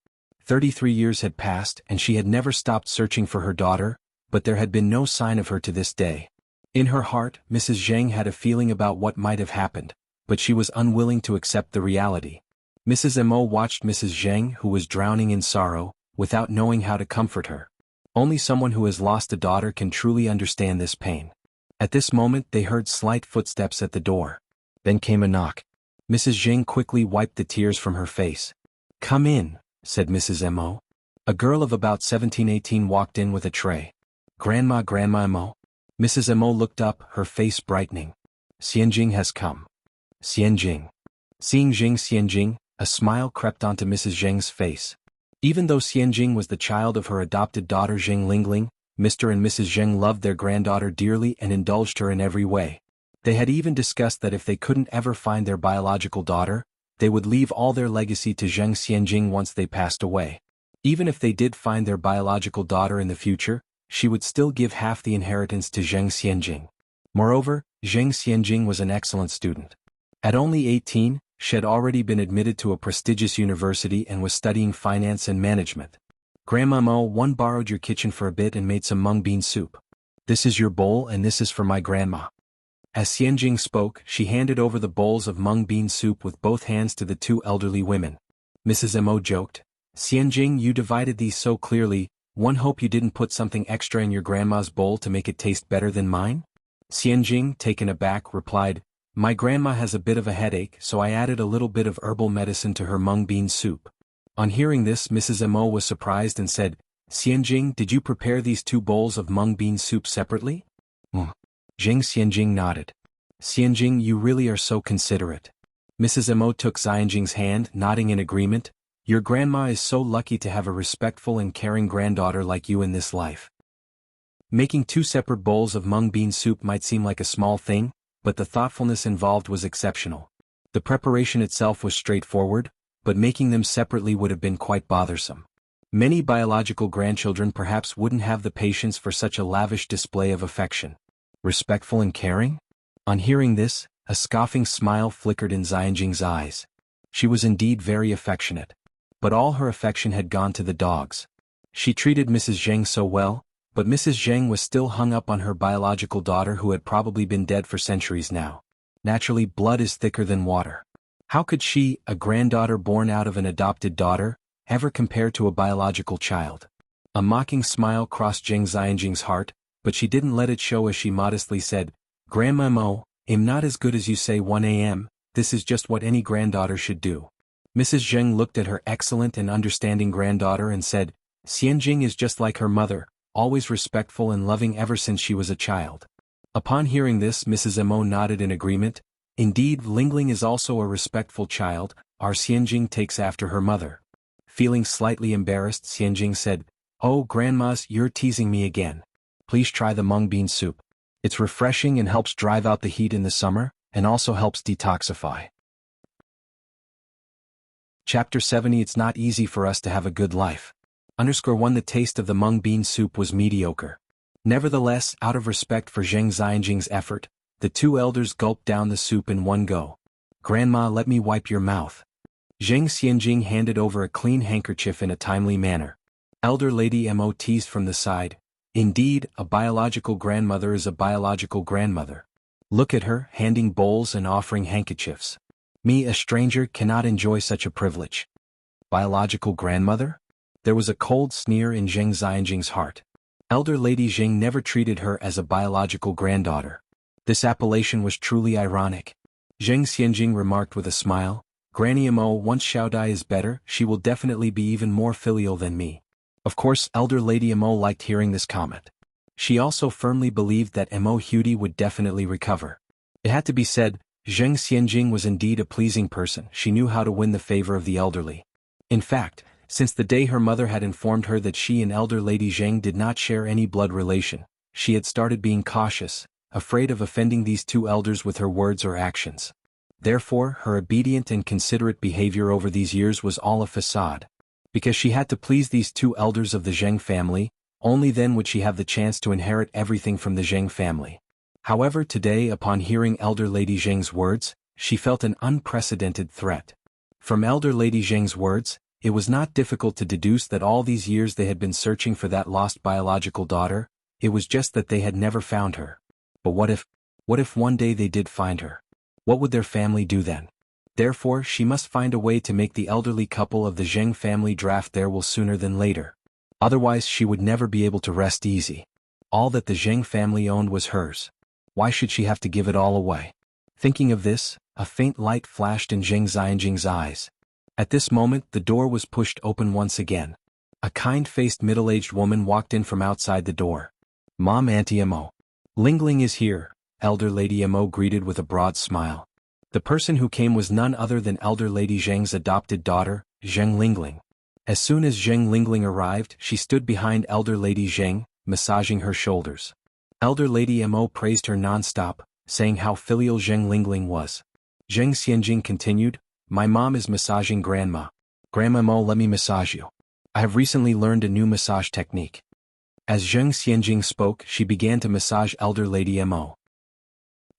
33 years had passed and she had never stopped searching for her daughter, but there had been no sign of her to this day. In her heart, Mrs. Zheng had a feeling about what might have happened, but she was unwilling to accept the reality. Mrs. Mo watched Mrs. Zheng, who was drowning in sorrow, without knowing how to comfort her. Only someone who has lost a daughter can truly understand this pain. At this moment they heard slight footsteps at the door. Then came a knock. Mrs. Zheng quickly wiped the tears from her face. Come in, said Mrs. Mo. A girl of about 17-18 walked in with a tray. Grandma Mo. Mrs. Mo looked up, her face brightening. Xianjing has come. Xianjing. Seeing Xianjing, a smile crept onto Mrs. Zheng's face. Even though Xianjing was the child of her adopted daughter Zheng Lingling, Mr. and Mrs. Zheng loved their granddaughter dearly and indulged her in every way. They had even discussed that if they couldn't ever find their biological daughter, they would leave all their legacy to Zheng Xianjing once they passed away. Even if they did find their biological daughter in the future, she would still give half the inheritance to Zheng Xianjing. Moreover, Zheng Xianjing was an excellent student. At only 18, she had already been admitted to a prestigious university and was studying finance and management. Grandma Mo, one borrowed your kitchen for a bit and made some mung bean soup. This is your bowl and this is for my grandma. As Xianjing spoke, she handed over the bowls of mung bean soup with both hands to the two elderly women. Mrs. Mo joked, Xianjing, you divided these so clearly, one hope you didn't put something extra in your grandma's bowl to make it taste better than mine? Xianjing, taken aback, replied, my grandma has a bit of a headache, so I added a little bit of herbal medicine to her mung bean soup. On hearing this, Mrs. Mo was surprised and said, Xianjing, did you prepare these 2 bowls of mung bean soup separately? Zheng Xianjing nodded. Xianjing, you really are so considerate. Mrs. Mo took Xianjing's hand, nodding in agreement. Your grandma is so lucky to have a respectful and caring granddaughter like you in this life. Making 2 separate bowls of mung bean soup might seem like a small thing, but the thoughtfulness involved was exceptional. The preparation itself was straightforward, but making them separately would have been quite bothersome. Many biological grandchildren perhaps wouldn't have the patience for such a lavish display of affection. Respectful and caring? On hearing this, a scoffing smile flickered in Xianjing's eyes. She was indeed very affectionate. But all her affection had gone to the dogs. She treated Mrs. Zheng so well, but Mrs. Zheng was still hung up on her biological daughter who had probably been dead for centuries now. Naturally, blood is thicker than water. How could she, a granddaughter born out of an adopted daughter, ever compare to a biological child? A mocking smile crossed Zheng Xianjing's heart, but she didn't let it show as she modestly said, Grandma Mo, I'm not as good as you say 1 a.m., this is just what any granddaughter should do. Mrs. Zheng looked at her excellent and understanding granddaughter and said, Xianjing is just like her mother, always respectful and loving ever since she was a child. Upon hearing this, Mrs. Mo nodded in agreement. Indeed, Lingling is also a respectful child, our Xianjing takes after her mother. Feeling slightly embarrassed, Xianjing said, "Oh grandmas, you're teasing me again. Please try the mung bean soup. It's refreshing and helps drive out the heat in the summer, and also helps detoxify." Chapter 70. It's not easy for us to have a good life. _1 The taste of the mung bean soup was mediocre. Nevertheless, out of respect for Zheng Xianjing's effort, the two elders gulped down the soup in one go. "Grandma, let me wipe your mouth." Zheng Xianjing handed over a clean handkerchief in a timely manner. Elder Lady Mo teased from the side, "Indeed, a biological grandmother is a biological grandmother. Look at her, handing bowls and offering handkerchiefs. Me, a stranger, cannot enjoy such a privilege." Biological grandmother? There was a cold sneer in Zheng Xianjing's heart. Elder Lady Zheng never treated her as a biological granddaughter. This appellation was truly ironic. Zheng Xianjing remarked with a smile, "Granny Mo, once Xiaodai is better, she will definitely be even more filial than me." Of course, Elder Lady Mo liked hearing this comment. She also firmly believed that Mo Hudi would definitely recover. It had to be said, Zheng Xianjing was indeed a pleasing person. She knew how to win the favor of the elderly. In fact, since the day her mother had informed her that she and Elder Lady Zheng did not share any blood relation, she had started being cautious, afraid of offending these two elders with her words or actions. Therefore, her obedient and considerate behavior over these years was all a facade. Because she had to please these two elders of the Zheng family, only then would she have the chance to inherit everything from the Zheng family. However, today, upon hearing Elder Lady Zheng's words, she felt an unprecedented threat. From Elder Lady Zheng's words, it was not difficult to deduce that all these years they had been searching for that lost biological daughter. It was just that they had never found her. But what if one day they did find her? What would their family do then? Therefore, she must find a way to make the elderly couple of the Zheng family draft their will sooner than later. Otherwise, she would never be able to rest easy. All that the Zheng family owned was hers. Why should she have to give it all away? Thinking of this, a faint light flashed in Zheng Xianjing's eyes. At this moment, the door was pushed open once again. A kind-faced middle-aged woman walked in from outside the door. "Mom, Auntie Mo. Lingling is here," Elder Lady Mo greeted with a broad smile. The person who came was none other than Elder Lady Zheng's adopted daughter, Zheng Lingling. As soon as Zheng Lingling arrived, she stood behind Elder Lady Zheng, massaging her shoulders. Elder Lady Mo praised her non-stop, saying how filial Zheng Lingling was. Zheng Xianjing continued, "My mom is massaging Grandma. Grandma Mo, let me massage you. I have recently learned a new massage technique." As Zheng Xianjing spoke, she began to massage Elder Lady Mo.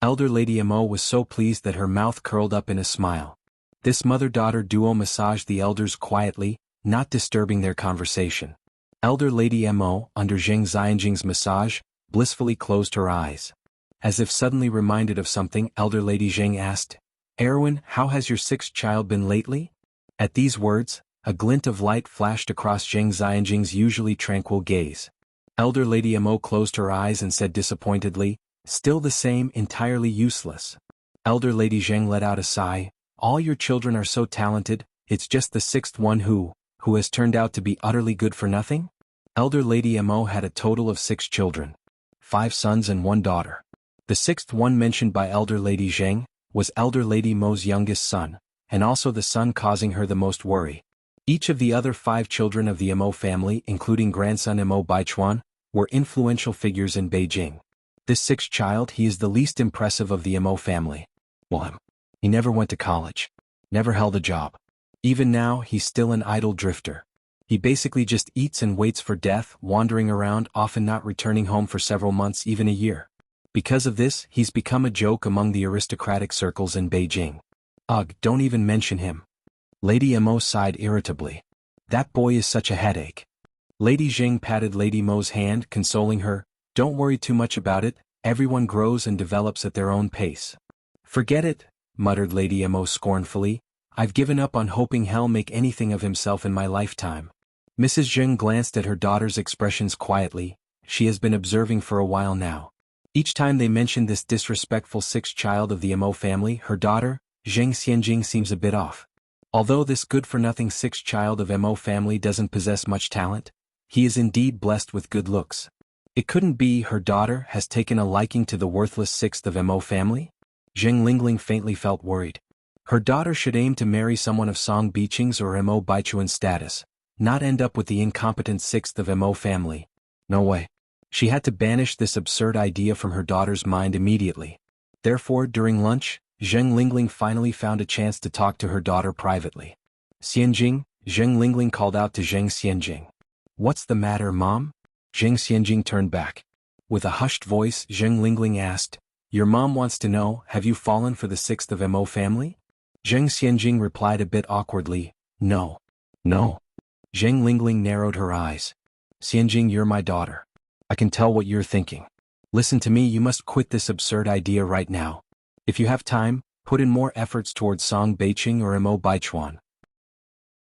Elder Lady Mo was so pleased that her mouth curled up in a smile. This mother-daughter duo massaged the elders quietly, not disturbing their conversation. Elder Lady Mo, under Zheng Xianjing's massage, blissfully closed her eyes. As if suddenly reminded of something, Elder Lady Zheng asked, "Erwin, how has your sixth child been lately?" At these words, a glint of light flashed across Zheng Xianjing's usually tranquil gaze. Elder Lady Mo closed her eyes and said disappointedly, "Still the same, entirely useless." Elder Lady Zheng let out a sigh, "All your children are so talented, it's just the sixth one who has turned out to be utterly good for nothing?" Elder Lady Mo had a total of 6 children. 5 sons and 1 daughter. The sixth one mentioned by Elder Lady Zheng was Elder Lady Mo's youngest son, and also the son causing her the most worry. Each of the other 5 children of the Mo family, including grandson Mo Baichuan, were influential figures in Beijing. This sixth child, he is the least impressive of the Mo family. Well, he never went to college. Never held a job. Even now, he's still an idle drifter. He basically just eats and waits for death, wandering around, often not returning home for several months, even a year. Because of this, he's become a joke among the aristocratic circles in Beijing. Ugh, don't even mention him. Lady Mo sighed irritably. That boy is such a headache. Lady Zheng patted Lady Mo's hand, consoling her, "Don't worry too much about it, everyone grows and develops at their own pace." "Forget it," muttered Lady Mo scornfully, "I've given up on hoping he'll make anything of himself in my lifetime." Mrs. Zheng glanced at her daughter's expressions quietly. She has been observing for a while now. Each time they mentioned this disrespectful sixth child of the Mo family, her daughter, Zheng Xianjing, seems a bit off. Although this good-for-nothing sixth child of Mo family doesn't possess much talent, he is indeed blessed with good looks. It couldn't be her daughter has taken a liking to the worthless sixth of Mo family? Zheng Lingling faintly felt worried. Her daughter should aim to marry someone of Song Biqing's or Mo Baichuan's status, not end up with the incompetent sixth of Mo family. No way. She had to banish this absurd idea from her daughter's mind immediately. Therefore, during lunch, Zheng Lingling finally found a chance to talk to her daughter privately. Xianjing, Zheng Lingling called out to Zheng Xianjing. What's the matter, Mom? Zheng Xianjing turned back. With a hushed voice, Zheng Lingling asked, Your mom wants to know, have you fallen for the sixth of Mo family? Zheng Xianjing replied a bit awkwardly, No. No. Zheng Lingling narrowed her eyes. Xianjing, you're my daughter. I can tell what you're thinking. Listen to me, you must quit this absurd idea right now. If you have time, put in more efforts towards Song Beiqing or Mo Baichuan.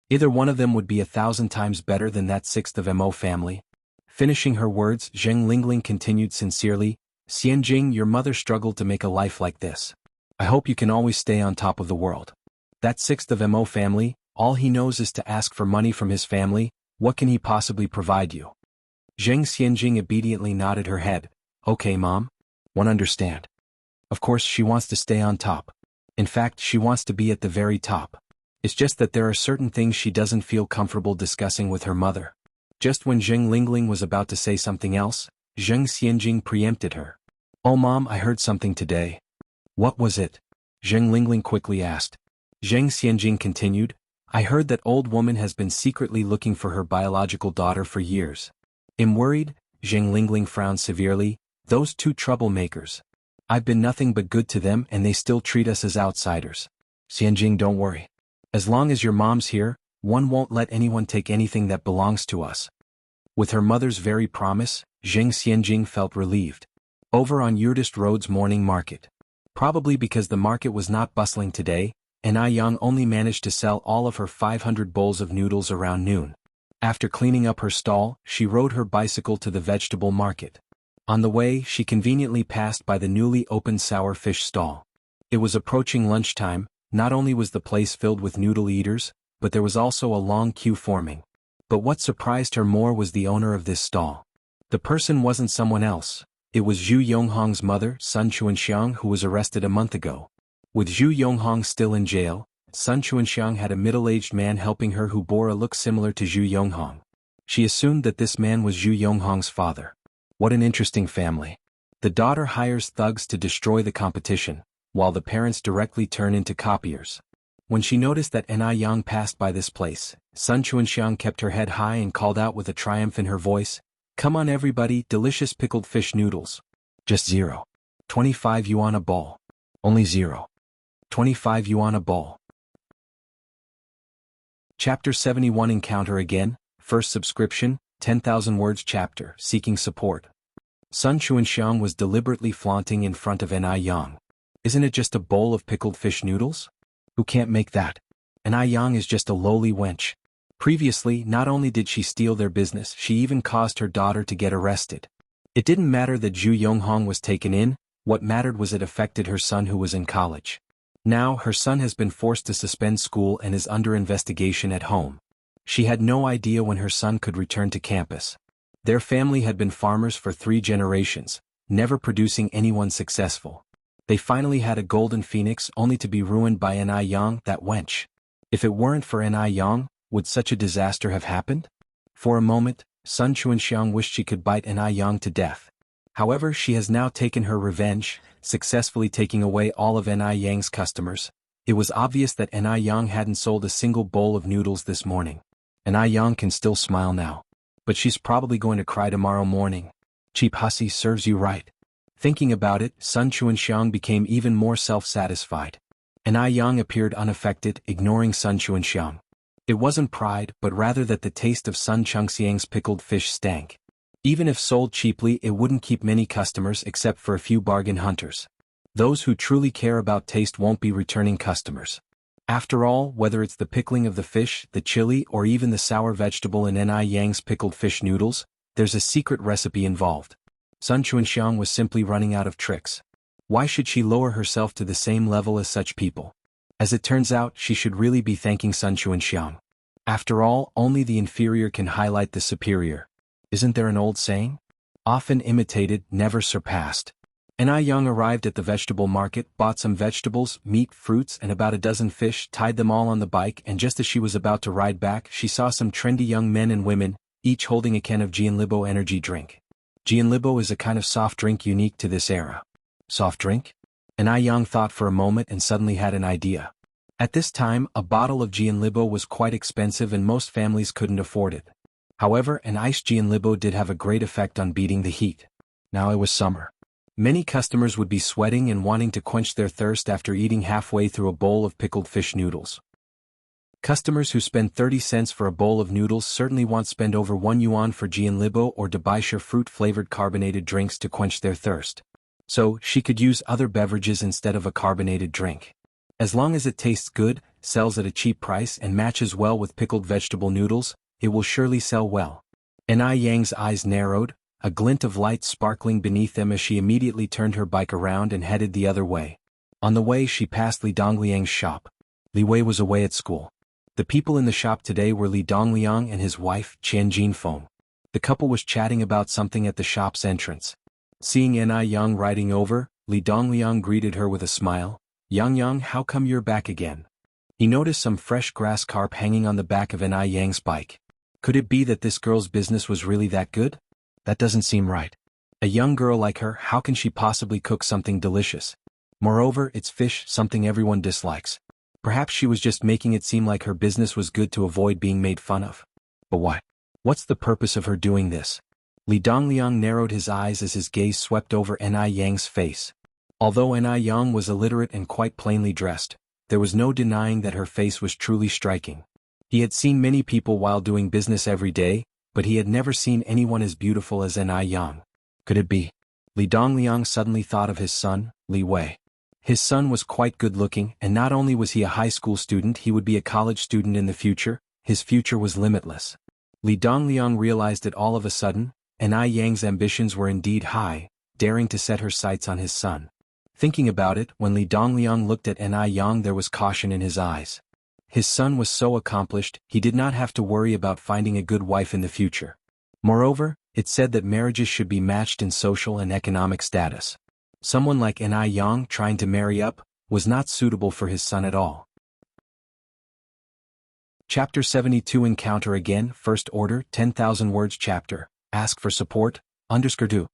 Either one of them would be 1,000 times better than that sixth of Mo family. Finishing her words, Zheng Lingling continued sincerely, Xianjing, your mother struggled to make a life like this. I hope you can always stay on top of the world. That sixth of Mo family, all he knows is to ask for money from his family. What can he possibly provide you? Zheng Xianjing obediently nodded her head. Okay, Mom. One understand. Of course she wants to stay on top. In fact, she wants to be at the very top. It's just that there are certain things she doesn't feel comfortable discussing with her mother. Just when Zheng Lingling was about to say something else, Zheng Xianjing preempted her. Oh Mom, I heard something today. What was it? Zheng Lingling quickly asked. Zheng Xianjing continued, I heard that old woman has been secretly looking for her biological daughter for years. I'm worried, Zheng Lingling frowned severely, those two troublemakers. I've been nothing but good to them and they still treat us as outsiders. Xianjing, don't worry. As long as your mom's here, one won't let anyone take anything that belongs to us. With her mother's very promise, Zheng Xianjing felt relieved. Over on Yurdist Road's morning market. Probably because the market was not bustling today, and Yang only managed to sell all of her 500 bowls of noodles around noon. After cleaning up her stall, she rode her bicycle to the vegetable market. On the way, she conveniently passed by the newly opened sour fish stall. It was approaching lunchtime. Not only was the place filled with noodle eaters, but there was also a long queue forming. But what surprised her more was the owner of this stall. The person wasn't someone else. It was Zhu Yonghong's mother, Sun Chuanxiang, who was arrested a month ago. With Zhu Yonghong still in jail, Sun Chuanxiang had a middle-aged man helping her who bore a look similar to Zhu Yonghong. She assumed that this man was Zhu Yonghong's father. What an interesting family. The daughter hires thugs to destroy the competition, while the parents directly turn into copiers. When she noticed that Yang passed by this place, Sun Chuanxiang kept her head high and called out with a triumph in her voice, Come on everybody, delicious pickled fish noodles. Just 0. 25 yuan a bowl. Only 0. 25 yuan a bowl. Chapter 71 Encounter Again, First Subscription, 10,000 Words Chapter, Seeking Support. Sun Chuanxiang was deliberately flaunting in front of Yang. Isn't it just a bowl of pickled fish noodles? Who can't make that? Yang is just a lowly wench. Previously, not only did she steal their business, she even caused her daughter to get arrested. It didn't matter that Zhu Yonghong was taken in, what mattered was it affected her son who was in college. Now, her son has been forced to suspend school and is under investigation at home. She had no idea when her son could return to campus. Their family had been farmers for 3 generations, never producing anyone successful. They finally had a golden phoenix only to be ruined by Yang, that wench. If it weren't for Yang, would such a disaster have happened? For a moment, Sun Chuanxiang wished she could bite Yang to death. However, she has now taken her revenge, successfully taking away all of Yang's customers. It was obvious that Yang hadn't sold a single bowl of noodles this morning. Yang can still smile now. But she's probably going to cry tomorrow morning. Cheap hussy, serves you right. Thinking about it, Sun Chuanxiang became even more self-satisfied. Yang appeared unaffected, ignoring Sun Chuanxiang. It wasn't pride, but rather that the taste of Sun Chengxiang's pickled fish stank. Even if sold cheaply, it wouldn't keep many customers except for a few bargain hunters. Those who truly care about taste won't be returning customers. After all, whether it's the pickling of the fish, the chili, or even the sour vegetable in Yang's pickled fish noodles, there's a secret recipe involved. Sun Chuanxiang was simply running out of tricks. Why should she lower herself to the same level as such people? As it turns out, she should really be thanking Sun Chuanxiang. After all, only the inferior can highlight the superior. Isn't there an old saying? Often imitated, never surpassed. Young arrived at the vegetable market, bought some vegetables, meat, fruits, and about a dozen fish, tied them all on the bike, and just as she was about to ride back, she saw some trendy young men and women, each holding a can of Jianghu energy drink. Jianghu is a kind of soft drink unique to this era. Soft drink? Young thought for a moment and suddenly had an idea. At this time, a bottle of Jianghu was quite expensive and most families couldn't afford it. However, an iced Jianghu did have a great effect on beating the heat. Now it was summer. Many customers would be sweating and wanting to quench their thirst after eating halfway through a bowl of pickled fish noodles. Customers who spend 30 cents for a bowl of noodles certainly won't spend over 1 yuan for Jianghu or Dabaisha fruit-flavored carbonated drinks to quench their thirst. So, she could use other beverages instead of a carbonated drink. As long as it tastes good, sells at a cheap price and matches well with pickled vegetable noodles, it will surely sell well. Yang's eyes narrowed, a glint of light sparkling beneath them as she immediately turned her bike around and headed the other way. On the way she passed Li Dongliang's shop. Li Wei was away at school. The people in the shop today were Li Dongliang and his wife, Qian Jinfeng. The couple was chatting about something at the shop's entrance. Seeing Yang riding over, Li Dongliang greeted her with a smile. Yang, how come you're back again? He noticed some fresh grass carp hanging on the back of Yang's bike. Could it be that this girl's business was really that good? That doesn't seem right. A young girl like her, how can she possibly cook something delicious? Moreover, it's fish, something everyone dislikes. Perhaps she was just making it seem like her business was good to avoid being made fun of. But why? What's the purpose of her doing this? Li Dongliang narrowed his eyes as his gaze swept over Yang's face. Although Yang was illiterate and quite plainly dressed, there was no denying that her face was truly striking. He had seen many people while doing business every day, but he had never seen anyone as beautiful as Yang. Could it be? Li Dongliang suddenly thought of his son, Li Wei. His son was quite good-looking, and not only was he a high school student, he would be a college student in the future. His future was limitless. Li Dongliang realized it all of a sudden, Yang's ambitions were indeed high, daring to set her sights on his son. Thinking about it, when Li Dongliang looked at Yang, there was caution in his eyes. His son was so accomplished, he did not have to worry about finding a good wife in the future. Moreover, it said that marriages should be matched in social and economic status. Someone like Yang trying to marry up was not suitable for his son at all. Chapter 72 Encounter Again, First Order, 10,000 Words Chapter, Ask for Support, _do.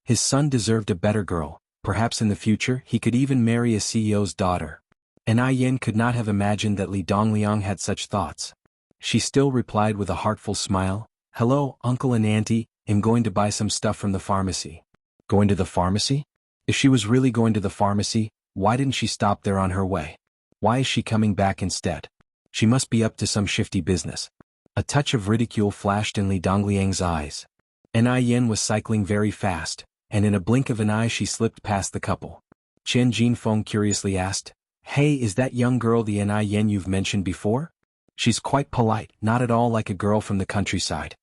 His son deserved a better girl, perhaps in the future he could even marry a CEO's daughter. Yan could not have imagined that Li Dongliang had such thoughts. She still replied with a heartful smile, "Hello, uncle and auntie, I'm going to buy some stuff from the pharmacy." Going to the pharmacy? If she was really going to the pharmacy, why didn't she stop there on her way? Why is she coming back instead? She must be up to some shifty business. A touch of ridicule flashed in Li Dongliang's eyes. Yan was cycling very fast, and in a blink of an eye she slipped past the couple. Qian Jinfeng curiously asked, "Hey, is that young girl the Yan you've mentioned before? She's quite polite, not at all like a girl from the countryside."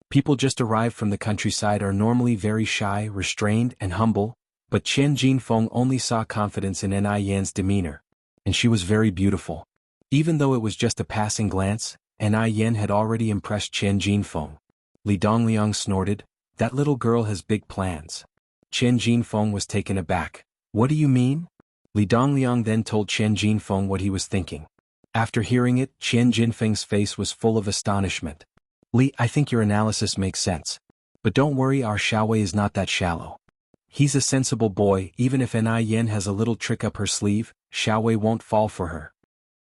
People just arrived from the countryside are normally very shy, restrained, and humble, but Qian Jinfeng only saw confidence in Yan's demeanor. And she was very beautiful. Even though it was just a passing glance, Yan had already impressed Qian Jinfeng. Li Dongliang snorted, "That little girl has big plans." Qian Jinfeng was taken aback. "What do you mean?" Li Dongliang then told Qian Jinfeng what he was thinking. After hearing it, Qian Jinfeng's face was full of astonishment. "Li, I think your analysis makes sense. But don't worry, our Xiaowei is not that shallow. He's a sensible boy, even if Yan has a little trick up her sleeve, Xiaowei won't fall for her."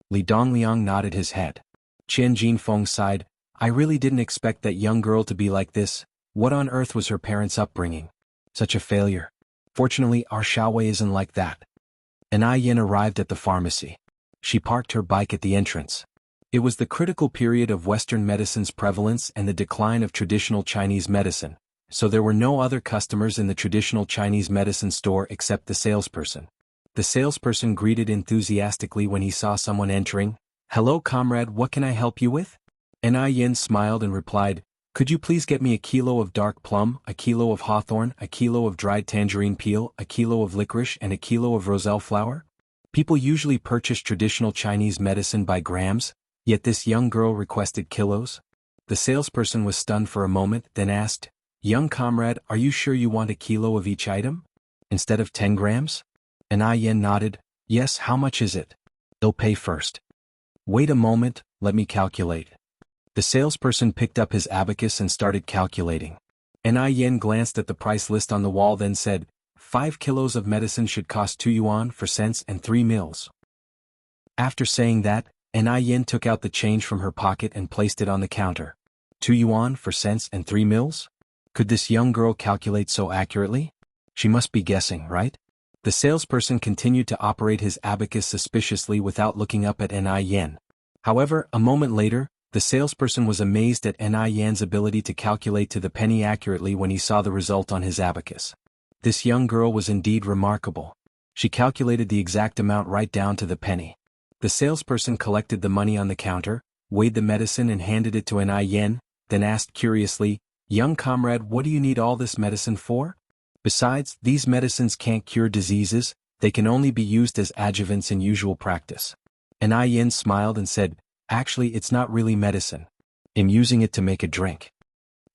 Li Dongliang nodded his head. Qian Jinfeng sighed, "I really didn't expect that young girl to be like this. What on earth was her parents' upbringing? Such a failure. Fortunately, our Xiaowei isn't like that." Yan arrived at the pharmacy. She parked her bike at the entrance. It was the critical period of Western medicine's prevalence and the decline of traditional Chinese medicine, so there were no other customers in the traditional Chinese medicine store except the salesperson. The salesperson greeted enthusiastically when he saw someone entering. "Hello comrade, what can I help you with?" Yan smiled and replied, "Could you please get me a kilo of dark plum, a kilo of hawthorn, a kilo of dried tangerine peel, a kilo of licorice and a kilo of roselle flower?" People usually purchase traditional Chinese medicine by grams, yet this young girl requested kilos. The salesperson was stunned for a moment, then asked, "Young comrade, are you sure you want a kilo of each item?" Instead of 10 grams? And I Yen nodded, yes, how much is it? They'll pay first. Wait a moment, let me calculate. The salesperson picked up his abacus and started calculating. And I Yen glanced at the price list on the wall, then said, 5 kilos of medicine should cost 2 yuan for cents and 3 mils. After saying that, and I Yen took out the change from her pocket and placed it on the counter. 2 yuan for cents and 3 mils? Could this young girl calculate so accurately? She must be guessing, right? The salesperson continued to operate his abacus suspiciously without looking up at Ni Yen. However, a moment later, the salesperson was amazed at Ni Yen's ability to calculate to the penny accurately when he saw the result on his abacus. This young girl was indeed remarkable. She calculated the exact amount right down to the penny. The salesperson collected the money on the counter, weighed the medicine and handed it to Ni Yen, then asked curiously, young comrade, what do you need all this medicine for? Besides, these medicines can't cure diseases, they can only be used as adjuvants in usual practice. Ni Yen smiled and said, actually it's not really medicine. I'm using it to make a drink.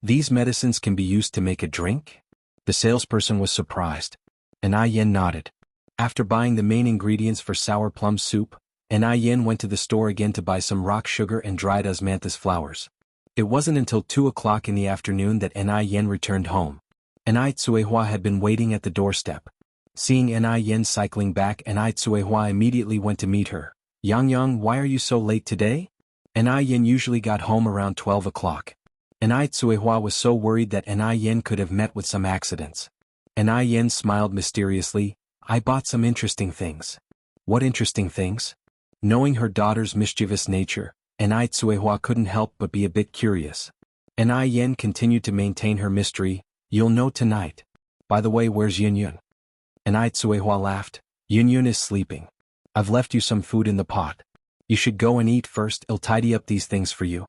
These medicines can be used to make a drink? The salesperson was surprised. Ni Yen nodded. After buying the main ingredients for sour plum soup, Ni Yen went to the store again to buy some rock sugar and dried osmanthus flowers. It wasn't until 2 o'clock in the afternoon that Ni Yen returned home. Ni Tsuehua had been waiting at the doorstep. Seeing Ni Yen cycling back, Ni Tsuehua immediately went to meet her. Yang, why are you so late today? Ni Yen usually got home around 12 o'clock. Ni Tsuehua was so worried that Ni Yen could have met with some accidents. Ni Yen smiled mysteriously, I bought some interesting things. What interesting things? Knowing her daughter's mischievous nature, Ni Tsuehua couldn't help but be a bit curious. Ni Yen continued to maintain her mystery, you'll know tonight. By the way, where's Yunyun? Ni Tsuehua laughed, Yunyun is sleeping. I've left you some food in the pot. You should go and eat first, I'll tidy up these things for you.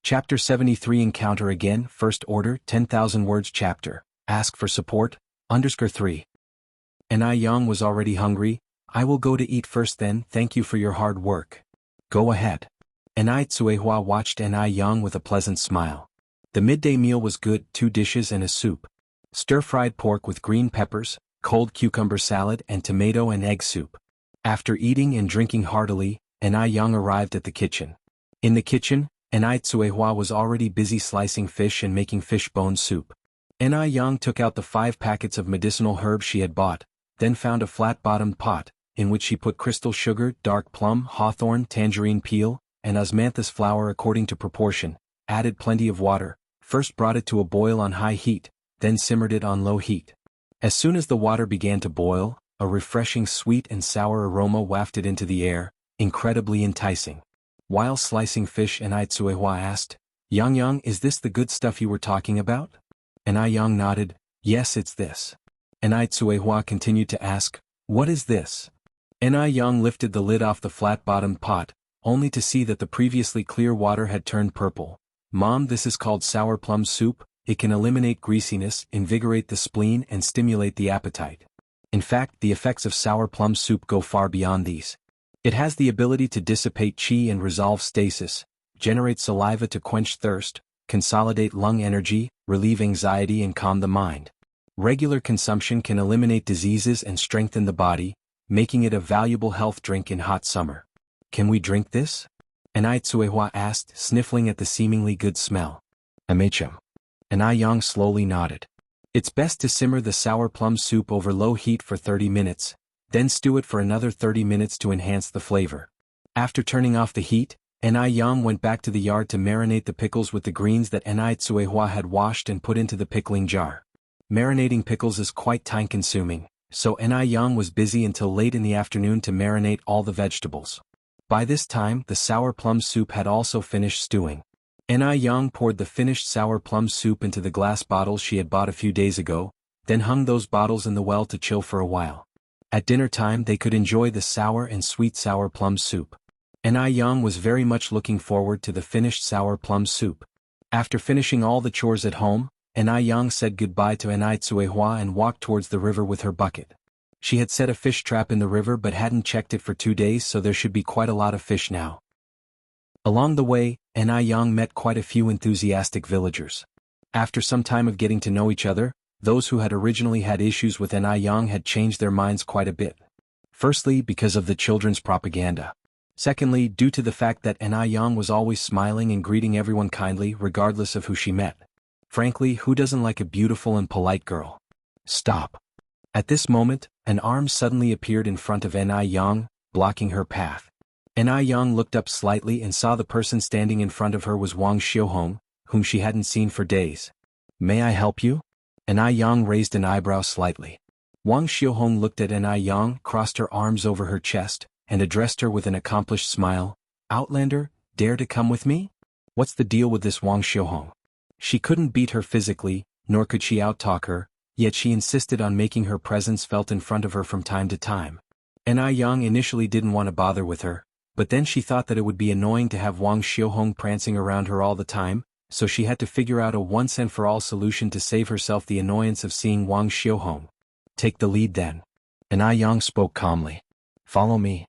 Chapter 73 Encounter Again, First Order, 10,000 Words Chapter, Ask for Support, _3. Ni Yang was already hungry, I will go to eat first then, thank you for your hard work. Go ahead. Ni Tsuehua watched Ni Yang with a pleasant smile. The midday meal was good, 2 dishes and a soup. Stir-fried pork with green peppers, cold cucumber salad and tomato and egg soup. After eating and drinking heartily, Ni Yang arrived at the kitchen. In the kitchen, Ni Tsuehua was already busy slicing fish and making fish bone soup. Ni Yang took out the 5 packets of medicinal herbs she had bought, then found a flat-bottomed pot, in which she put crystal sugar, dark plum, hawthorn, tangerine peel, and osmanthus flower according to proportion, added plenty of water, first brought it to a boil on high heat, then simmered it on low heat. As soon as the water began to boil, a refreshing sweet and sour aroma wafted into the air, incredibly enticing. While slicing fish, Ni Tsuehua asked, Yang, is this the good stuff you were talking about? Ni Yang nodded, yes, it's this. Ni Tsuehua continued to ask, what is this? Ni Yang lifted the lid off the flat-bottomed pot, only to see that the previously clear water had turned purple. Mom, this is called sour plum soup. It can eliminate greasiness, invigorate the spleen and stimulate the appetite. In fact, the effects of sour plum soup go far beyond these. It has the ability to dissipate qi and resolve stasis, generate saliva to quench thirst, consolidate lung energy, relieve anxiety and calm the mind. Regular consumption can eliminate diseases and strengthen the body, making it a valuable health drink in hot summer. Can we drink this? Ni Tsuehua asked, sniffling at the seemingly good smell. Amachum. Ni Yang slowly nodded. It's best to simmer the sour plum soup over low heat for 30 minutes, then stew it for another 30 minutes to enhance the flavor. After turning off the heat, Ni Yang went back to the yard to marinate the pickles with the greens that Ni Tsuehua had washed and put into the pickling jar. Marinating pickles is quite time-consuming, so Ni Yang was busy until late in the afternoon to marinate all the vegetables. By this time, the sour plum soup had also finished stewing. Ni Yang poured the finished sour plum soup into the glass bottles she had bought a few days ago, then hung those bottles in the well to chill for a while. At dinner time they could enjoy the sour and sweet sour plum soup. Ni Yang was very much looking forward to the finished sour plum soup. After finishing all the chores at home, Ni Yang said goodbye to Ni Tsuehua and walked towards the river with her bucket. She had set a fish trap in the river but hadn't checked it for 2 days, so there should be quite a lot of fish now. Along the way, Ni Yang met quite a few enthusiastic villagers. After some time of getting to know each other, those who had originally had issues with Yang had changed their minds quite a bit. Firstly, because of the children's propaganda. Secondly, due to the fact that Yang was always smiling and greeting everyone kindly regardless of who she met. Frankly, who doesn't like a beautiful and polite girl? Stop. At this moment, an arm suddenly appeared in front of Yang, blocking her path. Yang looked up slightly and saw the person standing in front of her was Wang Xiuhong, whom she hadn't seen for days. May I help you? Yang raised an eyebrow slightly. Wang Xiuhong looked at Yang, crossed her arms over her chest, and addressed her with an accomplished smile. Outlander, dare to come with me? What's the deal with this Wang Xiuhong? She couldn't beat her physically, nor could she outtalk her, yet she insisted on making her presence felt in front of her from time to time. Yang initially didn't want to bother with her, but then she thought that it would be annoying to have Wang Xiuhong prancing around her all the time, so she had to figure out a once-and-for-all solution to save herself the annoyance of seeing Wang Xiuhong. Take the lead then. Yang spoke calmly. Follow me.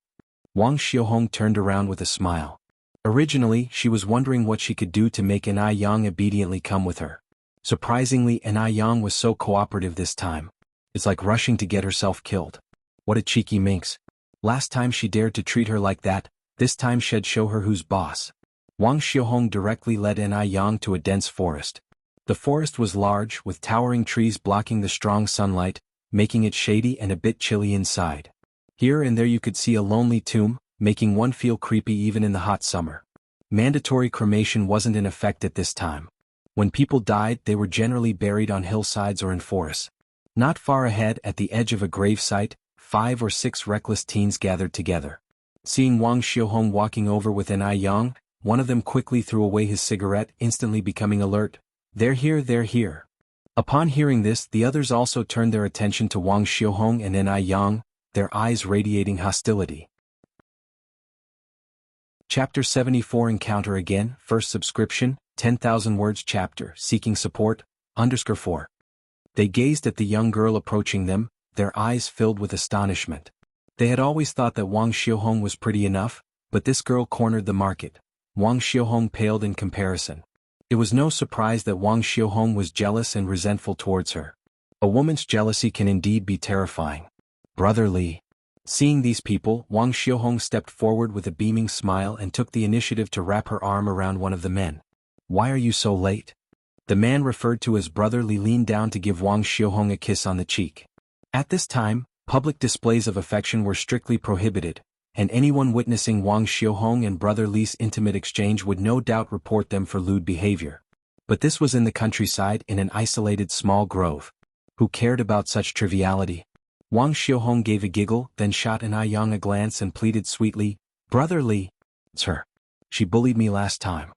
Wang Xiuhong turned around with a smile. Originally, she was wondering what she could do to make Yang obediently come with her. Surprisingly, Yang was so cooperative this time. It's like rushing to get herself killed. What a cheeky minx. Last time she dared to treat her like that, this time she'd show her who's boss. Wang Xiuhong directly led Yang to a dense forest. The forest was large, with towering trees blocking the strong sunlight, making it shady and a bit chilly inside. Here and there you could see a lonely tomb, making one feel creepy even in the hot summer. Mandatory cremation wasn't in effect at this time. When people died, they were generally buried on hillsides or in forests. Not far ahead, at the edge of a gravesite, 5 or 6 reckless teens gathered together. Seeing Wang Xiuhong walking over with Yang, one of them quickly threw away his cigarette, instantly becoming alert. They're here, they're here. Upon hearing this, the others also turned their attention to Wang Xiuhong and Yang, their eyes radiating hostility. Chapter 74 Encounter Again, First Subscription, 10,000 words chapter, Seeking Support, _4. They gazed at the young girl approaching them, their eyes filled with astonishment. They had always thought that Wang Xiuhong was pretty enough, but this girl cornered the market. Wang Xiuhong paled in comparison. It was no surprise that Wang Xiuhong was jealous and resentful towards her. A woman's jealousy can indeed be terrifying. Brother Li. Seeing these people, Wang Xiuhong stepped forward with a beaming smile and took the initiative to wrap her arm around one of the men. Why are you so late? The man referred to as Brother Li leaned down to give Wang Xiuhong a kiss on the cheek. At this time, public displays of affection were strictly prohibited, and anyone witnessing Wang Xiuhong and Brother Li's intimate exchange would no doubt report them for lewd behavior. But this was in the countryside in an isolated small grove. Who cared about such triviality? Wang Xiuhong gave a giggle, then shot Yang a glance and pleaded sweetly, Brother Li. It's her. She bullied me last time.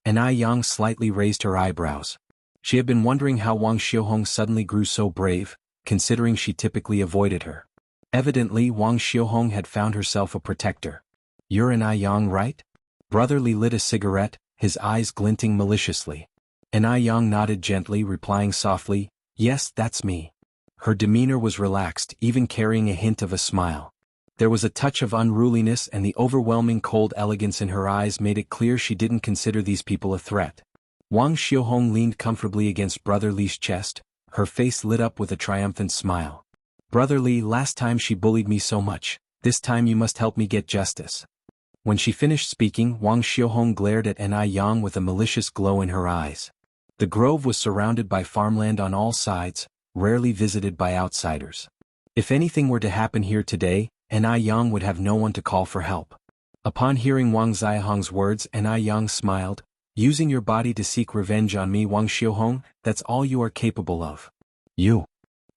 Yang slightly raised her eyebrows. She had been wondering how Wang Xiuhong suddenly grew so brave, considering she typically avoided her. Evidently, Wang Xiuhong had found herself a protector. You're Yang, right? Brother Li lit a cigarette, his eyes glinting maliciously. Yang nodded gently, replying softly, Yes, that's me. Her demeanor was relaxed, even carrying a hint of a smile. There was a touch of unruliness, and the overwhelming cold elegance in her eyes made it clear she didn't consider these people a threat. Wang Xiuhong leaned comfortably against Brother Li's chest, her face lit up with a triumphant smile. Brother Li, last time she bullied me so much, this time you must help me get justice. When she finished speaking, Wang Xiuhong glared at Yang with a malicious glow in her eyes. The grove was surrounded by farmland on all sides, rarely visited by outsiders. If anything were to happen here today, Yang would have no one to call for help. Upon hearing Wang Xiuhong's words, Yang smiled. Using your body to seek revenge on me, Wang Xiuhong, that's all you are capable of. You.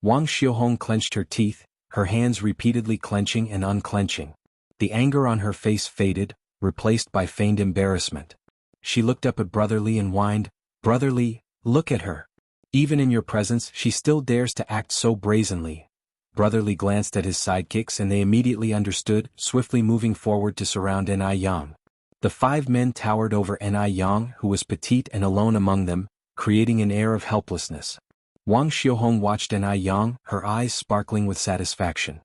Wang Xiuhong clenched her teeth, her hands repeatedly clenching and unclenching. The anger on her face faded, replaced by feigned embarrassment. She looked up at Brother Li and whined, Brother Li, look at her. Even in your presence, she still dares to act so brazenly. Brother Li glanced at his sidekicks and they immediately understood, swiftly moving forward to surround Yang. The 5 men towered over Yang, who was petite and alone among them, creating an air of helplessness. Wang Xiuhong watched Yang, her eyes sparkling with satisfaction.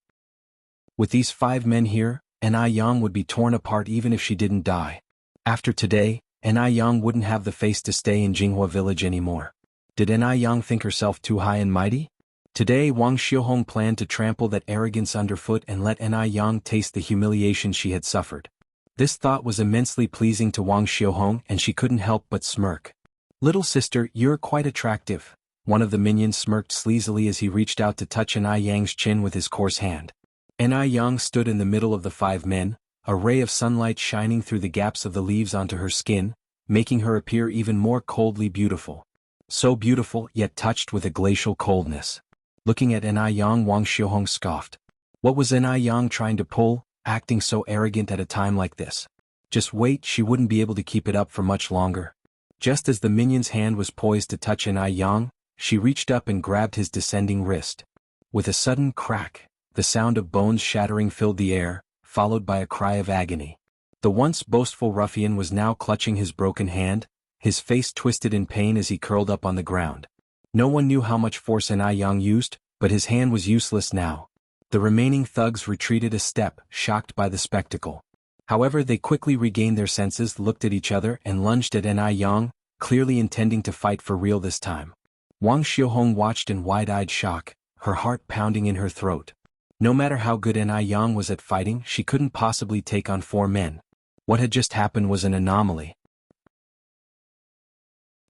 With these 5 men here, Yang would be torn apart even if she didn't die. After today, Yang wouldn't have the face to stay in Jinghua village anymore. Did Enai Yang think herself too high and mighty? Today Wang Xiaohong planned to trample that arrogance underfoot and let Enai Yang taste the humiliation she had suffered. This thought was immensely pleasing to Wang Xiaohong and she couldn't help but smirk. "Little sister, you're quite attractive." One of the minions smirked sleazily as he reached out to touch Enai Yang's chin with his coarse hand. Enai Yang stood in the middle of the 5 men, a ray of sunlight shining through the gaps of the leaves onto her skin, making her appear even more coldly beautiful. So beautiful, yet touched with a glacial coldness. Looking at Enai Yang, Wang Xiaohong scoffed. What was Enai Yang trying to pull, acting so arrogant at a time like this? Just wait, she wouldn't be able to keep it up for much longer. Just as the minion's hand was poised to touch Enai Yang, she reached up and grabbed his descending wrist. With a sudden crack, the sound of bones shattering filled the air, followed by a cry of agony. The once boastful ruffian was now clutching his broken hand, his face twisted in pain as he curled up on the ground. No one knew how much force Enai Yang used, but his hand was useless now. The remaining thugs retreated a step, shocked by the spectacle. However, they quickly regained their senses, looked at each other, and lunged at Enai Yang, clearly intending to fight for real this time. Wang Xiaohong watched in wide-eyed shock, her heart pounding in her throat. No matter how good Enai Yang was at fighting, she couldn't possibly take on 4 men. What had just happened was an anomaly.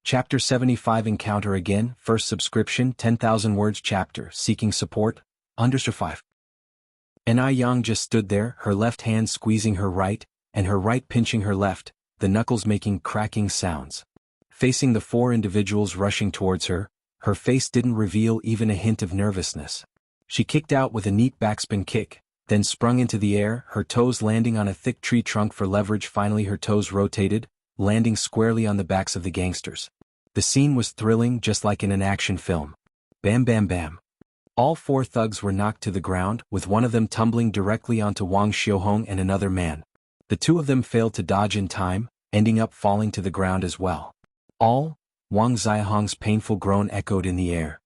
Chapter 75 Encounter Again, first subscription, 10,000 words chapter, seeking support, _ 5. Enai Yang just stood there, her left hand squeezing her right, and her right pinching her left, the knuckles making cracking sounds. Facing the 4 individuals rushing towards her, her face didn't reveal even a hint of nervousness. She kicked out with a neat backspin kick, then sprung into the air, her toes landing on a thick tree trunk for leverage. Finally her toes rotated, landing squarely on the backs of the gangsters. The scene was thrilling, just like in an action film. Bam bam bam. All 4 thugs were knocked to the ground, with one of them tumbling directly onto Wang Xiaohong and another man. The 2 of them failed to dodge in time, ending up falling to the ground as well. Wang Xiaohong's painful groan echoed in the air.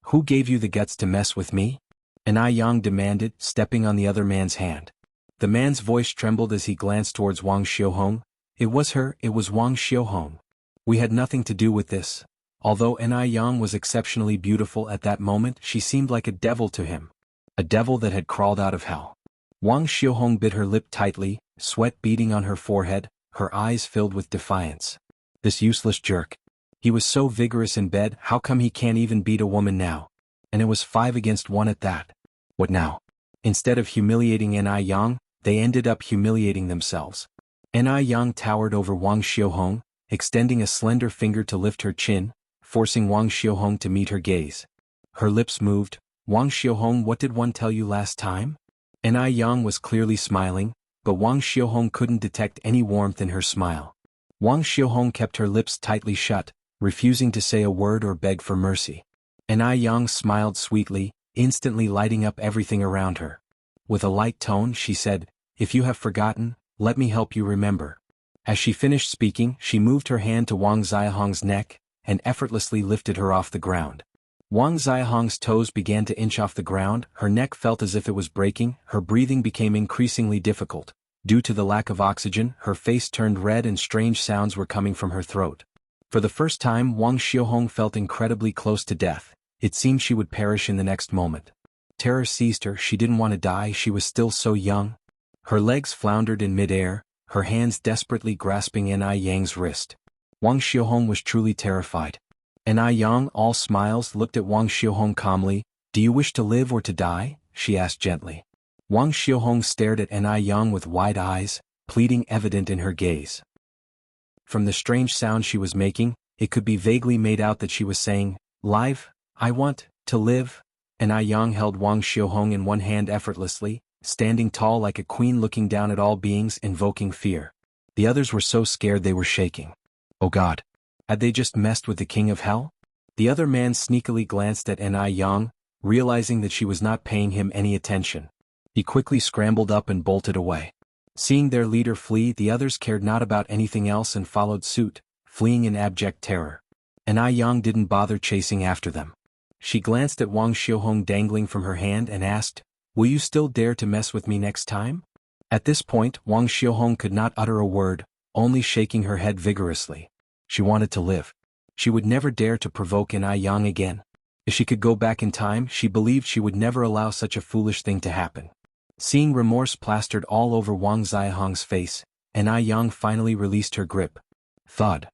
"Who gave you the guts to mess with me?" Enai Yang demanded, stepping on the other man's hand. The man's voice trembled as he glanced towards Wang Xiaohong. It was Wang Xiaohong. "We had nothing to do with this." Although Enai Yang was exceptionally beautiful at that moment, she seemed like a devil to him. A devil that had crawled out of hell. Wang Xiaohong bit her lip tightly, sweat beading on her forehead, her eyes filled with defiance. This useless jerk. He was so vigorous in bed, how come he can't even beat a woman now? And it was 5 against 1 at that. What now? Instead of humiliating Enai Yang, they ended up humiliating themselves. Enai Yang towered over Wang Xiaohong, extending a slender finger to lift her chin, forcing Wang Xiaohong to meet her gaze. Her lips moved. "Wang Xiaohong, what did one tell you last time?" Enai Yang was clearly smiling, but Wang Xiaohong couldn't detect any warmth in her smile. Wang Xiaohong kept her lips tightly shut, refusing to say a word or beg for mercy. Enai Yang smiled sweetly, instantly lighting up everything around her. With a light tone she said, "If you have forgotten, let me help you remember." As she finished speaking, she moved her hand to Wang Xiaohong's neck, and effortlessly lifted her off the ground. Wang Xiaohong's toes began to inch off the ground, her neck felt as if it was breaking, her breathing became increasingly difficult. Due to the lack of oxygen, her face turned red and strange sounds were coming from her throat. For the first time, Wang Xiaohong felt incredibly close to death. It seemed she would perish in the next moment. Terror seized her, she didn't want to die, she was still so young. Her legs floundered in mid-air, her hands desperately grasping Enai Yang's wrist. Wang Xiaohong was truly terrified. Enai Yang, all smiles, looked at Wang Xiaohong calmly. "Do you wish to live or to die?" she asked gently. Wang Xiaohong stared at Enai Yang with wide eyes, pleading evident in her gaze. From the strange sound she was making, it could be vaguely made out that she was saying, "Live, I want to live." Enai Yang held Wang Xiaohong in one hand effortlessly, standing tall like a queen looking down at all beings, invoking fear. The others were so scared they were shaking. Oh God! Had they just messed with the king of hell? The other man sneakily glanced at Enai Yang, realizing that she was not paying him any attention. He quickly scrambled up and bolted away. Seeing their leader flee, the others cared not about anything else and followed suit, fleeing in abject terror. Enai Yang didn't bother chasing after them. She glanced at Wang Xiaohong dangling from her hand and asked, "Will you still dare to mess with me next time?" At this point, Wang Xiaohong could not utter a word, only shaking her head vigorously. She wanted to live. She would never dare to provoke An Yang again. If she could go back in time, she believed she would never allow such a foolish thing to happen. Seeing remorse plastered all over Wang Xiahong's face, An Yang finally released her grip. Thud.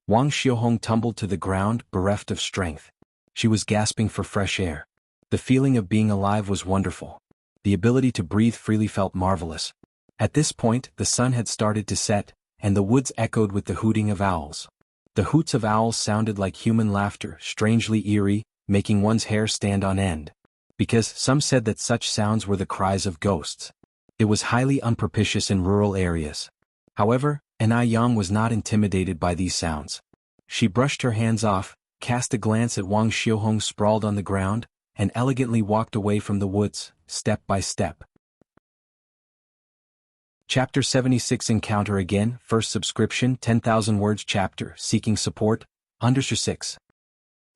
Wang Xiahong tumbled to the ground, bereft of strength. She was gasping for fresh air. The feeling of being alive was wonderful. The ability to breathe freely felt marvelous. At this point, the sun had started to set, and the woods echoed with the hooting of owls. The hoots of owls sounded like human laughter, strangely eerie, making one's hair stand on end. Because some said that such sounds were the cries of ghosts. It was highly unpropitious in rural areas. However, An Yang was not intimidated by these sounds. She brushed her hands off, cast a glance at Wang Xiahong sprawled on the ground, and elegantly walked away from the woods, step by step. Chapter 76 Encounter Again, First Subscription 10,000 Words Chapter Seeking Support, Underscore 6.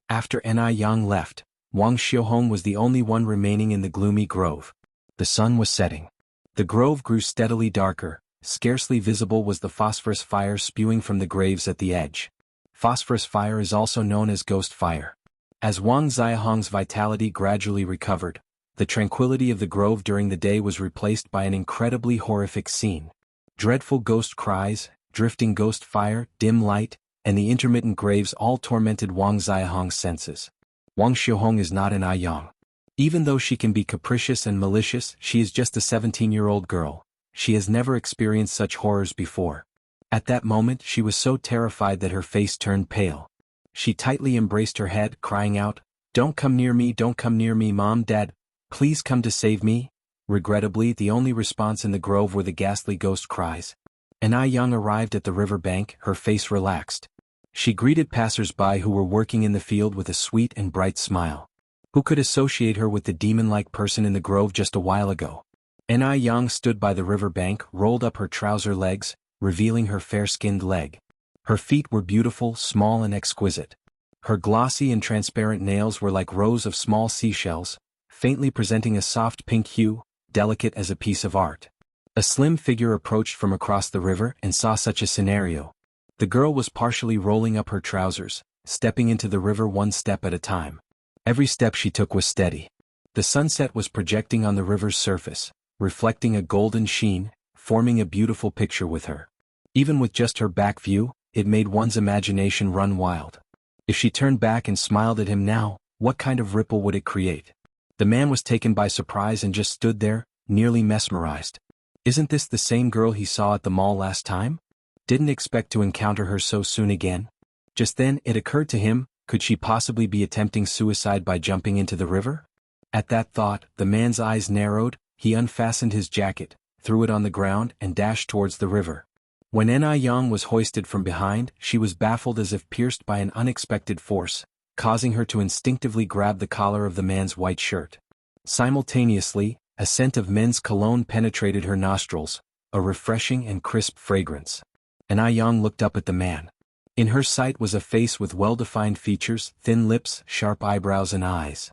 After An Yang left, Wang Xiahong was the only one remaining in the gloomy grove. The sun was setting. The grove grew steadily darker, scarcely visible was the phosphorus fire spewing from the graves at the edge. Phosphorus fire is also known as ghost fire. As Wang Xiahong's vitality gradually recovered, the tranquility of the grove during the day was replaced by an incredibly horrific scene. Dreadful ghost cries, drifting ghost fire, dim light, and the intermittent graves all tormented Wang Xiahong's senses. Wang Xiahong is not An Yang. Even though she can be capricious and malicious, she is just a 17-year-old girl. She has never experienced such horrors before. At that moment she was so terrified that her face turned pale. She tightly embraced her head, crying out, "Don't come near me, don't come near me, Mom, Dad. Please come to save me." Regrettably, the only response in the grove were the ghastly ghost cries. An Yang arrived at the river bank, her face relaxed. She greeted passers-by who were working in the field with a sweet and bright smile. Who could associate her with the demon-like person in the grove just a while ago? An Yang stood by the river bank, rolled up her trouser legs, revealing her fair-skinned leg. Her feet were beautiful, small and exquisite. Her glossy and transparent nails were like rows of small seashells, faintly presenting a soft pink hue, delicate as a piece of art. A slim figure approached from across the river and saw such a scenario. The girl was partially rolling up her trousers, stepping into the river one step at a time. Every step she took was steady. The sunset was projecting on the river's surface, reflecting a golden sheen, forming a beautiful picture with her. Even with just her back view, it made one's imagination run wild. If she turned back and smiled at him now, what kind of ripple would it create? The man was taken by surprise and just stood there, nearly mesmerized. Isn't this the same girl he saw at the mall last time? Didn't expect to encounter her so soon again. Just then it occurred to him, could she possibly be attempting suicide by jumping into the river? At that thought, the man's eyes narrowed, he unfastened his jacket, threw it on the ground and dashed towards the river. When An Yang was hoisted from behind, she was baffled as if pierced by an unexpected force, causing her to instinctively grab the collar of the man's white shirt. Simultaneously, a scent of men's cologne penetrated her nostrils, a refreshing and crisp fragrance. An Yang looked up at the man. In her sight was a face with well-defined features, thin lips, sharp eyebrows and eyes.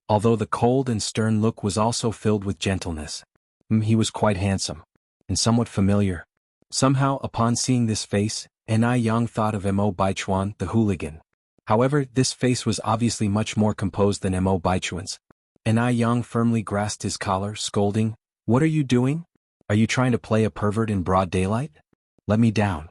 Although the cold and stern look was also filled with gentleness. He was quite handsome. And somewhat familiar. Somehow, upon seeing this face, An Yang thought of Mo Baichuan, the hooligan. However, this face was obviously much more composed than Mo Baichuan's. An Yang firmly grasped his collar, scolding, "What are you doing? Are you trying to play a pervert in broad daylight? Let me down."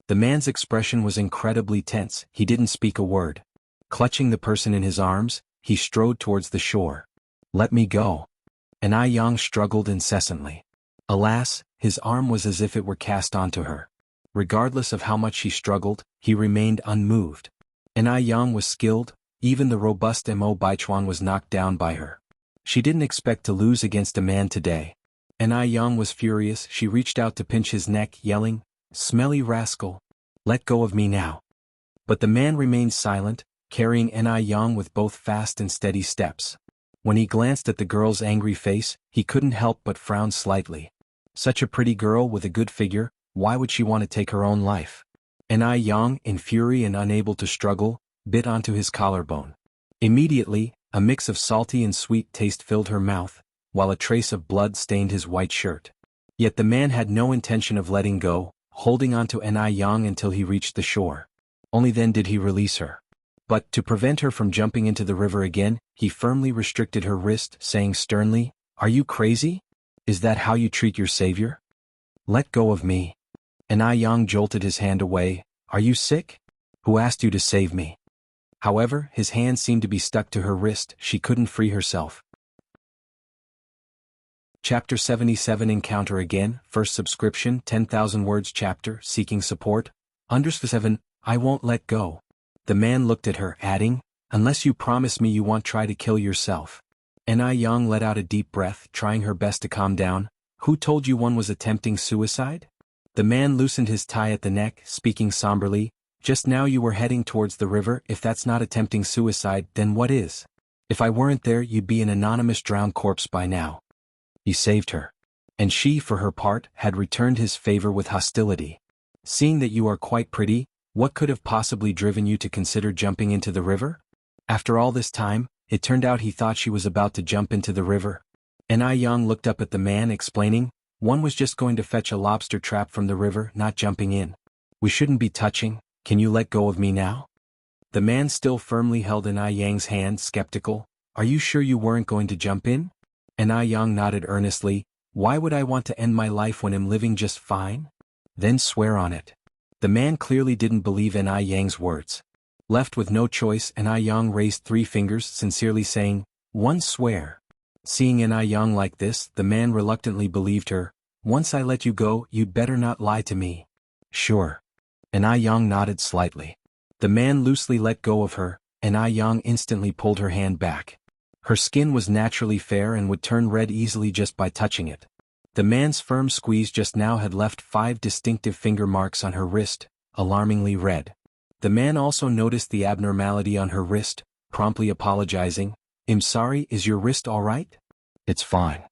The man's expression was incredibly tense, he didn't speak a word. Clutching the person in his arms, he strode towards the shore. "Let me go." An Yang struggled incessantly. Alas, his arm was as if it were cast onto her. Regardless of how much he struggled, he remained unmoved. An Yang was skilled, even the robust Mo Baichuan was knocked down by her. She didn't expect to lose against a man today. An Yang was furious, she reached out to pinch his neck, yelling, "Smelly rascal! Let go of me now." But the man remained silent, carrying An Yang with both fast and steady steps. When he glanced at the girl's angry face, he couldn't help but frown slightly. Such a pretty girl with a good figure, why would she want to take her own life? An Yang, in fury and unable to struggle, bit onto his collarbone. Immediately, a mix of salty and sweet taste filled her mouth, while a trace of blood stained his white shirt. Yet the man had no intention of letting go, holding onto An Yang until he reached the shore. Only then did he release her. But, to prevent her from jumping into the river again, he firmly restricted her wrist, saying sternly, "Are you crazy? Is that how you treat your savior? Let go of me." And Yang jolted his hand away. "Are you sick? Who asked you to save me?" However, his hand seemed to be stuck to her wrist. She couldn't free herself. Chapter 77 Encounter Again, First Subscription, 10,000 Words Chapter, Seeking Support. _7, I won't let go. The man looked at her, adding, "Unless you promise me you won't try to kill yourself." And Yang let out a deep breath, trying her best to calm down. "Who told you one was attempting suicide?" The man loosened his tie at the neck, speaking somberly. "Just now you were heading towards the river. If that's not attempting suicide, then what is? If I weren't there, you'd be an anonymous drowned corpse by now." He saved her. And she, for her part, had returned his favor with hostility. "Seeing that you are quite pretty, what could have possibly driven you to consider jumping into the river?" After all this time, it turned out he thought she was about to jump into the river. And Yang looked up at the man, explaining, "One was just going to fetch a lobster trap from the river, not jumping in. We shouldn't be touching. Can you let go of me now?" The man still firmly held Yang's hand, skeptical. "Are you sure you weren't going to jump in?" And Yang nodded earnestly. "Why would I want to end my life when I'm living just fine?" "Then swear on it." The man clearly didn't believe Yang's words. Left with no choice, Yang raised 3 fingers, sincerely saying, "One swear." Seeing Yang like this, the man reluctantly believed her. "Once I let you go, you'd better not lie to me." "Sure." And Yang nodded slightly. The man loosely let go of her, and Yang instantly pulled her hand back. Her skin was naturally fair and would turn red easily just by touching it. The man's firm squeeze just now had left 5 distinctive finger marks on her wrist, alarmingly red. The man also noticed the abnormality on her wrist, promptly apologizing. "I'm sorry, is your wrist all right?" "It's fine."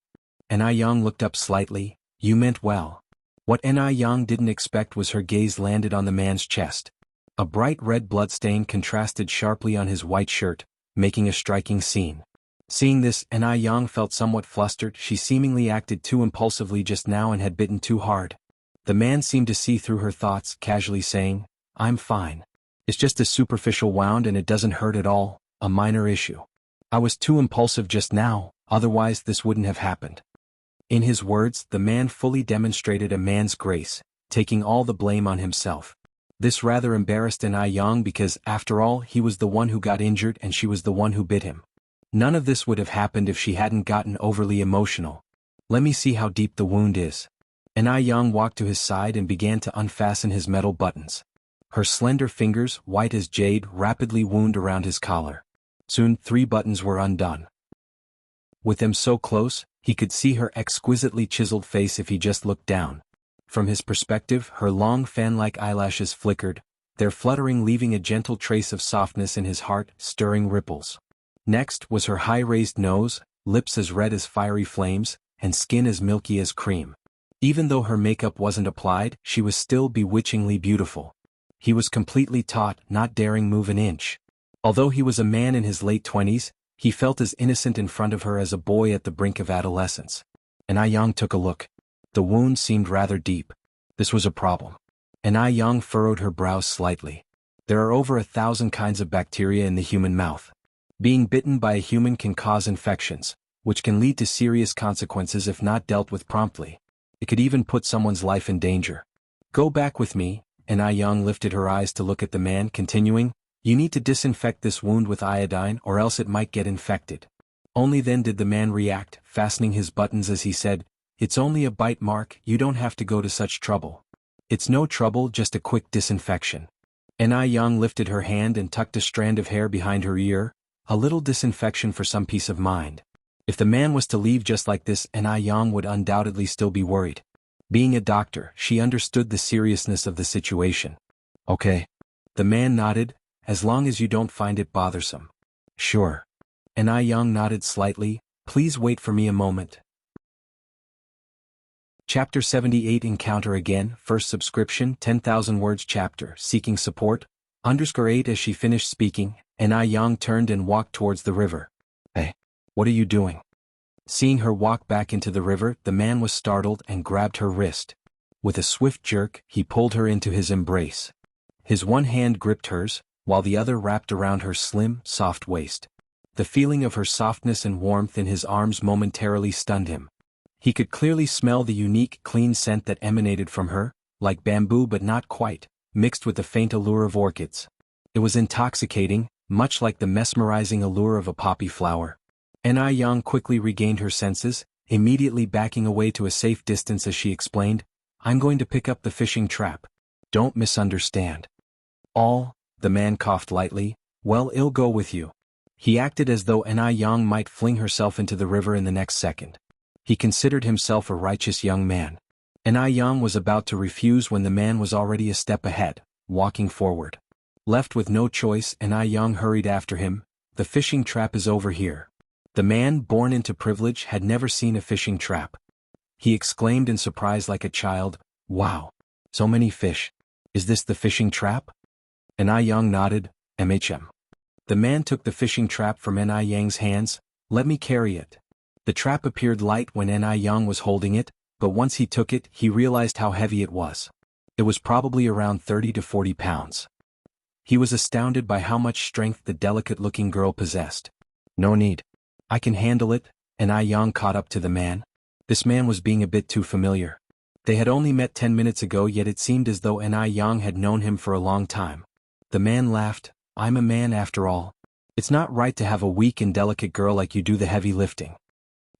And Yang looked up slightly. "You meant well." What Yang didn't expect was her gaze landed on the man's chest. A bright red bloodstain contrasted sharply on his white shirt, making a striking scene. Seeing this, Yang felt somewhat flustered. She seemingly acted too impulsively just now and had bitten too hard. The man seemed to see through her thoughts, casually saying, "I'm fine. It's just a superficial wound and it doesn't hurt at all, a minor issue. I was too impulsive just now, otherwise this wouldn't have happened." In his words, the man fully demonstrated a man's grace, taking all the blame on himself. This rather embarrassed Yang because, after all, he was the one who got injured and she was the one who bit him. None of this would have happened if she hadn't gotten overly emotional. "Let me see how deep the wound is." And Yang walked to his side and began to unfasten his metal buttons. Her slender fingers, white as jade, rapidly wound around his collar. Soon 3 buttons were undone. With them so close, he could see her exquisitely chiseled face if he just looked down. From his perspective, her long fan-like eyelashes flickered, their fluttering leaving a gentle trace of softness in his heart, stirring ripples. Next was her high-raised nose, lips as red as fiery flames, and skin as milky as cream. Even though her makeup wasn't applied, she was still bewitchingly beautiful. He was completely taut, not daring move an inch. Although he was a man in his late 20s, he felt as innocent in front of her as a boy at the brink of adolescence. And Yang took a look. The wound seemed rather deep. This was a problem. And Yang furrowed her brows slightly. There are over 1,000 kinds of bacteria in the human mouth. Being bitten by a human can cause infections, which can lead to serious consequences if not dealt with promptly. It could even put someone's life in danger. "Go back with me," and Yang lifted her eyes to look at the man, continuing, "You need to disinfect this wound with iodine or else it might get infected." Only then did the man react, fastening his buttons as he said, "It's only a bite mark, you don't have to go to such trouble." "It's no trouble, just a quick disinfection." And Yang lifted her hand and tucked a strand of hair behind her ear. A little disinfection for some peace of mind. If the man was to leave just like this, Yang would undoubtedly still be worried. Being a doctor, she understood the seriousness of the situation. "Okay." The man nodded, "As long as you don't find it bothersome." "Sure." And Yang nodded slightly. "Please wait for me a moment." Chapter 78 Encounter Again, First Subscription, 10,000 Words Chapter, Seeking Support, _8 As she finished speaking, Yang turned and walked towards the river. "Hey, what are you doing?" Seeing her walk back into the river, the man was startled and grabbed her wrist. With a swift jerk, he pulled her into his embrace. His one hand gripped hers, while the other wrapped around her slim, soft waist. The feeling of her softness and warmth in his arms momentarily stunned him. He could clearly smell the unique, clean scent that emanated from her, like bamboo but not quite, mixed with the faint allure of orchids. It was intoxicating, much like the mesmerizing allure of a poppy flower. Yang quickly regained her senses, immediately backing away to a safe distance as she explained, "I'm going to pick up the fishing trap. Don't misunderstand." The man coughed lightly, "Well, I'll go with you." He acted as though Yang might fling herself into the river in the next second. He considered himself a righteous young man. Yang was about to refuse when the man was already a step ahead, walking forward. Left with no choice, Yang hurried after him. "The fishing trap is over here." The man, born into privilege, had never seen a fishing trap. He exclaimed in surprise like a child, "Wow! So many fish. Is this the fishing trap?" Yang nodded, "MHM." The man took the fishing trap from Yang's hands. "Let me carry it." The trap appeared light when Yang was holding it, but once he took it, he realized how heavy it was. It was probably around 30 to 40 pounds. He was astounded by how much strength the delicate-looking girl possessed. "No need. I can handle it," Yang caught up to the man. This man was being a bit too familiar. They had only met 10 minutes ago, yet it seemed as though Yang had known him for a long time. The man laughed, "I'm a man after all. It's not right to have a weak and delicate girl like you do the heavy lifting."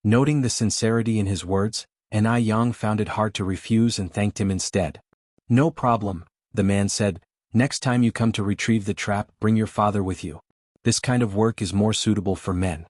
Noting the sincerity in his words, Yang found it hard to refuse and thanked him instead. "No problem," the man said. "Next time you come to retrieve the trap, bring your father with you. This kind of work is more suitable for men."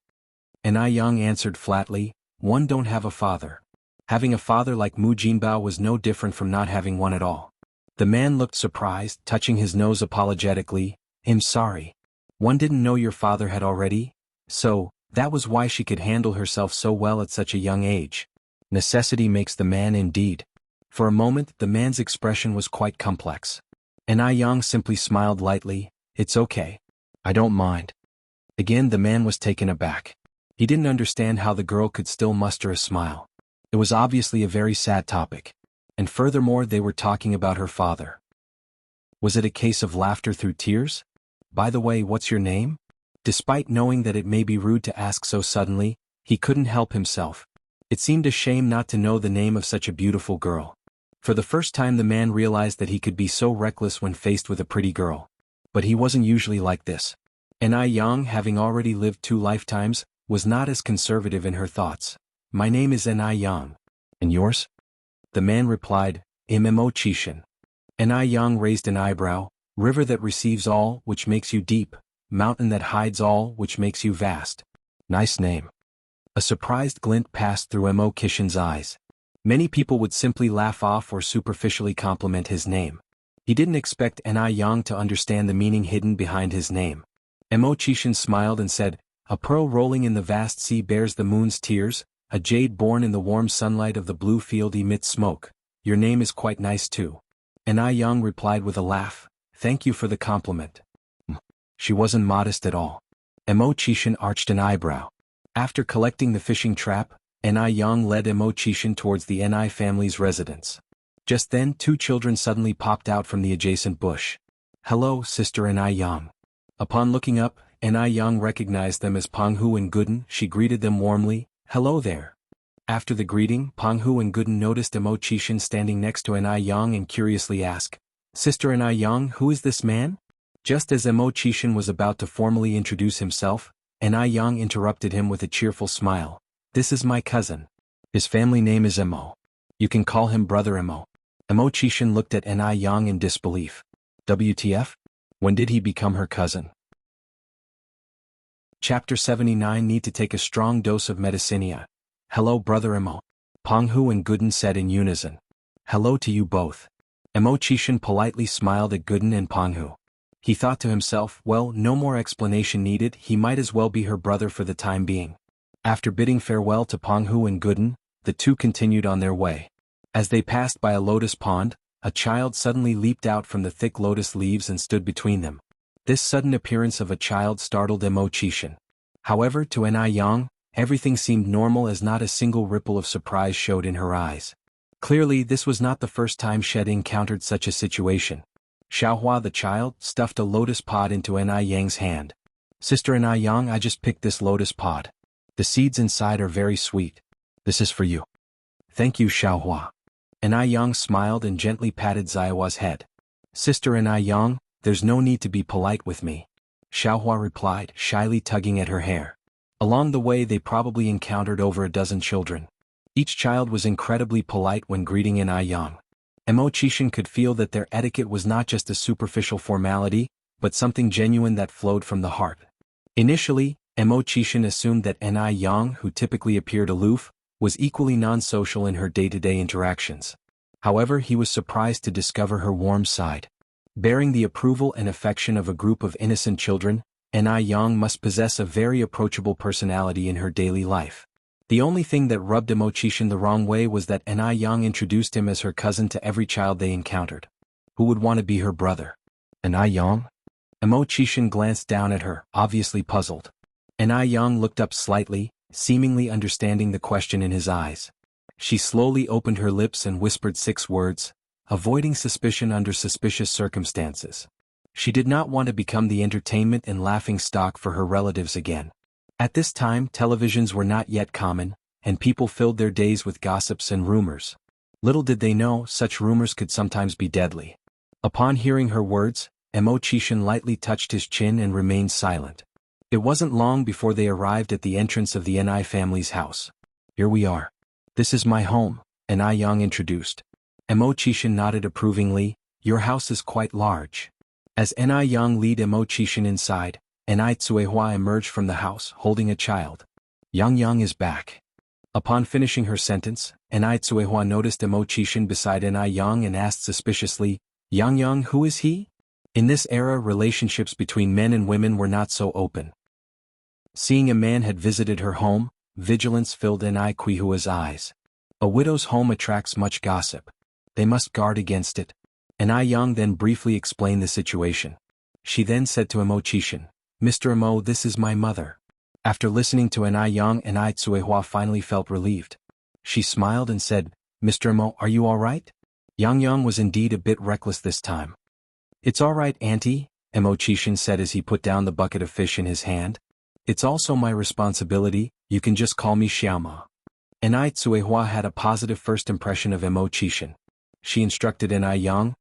Yang answered flatly, "One don't have a father." Having a father like Mu Jinbao was no different from not having one at all. The man looked surprised, touching his nose apologetically. "I'm sorry. One didn't know your father had already?" So, that was why she could handle herself so well at such a young age. Necessity makes the man indeed. For a moment, the man's expression was quite complex. Yang simply smiled lightly, "It's okay. I don't mind." Again the man was taken aback. He didn't understand how the girl could still muster a smile. It was obviously a very sad topic. And furthermore, they were talking about her father. Was it a case of laughter through tears? "By the way, what's your name?" Despite knowing that it may be rude to ask so suddenly, he couldn't help himself. It seemed a shame not to know the name of such a beautiful girl. For the first time the man realized that he could be so reckless when faced with a pretty girl. But he wasn't usually like this. Yang, having already lived 2 lifetimes, was not as conservative in her thoughts. "My name is Yang. And yours?" The man replied, Chishin. Yang raised an eyebrow, "River that receives all, which makes you deep, mountain that hides all, which makes you vast." Nice name. A surprised glint passed through Kishin's eyes. Many people would simply laugh off or superficially compliment his name. He didn't expect Yang to understand the meaning hidden behind his name. Chishin smiled and said, "A pearl rolling in the vast sea bears the moon's tears, a jade born in the warm sunlight of the blue field emits smoke. Your name is quite nice too." Yang replied with a laugh, "Thank you for the compliment." She wasn't modest at all. Chishin arched an eyebrow. After collecting the fishing trap, Yang led Chishin towards the Ni family's residence. Just then 2 children suddenly popped out from the adjacent bush. "Hello, Sister Yang." Upon looking up, Yang recognized them as Penghu and Gooden. She greeted them warmly, "Hello there." After the greeting, Penghu and Gooden noticed Chishin standing next to Yang and curiously asked, "Sister Yang, who is this man?" Just as Chishin was about to formally introduce himself, Yang interrupted him with a cheerful smile. "This is my cousin. His family name is Emo. You can call him Brother Emo." Chishin looked at Yang in disbelief. WTF? When did he become her cousin? Chapter 79. Need to take a strong dose of medicinia. "Hello, Brother Emo." Penghu and Gooden said in unison. "Hello to you both." Chishin politely smiled at Gooden and Penghu. He thought to himself, well, no more explanation needed, he might as well be her brother for the time being. After bidding farewell to Penghu and Gooden, the 2 continued on their way. As they passed by a lotus pond, a child suddenly leaped out from the thick lotus leaves and stood between them. This sudden appearance of a child startled Chishin. However, to Yang, everything seemed normal as not a single ripple of surprise showed in her eyes. Clearly, this was not the first time she had encountered such a situation. Xiaohua the child stuffed a lotus pod into Ni Yang's hand. Sister Ni Yang, I just picked this lotus pod. The seeds inside are very sweet. This is for you. Thank you, Xiaohua. Ni Yang smiled and gently patted Xiaohua's head. Sister Ni Yang, there's no need to be polite with me, Xiaohua replied, shyly tugging at her hair. Along the way they probably encountered over a dozen children. Each child was incredibly polite when greeting Ni Yang. Mo Qixin could feel that their etiquette was not just a superficial formality, but something genuine that flowed from the heart. Initially, Mo Qixin assumed that Ni Yang, who typically appeared aloof, was equally non-social in her day-to-day interactions. However, he was surprised to discover her warm side. Bearing the approval and affection of a group of innocent children, Ni Yang must possess a very approachable personality in her daily life. The only thing that rubbed Mo Qixin the wrong way was that Ni Yang introduced him as her cousin to every child they encountered. Who would want to be her brother? Ni Yang? Mo Qixin glanced down at her, obviously puzzled. Ni Yang looked up slightly, seemingly understanding the question in his eyes. She slowly opened her lips and whispered 6 words, avoiding suspicion under suspicious circumstances. She did not want to become the entertainment and laughing stock for her relatives again. At this time, televisions were not yet common, and people filled their days with gossips and rumors. Little did they know, such rumors could sometimes be deadly. Upon hearing her words, Mo Qixin lightly touched his chin and remained silent. It wasn't long before they arrived at the entrance of the Ni family's house. Here we are. This is my home, Ni Yang introduced. Mo Qixin nodded approvingly. Your house is quite large. As Ni Yang led Mo Qixin inside, Ni Tsuehua emerged from the house, holding a child. Yang is back. Upon finishing her sentence, Ni Tsuehua noticed Mo Qixin beside Ni Yang and asked suspiciously, Yang, who is he? In this era, relationships between men and women were not so open. Seeing a man had visited her home, vigilance filled Ni Quihua's eyes. A widow's home attracts much gossip. They must guard against it. Ni Yang then briefly explained the situation. She then said to Mo Qixin, Mr. Mo, this is my mother. After listening to Ni Yang, Ni Tsuehua finally felt relieved. She smiled and said, Mr. Mo, are you all right? Yang was indeed a bit reckless this time. It's all right, Auntie, Mo Qixin said as he put down the bucket of fish in his hand. It's also my responsibility, you can just call me Xiaoma. Ni Tsuehua had a positive first impression of Mo Qixin. She instructed Ni Yang,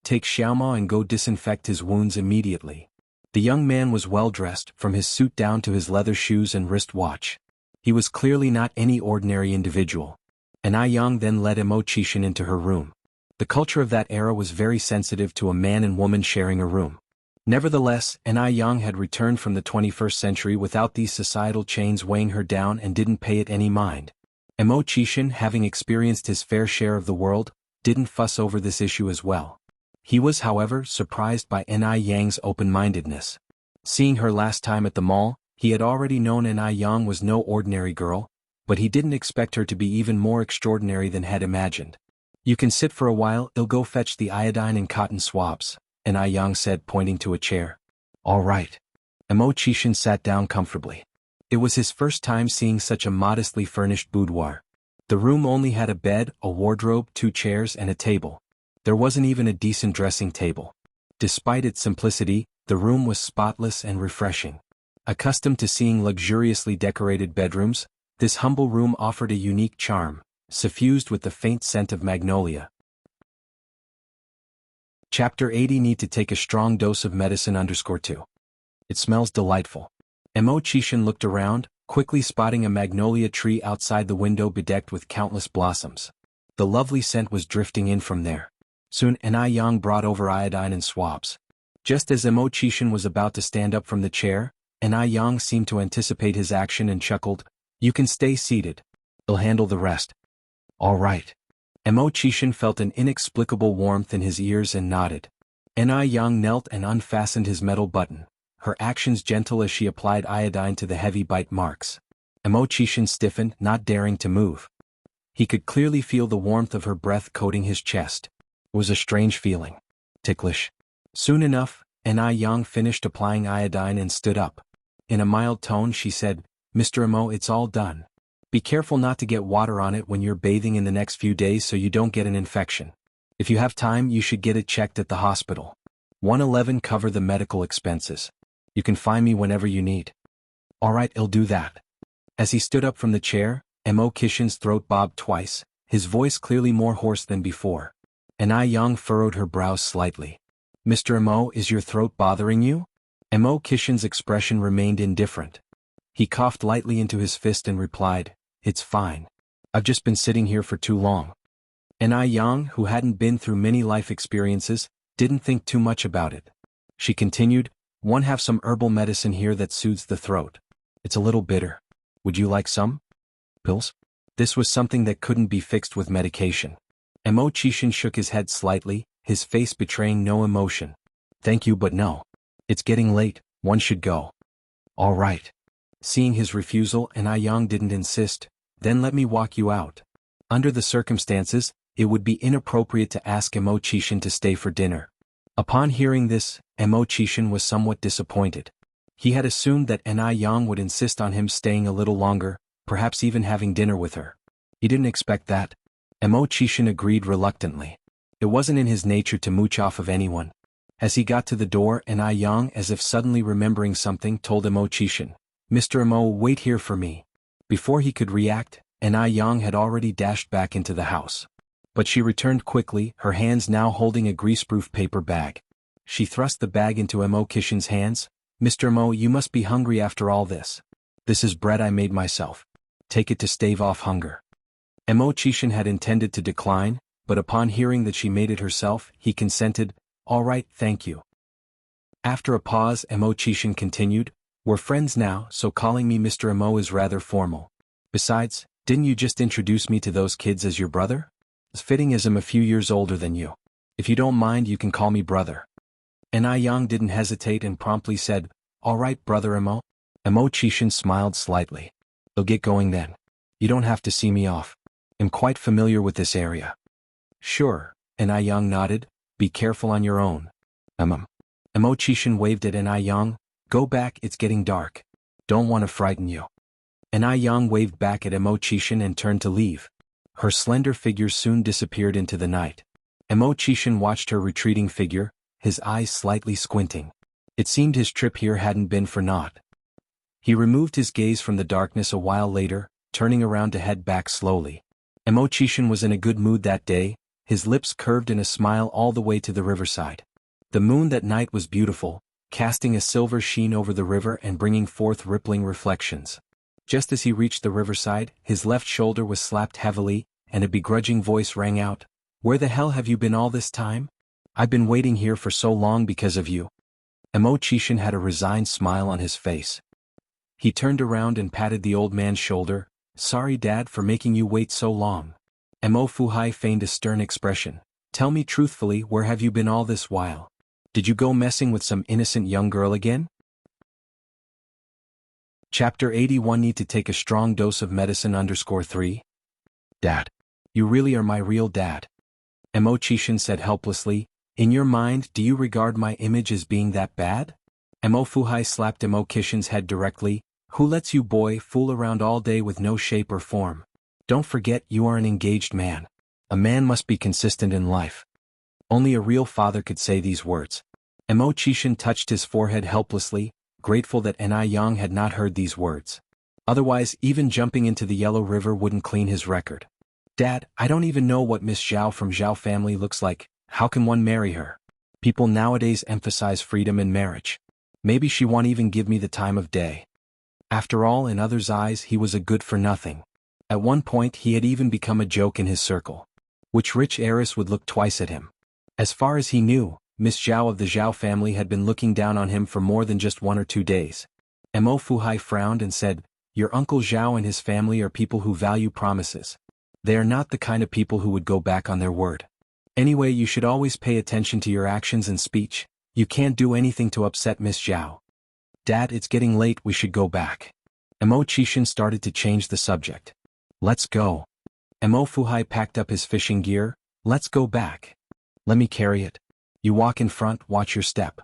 take Xiaoma and go disinfect his wounds immediately. The young man was well dressed, from his suit down to his leather shoes and wrist watch. He was clearly not any ordinary individual. Ni Yang then led Mo Qixin into her room. The culture of that era was very sensitive to a man and woman sharing a room. Nevertheless, Ni Yang had returned from the 21st century without these societal chains weighing her down and didn't pay it any mind. Mo Qixin, having experienced his fair share of the world, didn't fuss over this issue as well. He was, however, surprised by Ni Yang's open-mindedness. Seeing her last time at the mall, he had already known Ni Yang was no ordinary girl, but he didn't expect her to be even more extraordinary than had imagined. You can sit for a while, I'll go fetch the iodine and cotton swabs, Ni Yang said, pointing to a chair. All right. Mo Qixin sat down comfortably. It was his first time seeing such a modestly furnished boudoir. The room only had a bed, a wardrobe, 2 chairs and a table. There wasn't even a decent dressing table. Despite its simplicity, the room was spotless and refreshing. Accustomed to seeing luxuriously decorated bedrooms, this humble room offered a unique charm, suffused with the faint scent of magnolia. Chapter 80. Need to take a strong dose of medicine _2. It smells delightful. Mo Qixin looked around, quickly spotting a magnolia tree outside the window bedecked with countless blossoms. The lovely scent was drifting in from there. Soon Ni Yang brought over iodine and swabs. Just as Mo Qixin was about to stand up from the chair, Ni Yang seemed to anticipate his action and chuckled, You can stay seated. I'll handle the rest. All right. Mo Qixin felt an inexplicable warmth in his ears and nodded. Ni Yang knelt and unfastened his metal button, her actions gentle as she applied iodine to the heavy bite marks. Mo Qixin stiffened, not daring to move. He could clearly feel the warmth of her breath coating his chest. It was a strange feeling. Ticklish. Soon enough, Ni Yang finished applying iodine and stood up. In a mild tone she said, Mr. Mo, it's all done. Be careful not to get water on it when you're bathing in the next few days so you don't get an infection. If you have time you should get it checked at the hospital. 111 cover the medical expenses. You can find me whenever you need. Alright, I'll do that. As he stood up from the chair, Mo Kishin's throat bobbed twice, his voice clearly more hoarse than before. Yang furrowed her brows slightly. Mr. Mo, is your throat bothering you? Mo Kishin's expression remained indifferent. He coughed lightly into his fist and replied, It's fine. I've just been sitting here for too long. Yang, who hadn't been through many life experiences, didn't think too much about it. She continued, One have some herbal medicine here that soothes the throat. It's a little bitter. Would you like some? Pills? This was something that couldn't be fixed with medication. Mo Kishin shook his head slightly, his face betraying no emotion. Thank you but no. It's getting late, one should go. All right. Seeing his refusal, Yang didn't insist, then let me walk you out. Under the circumstances, it would be inappropriate to ask Mo Kishin to stay for dinner. Upon hearing this, Mo Kishin was somewhat disappointed. He had assumed that Yang would insist on him staying a little longer, perhaps even having dinner with her. He didn't expect that. Mo Kishin agreed reluctantly. It wasn't in his nature to mooch off of anyone. As he got to the door, Yang, as if suddenly remembering something, told Mo Kishin, Mr. Mo, wait here for me. Before he could react, Yang had already dashed back into the house. But she returned quickly, her hands now holding a greaseproof paper bag. She thrust the bag into Mo Kishin's hands. Mr. Mo, you must be hungry after all this. This is bread I made myself. Take it to stave off hunger. Mo Kishin had intended to decline, but upon hearing that she made it herself, he consented, All right, thank you. After a pause, Mo Kishin continued, We're friends now, so calling me Mr. Mo is rather formal. Besides, didn't you just introduce me to those kids as your brother? It's fitting as I'm a few years older than you. If you don't mind you can call me brother. Yang didn't hesitate and promptly said, All right, brother Mo. Mo Kishin smiled slightly. I'll get going then. You don't have to see me off. I'm quite familiar with this area. Sure, Yang nodded, be careful on your own. Mo Kishin waved at Yang, Go back, it's getting dark. Don't want to frighten you. Yang waved back at Mo Kishin and turned to leave. Her slender figure soon disappeared into the night. Mo Kishin watched her retreating figure, his eyes slightly squinting. It seemed his trip here hadn't been for naught. He removed his gaze from the darkness a while later, turning around to head back slowly. Mo Kishin was in a good mood that day, his lips curved in a smile all the way to the riverside. The moon that night was beautiful, casting a silver sheen over the river and bringing forth rippling reflections. Just as he reached the riverside, his left shoulder was slapped heavily, and a begrudging voice rang out, Where the hell have you been all this time? I've been waiting here for so long because of you. Mo Kishin had a resigned smile on his face. He turned around and patted the old man's shoulder, Sorry Dad for making you wait so long. Mo Fuhai feigned a stern expression. Tell me truthfully, where have you been all this while? Did you go messing with some innocent young girl again? Chapter 81 Need to take a strong dose of medicine _3? Dad. You really are my real dad. Mo Kishin said helplessly, In your mind do you regard my image as being that bad? Mo Fuhai slapped Mo Kishin's head directly, Who lets you boy fool around all day with no shape or form? Don't forget you are an engaged man. A man must be consistent in life. Only a real father could say these words. Mo Kishin touched his forehead helplessly, grateful that Yang had not heard these words. Otherwise even jumping into the Yellow River wouldn't clean his record. Dad, I don't even know what Miss Zhao from Zhao family looks like, how can one marry her? People nowadays emphasize freedom in marriage. Maybe she won't even give me the time of day. After all, in others' eyes he was a good-for-nothing. At one point he had even become a joke in his circle. Which rich heiress would look twice at him? As far as he knew, Miss Zhao of the Zhao family had been looking down on him for more than just 1 or 2 days. Mo Fuhai frowned and said, Your Uncle Zhao and his family are people who value promises. They are not the kind of people who would go back on their word. Anyway, you should always pay attention to your actions and speech. You can't do anything to upset Miss Zhao. Dad, it's getting late, we should go back. Mo Kishin started to change the subject. Let's go. Mo Fuhai packed up his fishing gear. Let's go back. Let me carry it. You walk in front, watch your step.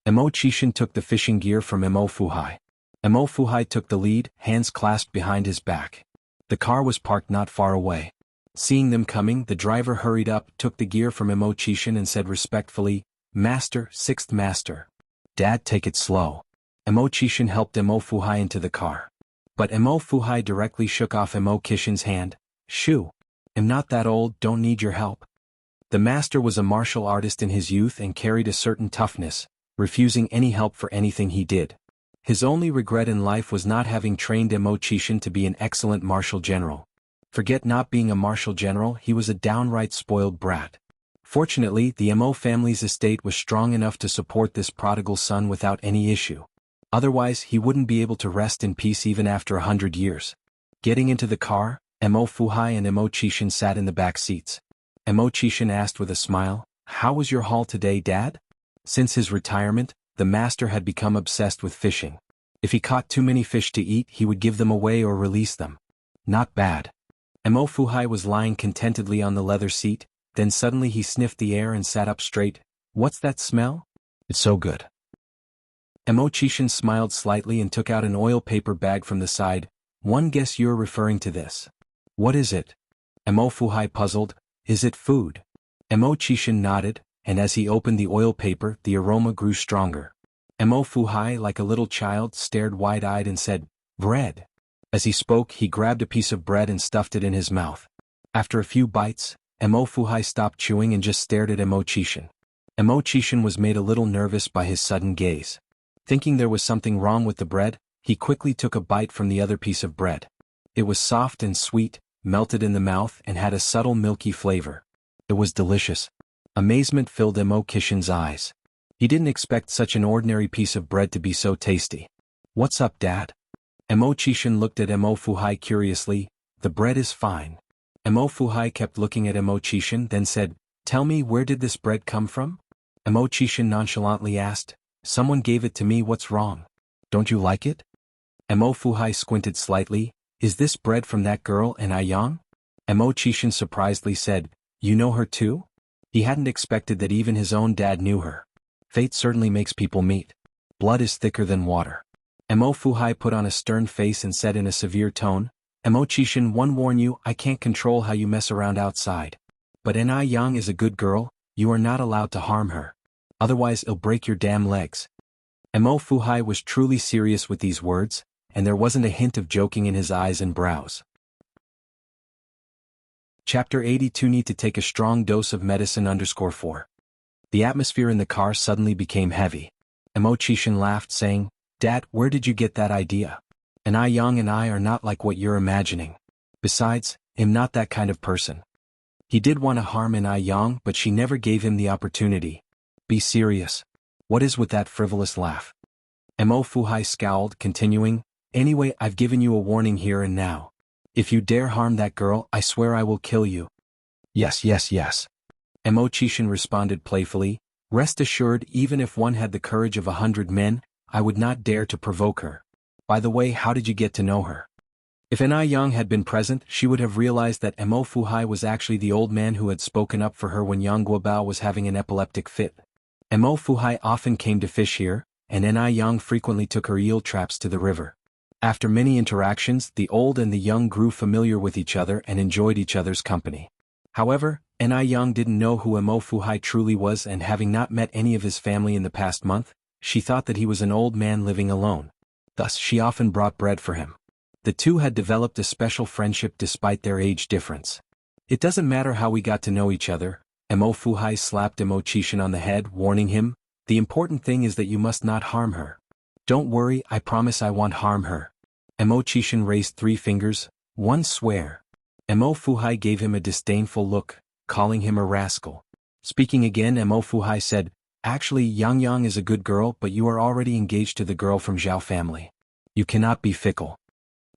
Mo Kishin took the fishing gear from Mo Fuhai. Mo Fuhai took the lead, hands clasped behind his back. The car was parked not far away. Seeing them coming, the driver hurried up, took the gear from Imo-chishin and said respectfully, "Master, sixth master. Dad, take it slow." Imo-chishin helped Imo-fuhai into the car. But Imo-fuhai directly shook off Imo-kishin's hand. "Shoo. I'm not that old, don't need your help." The master was a martial artist in his youth and carried a certain toughness, refusing any help for anything he did. His only regret in life was not having trained Imo-chishin to be an excellent martial general. Forget not being a martial general, he was a downright spoiled brat. Fortunately, the Imo family's estate was strong enough to support this prodigal son without any issue. Otherwise, he wouldn't be able to rest in peace even after 100 years. Getting into the car, Imo-fuhai and Imo-chishin sat in the back seats. Imo-chishin asked with a smile, "How was your haul today, Dad?" Since his retirement, the master had become obsessed with fishing. If he caught too many fish to eat, he would give them away or release them. "Not bad." Imo-fuhai was lying contentedly on the leather seat, then suddenly he sniffed the air and sat up straight. "What's that smell?" "It's so good." Imo-chishin smiled slightly and took out an oil paper bag from the side. "One guess you're referring to this." "What is it?" Imo-fuhai puzzled. "Is it food?" Imo-chishin nodded, and as he opened the oil paper, the aroma grew stronger. Imo-fuhai, like a little child, stared wide-eyed and said, "Bread." As he spoke, he grabbed a piece of bread and stuffed it in his mouth. After a few bites, Imo-fuhai stopped chewing and just stared at Imo-chishin. Imo-chishin was made a little nervous by his sudden gaze. Thinking there was something wrong with the bread, he quickly took a bite from the other piece of bread. It was soft and sweet, melted in the mouth and had a subtle milky flavor. It was delicious. Amazement filled Imo-kishin's eyes. He didn't expect such an ordinary piece of bread to be so tasty. "What's up, Dad?" Imo-chishin looked at Imo-fuhai curiously. "The bread is fine." Imo-fuhai kept looking at Imo-chishin, then said, "Tell me, where did this bread come from?" Imo-chishin nonchalantly asked, "Someone gave it to me, what's wrong? Don't you like it?" Imo-fuhai squinted slightly. "Is this bread from that girl in Aiyang?" Imo-chishin surprisedly said, "You know her too?" He hadn't expected that even his own dad knew her. Fate certainly makes people meet. Blood is thicker than water. Imo-fuhai put on a stern face and said in a severe tone, "Imo-chishin, one warn you, I can't control how you mess around outside. But Aiyang is a good girl, you are not allowed to harm her. Otherwise it'll break your damn legs." Imo-fuhai was truly serious with these words, and there wasn't a hint of joking in his eyes and brows. Chapter 82. Need to take a strong dose of medicine _4. The atmosphere in the car suddenly became heavy. Imo-chishin laughed, saying, "Dad, where did you get that idea? Aiyang and I are not like what you're imagining. Besides, I'm not that kind of person." He did want to harm Aiyang, but she never gave him the opportunity. "Be serious. What is with that frivolous laugh?" Imo-fuhai scowled, continuing, "Anyway, I've given you a warning here and now. If you dare harm that girl, I swear I will kill you." Yes. Imo-chishin responded playfully, "Rest assured, even if one had the courage of 100 men, I would not dare to provoke her. By the way, how did you get to know her?" If Aiyang had been present, she would have realized that Imo-fuhai was actually the old man who had spoken up for her when Jianghu Bao was having an epileptic fit. Imo-fuhai often came to fish here, and Aiyang frequently took her eel traps to the river. After many interactions, the old and the young grew familiar with each other and enjoyed each other's company. However, Aiyang didn't know who Imo-fuhai truly was, and having not met any of his family in the past month, she thought that he was an old man living alone. Thus, she often brought bread for him. The two had developed a special friendship despite their age difference. "It doesn't matter how we got to know each other," Imo-fuhai slapped Imo-chishin on the head, warning him, "The important thing is that you must not harm her." "Don't worry, I promise I won't harm her." Imo-chishin raised 3 fingers. "One swear." Imo-fuhai gave him a disdainful look, calling him a rascal. Speaking again, Imo-fuhai said, "Actually, Yang is a good girl, but you are already engaged to the girl from Zhao family. You cannot be fickle."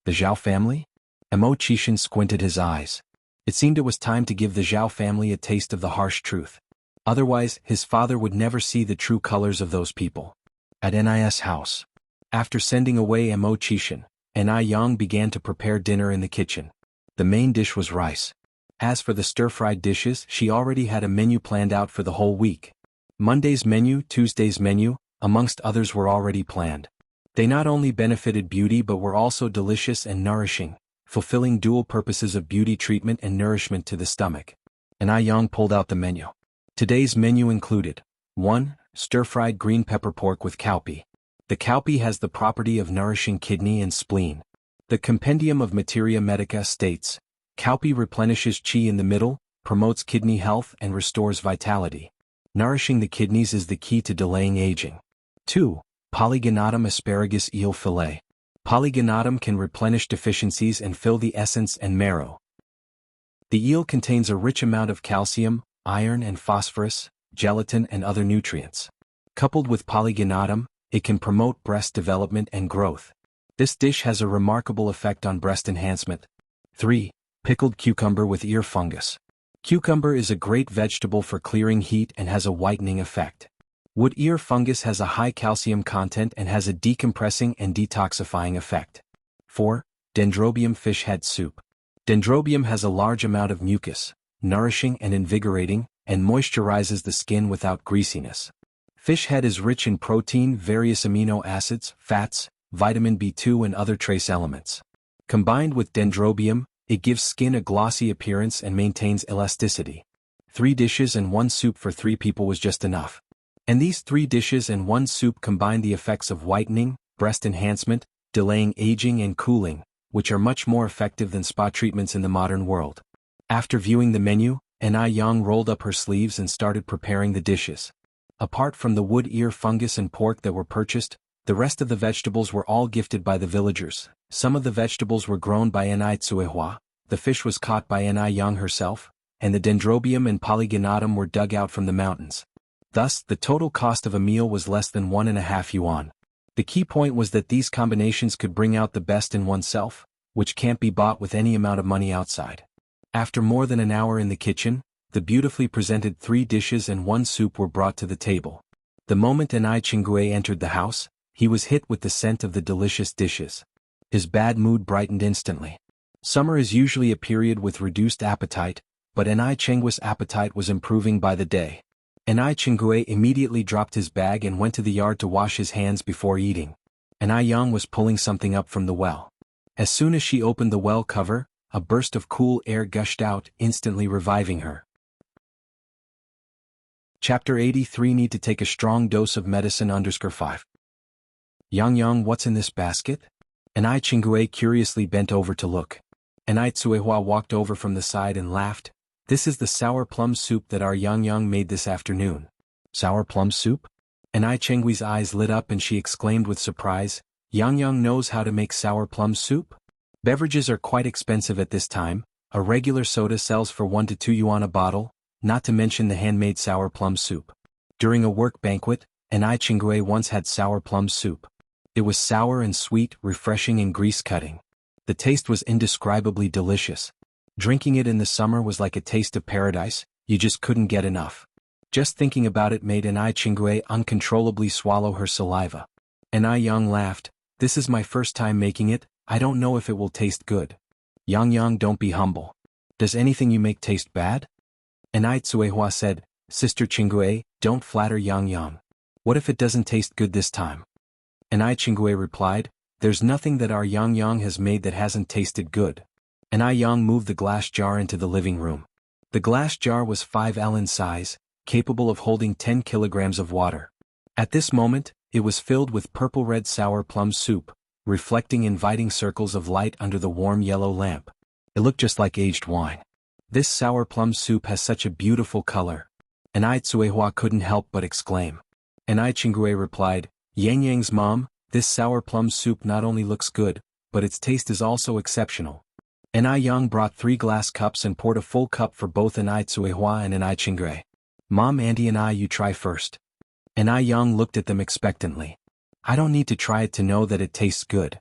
"The Zhao family?" Imo-chishin squinted his eyes. It seemed it was time to give the Zhao family a taste of the harsh truth. Otherwise, his father would never see the true colors of those people. At Nis' house. After sending away Imo-chishin, Aiyang began to prepare dinner in the kitchen. The main dish was rice. As for the stir-fried dishes, she already had a menu planned out for the whole week. Monday's menu, Tuesday's menu, amongst others were already planned. They not only benefited beauty but were also delicious and nourishing, fulfilling dual purposes of beauty treatment and nourishment to the stomach. And Yang pulled out the menu. Today's menu included 1. Stir-fried green pepper pork with cowpea. The cowpea has the property of nourishing kidney and spleen. The Compendium of Materia Medica states, cowpea replenishes qi in the middle, promotes kidney health and restores vitality. Nourishing the kidneys is the key to delaying aging. 2. Polygonatum asparagus eel fillet. Polygonatum can replenish deficiencies and fill the essence and marrow. The eel contains a rich amount of calcium, iron and phosphorus, gelatin and other nutrients. Coupled with polygonatum, it can promote breast development and growth. This dish has a remarkable effect on breast enhancement. 3. Pickled cucumber with ear fungus. Cucumber is a great vegetable for clearing heat and has a whitening effect. Wood ear fungus has a high calcium content and has a decompressing and detoxifying effect. 4. Dendrobium fish head soup. Dendrobium has a large amount of mucus, nourishing and invigorating, and moisturizes the skin without greasiness. Fish head is rich in protein, various amino acids, fats, vitamin B2 and other trace elements. Combined with dendrobium, it gives skin a glossy appearance and maintains elasticity. 3 dishes and 1 soup for 3 people was just enough. And these 3 dishes and 1 soup combine the effects of whitening, breast enhancement, delaying aging and cooling, which are much more effective than spa treatments in the modern world. After viewing the menu, Yang rolled up her sleeves and started preparing the dishes. Apart from the wood ear fungus and pork that were purchased, the rest of the vegetables were all gifted by the villagers. Some of the vegetables were grown by Tsuehua, the fish was caught by Yang herself, and the dendrobium and polygonatum were dug out from the mountains. Thus, the total cost of a meal was less than 1.5 yuan. The key point was that these combinations could bring out the best in oneself, which can't be bought with any amount of money outside. After more than an hour in the kitchen, the beautifully presented 3 dishes and 1 soup were brought to the table. The moment Qinggui entered the house, he was hit with the scent of the delicious dishes. His bad mood brightened instantly. Summer is usually a period with reduced appetite, but Qinggui appetite was improving by the day. Qinggui immediately dropped his bag and went to the yard to wash his hands before eating. Yang was pulling something up from the well. As soon as she opened the well cover, a burst of cool air gushed out, instantly reviving her. Chapter 83. Need to take a strong dose of medicine. 5. Yang, what's in this basket? Qinggui curiously bent over to look. Tsuehua walked over from the side and laughed. This is the sour plum soup that our Yang made this afternoon. Sour plum soup? Qinggui's eyes lit up and she exclaimed with surprise, Yang knows how to make sour plum soup? Beverages are quite expensive at this time. A regular soda sells for 1 to 2 yuan a bottle, not to mention the handmade sour plum soup. During a work banquet, Qinggui once had sour plum soup. It was sour and sweet, refreshing and grease-cutting. The taste was indescribably delicious. Drinking it in the summer was like a taste of paradise, you just couldn't get enough. Just thinking about it made Qinggui uncontrollably swallow her saliva. Yang laughed, this is my first time making it, I don't know if it will taste good. Yang, don't be humble. Does anything you make taste bad? Tsuehua said, Sister Qinggui, don't flatter Yang. What if it doesn't taste good this time? Qinggui replied, there's nothing that our Yang has made that hasn't tasted good. Yang moved the glass jar into the living room. The glass jar was 5L in size, capable of holding 10 kilograms of water. At this moment, it was filled with purple-red sour plum soup, reflecting inviting circles of light under the warm yellow lamp. It looked just like aged wine. This sour plum soup has such a beautiful color. Tsuehua couldn't help but exclaim. Qinggui replied, Yang's mom, this sour plum soup not only looks good, but its taste is also exceptional. Yang brought 3 glass cups and poured a full cup for both Tsuehua and Qinggui. Mom, Auntie and you try first. Yang looked at them expectantly. I don't need to try it to know that it tastes good.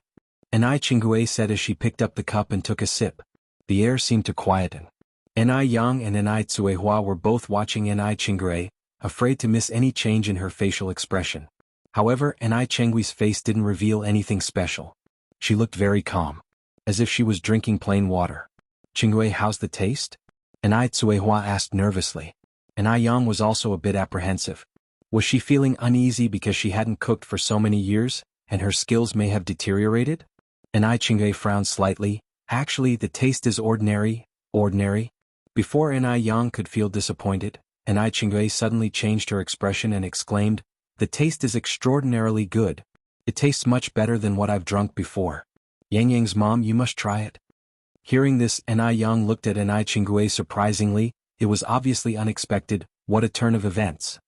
Qinggui said as she picked up the cup and took a sip. The air seemed to quieten. Yang and Tsuehua were both watching Qinggui, afraid to miss any change in her facial expression. However, Qinggui's face didn't reveal anything special. She looked very calm, as if she was drinking plain water. Qinggui, how's the taste? Tsuehua asked nervously. Yang was also a bit apprehensive. Was she feeling uneasy because she hadn't cooked for so many years, and her skills may have deteriorated? Qinggui frowned slightly, Actually, the taste is ordinary. Ordinary? Before Yang could feel disappointed, Qingwei suddenly changed her expression and exclaimed, "The taste is extraordinarily good. It tastes much better than what I've drunk before. Yang's mom, you must try it." Hearing this, Yang looked at Qingwei surprisingly. It was obviously unexpected. What a turn of events.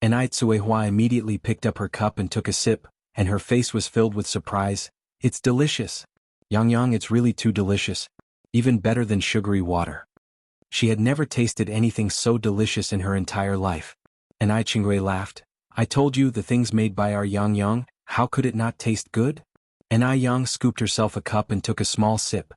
Tsuehua immediately picked up her cup and took a sip, and her face was filled with surprise. "It's delicious. Yang, it's really too delicious. Even better than sugary water." She had never tasted anything so delicious in her entire life. Qingwei laughed. "I told you the things made by our Yang, how could it not taste good?" Yang scooped herself a cup and took a small sip.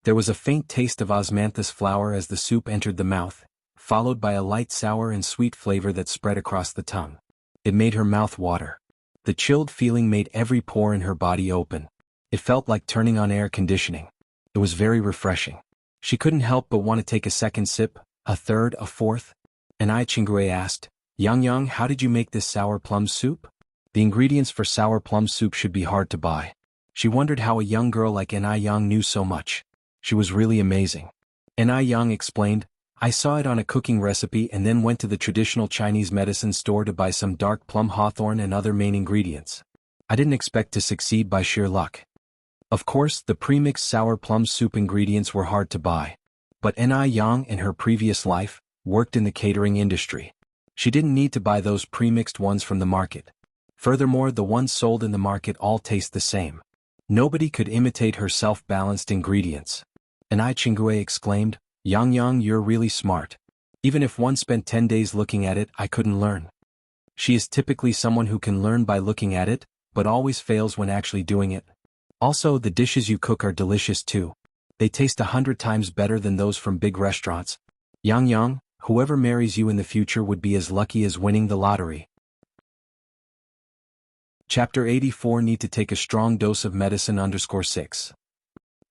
There was a faint taste of osmanthus flower as the soup entered the mouth, followed by a light sour and sweet flavor that spread across the tongue. It made her mouth water. The chilled feeling made every pore in her body open. It felt like turning on air conditioning. It was very refreshing. She couldn't help but want to take a second sip, a third, a fourth. Qingwei asked, "Yang, how did you make this sour plum soup?" The ingredients for sour plum soup should be hard to buy. She wondered how a young girl like Yang knew so much. She was really amazing. Yang explained, "I saw it on a cooking recipe and then went to the traditional Chinese medicine store to buy some dark plum hawthorn and other main ingredients. I didn't expect to succeed by sheer luck." Of course, the premixed sour plum soup ingredients were hard to buy. But Yang, in her previous life, worked in the catering industry. She didn't need to buy those premixed ones from the market. Furthermore, the ones sold in the market all taste the same. Nobody could imitate her self-balanced ingredients. Qingwei exclaimed, "Yang, you're really smart. Even if one spent 10 days looking at it, I couldn't learn." She is typically someone who can learn by looking at it, but always fails when actually doing it. Also, the dishes you cook are delicious too. They taste 100 times better than those from big restaurants. Yang, whoever marries you in the future would be as lucky as winning the lottery. Chapter 84. Need to take a strong dose of medicine _6.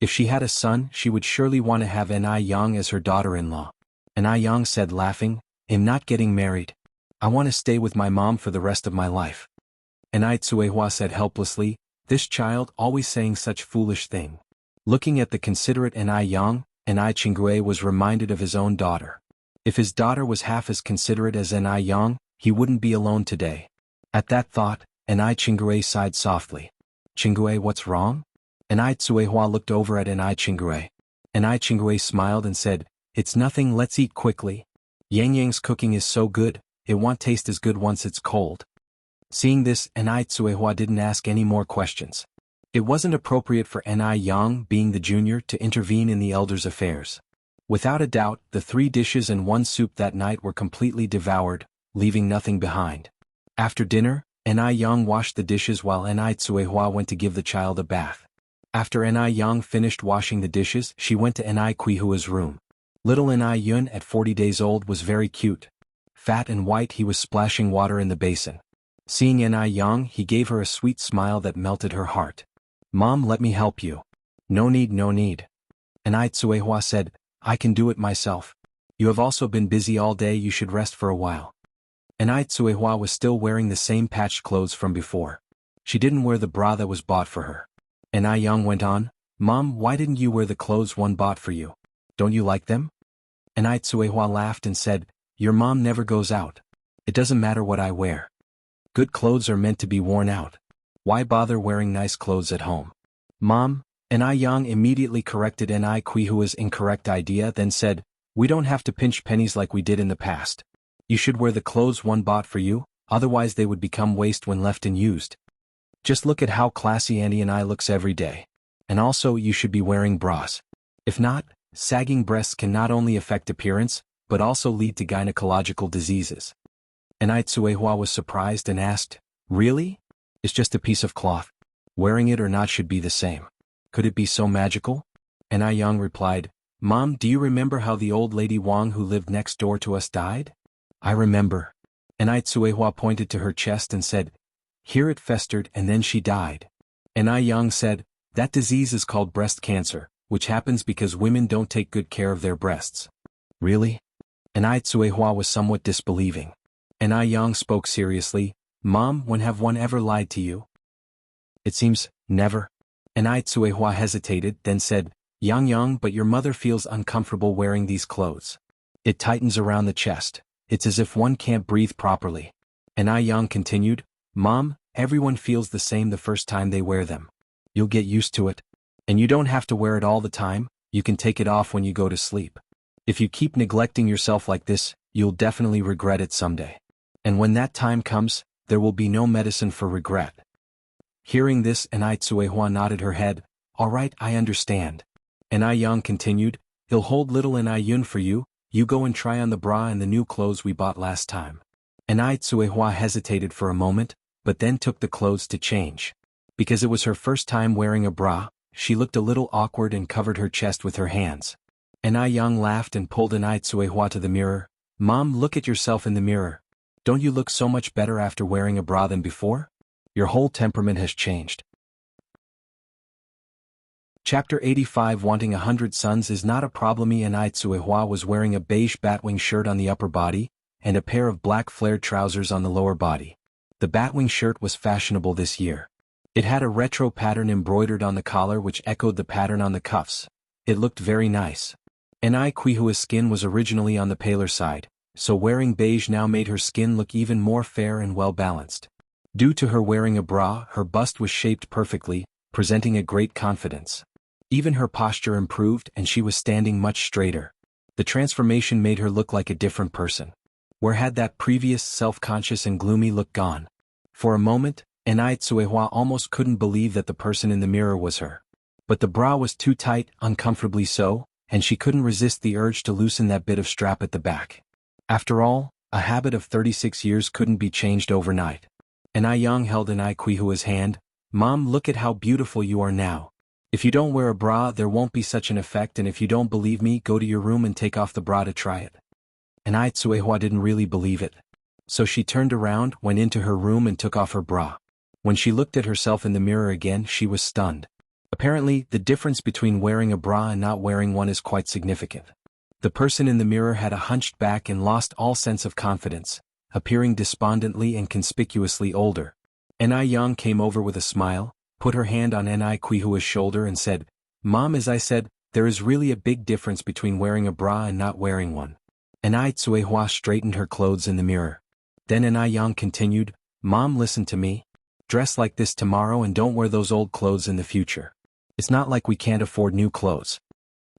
If she had a son, she would surely want to have Yang as her daughter-in-law. Yang said laughing, "I'm not getting married. I want to stay with my mom for the rest of my life." Tsuehua said helplessly, "This child always saying such foolish thing." Looking at the considerate Yang, Qingwei was reminded of his own daughter. If his daughter was half as considerate as Yang, he wouldn't be alone today. At that thought, Qingwei sighed softly. "Qingwei, what's wrong?" Tsuehua looked over at Qingwei. Qingwei smiled and said, "It's nothing, let's eat quickly. Yang's cooking is so good, it won't taste as good once it's cold." Seeing this, Tsuehua didn't ask any more questions. It wasn't appropriate for Yang, being the junior, to intervene in the elders' affairs. Without a doubt, the 3 dishes and 1 soup that night were completely devoured, leaving nothing behind. After dinner, Yang washed the dishes while Tsuehua went to give the child a bath. After Yang finished washing the dishes, she went to Quihua's room. Little Yun, at 40 days old, was very cute. Fat and white, he was splashing water in the basin. Seeing Yang, he gave her a sweet smile that melted her heart. "Mom, let me help you." "No need, no need." Tsuehua said, "I can do it myself. You have also been busy all day, you should rest for a while." Tsuehua was still wearing the same patched clothes from before. She didn't wear the bra that was bought for her. Yang went on, "Mom, why didn't you wear the clothes one bought for you? Don't you like them?" Tsuehua laughed and said, "Your mom never goes out. It doesn't matter what I wear. Good clothes are meant to be worn out. Why bother wearing nice clothes at home?" "Mom," Yang immediately corrected Quihua's incorrect idea, then said, "We don't have to pinch pennies like we did in the past. You should wear the clothes one bought for you, otherwise they would become waste when left unused. Just look at how classy Andy and I looks every day. And also, you should be wearing bras. If not, sagging breasts can not only affect appearance, but also lead to gynecological diseases." Tsuehua was surprised and asked, "Really? It's just a piece of cloth. Wearing it or not should be the same. Could it be so magical?" Yang replied, "Mom, do you remember how the old lady Wang who lived next door to us died?" "I remember." Tsuehua pointed to her chest and said, "Here it festered and then she died." Yang said, "That disease is called breast cancer, which happens because women don't take good care of their breasts." "Really?" Tsuehua was somewhat disbelieving. Yang spoke seriously, "Mom, when have one ever lied to you?" "It seems, never." And Ai Tsuehua hesitated, then said, Yang, but your mother feels uncomfortable wearing these clothes. It tightens around the chest. It's as if one can't breathe properly. And Ai Yang continued, Mom, everyone feels the same the first time they wear them. You'll get used to it. And you don't have to wear it all the time, you can take it off when you go to sleep. If you keep neglecting yourself like this, you'll definitely regret it someday. And when that time comes, there will be no medicine for regret. Hearing this, and Ai Tsuehua nodded her head, All right, I understand. And Ai Yang continued, He'll hold little and Ai Yun for you, you go and try on the bra and the new clothes we bought last time. And Ai Tsuehua hesitated for a moment, but then took the clothes to change. Because it was her first time wearing a bra, she looked a little awkward and covered her chest with her hands. And Ai Yang laughed and pulled an Ai Tsuehua to the mirror. Mom, look at yourself in the mirror. Don't you look so much better after wearing a bra than before? Your whole temperament has changed. Chapter 85 Wanting 100 sons is not a problem. And Ai Tsuehua was wearing a beige batwing shirt on the upper body, and a pair of black flared trousers on the lower body. The batwing shirt was fashionable this year. It had a retro pattern embroidered on the collar which echoed the pattern on the cuffs. It looked very nice. And Ai Quihua's skin was originally on the paler side, so wearing beige now made her skin look even more fair and well-balanced. Due to her wearing a bra, her bust was shaped perfectly, presenting a great confidence. Even her posture improved and she was standing much straighter. The transformation made her look like a different person. Where had that previous self-conscious and gloomy look gone? For a moment, Ai Tsuehua almost couldn't believe that the person in the mirror was her. But the bra was too tight, uncomfortably so, and she couldn't resist the urge to loosen that bit of strap at the back. After all, a habit of 36 years couldn't be changed overnight. And Ai Yang held Ai Quihua's hand. Mom, look at how beautiful you are now. If you don't wear a bra, there won't be such an effect, and if you don't believe me, go to your room and take off the bra to try it. And Ai Tsuehua didn't really believe it. So she turned around, went into her room and took off her bra. When she looked at herself in the mirror again, she was stunned. Apparently, the difference between wearing a bra and not wearing one is quite significant. The person in the mirror had a hunched back and lost all sense of confidence, appearing despondently and conspicuously older. And Ai Yang came over with a smile, put her hand on Ai Quihua's shoulder and said, Mom, as I said, there is really a big difference between wearing a bra and not wearing one. And Ai Tsuehua straightened her clothes in the mirror. Then Ai Yang continued, Mom, listen to me. Dress like this tomorrow and don't wear those old clothes in the future. It's not like we can't afford new clothes.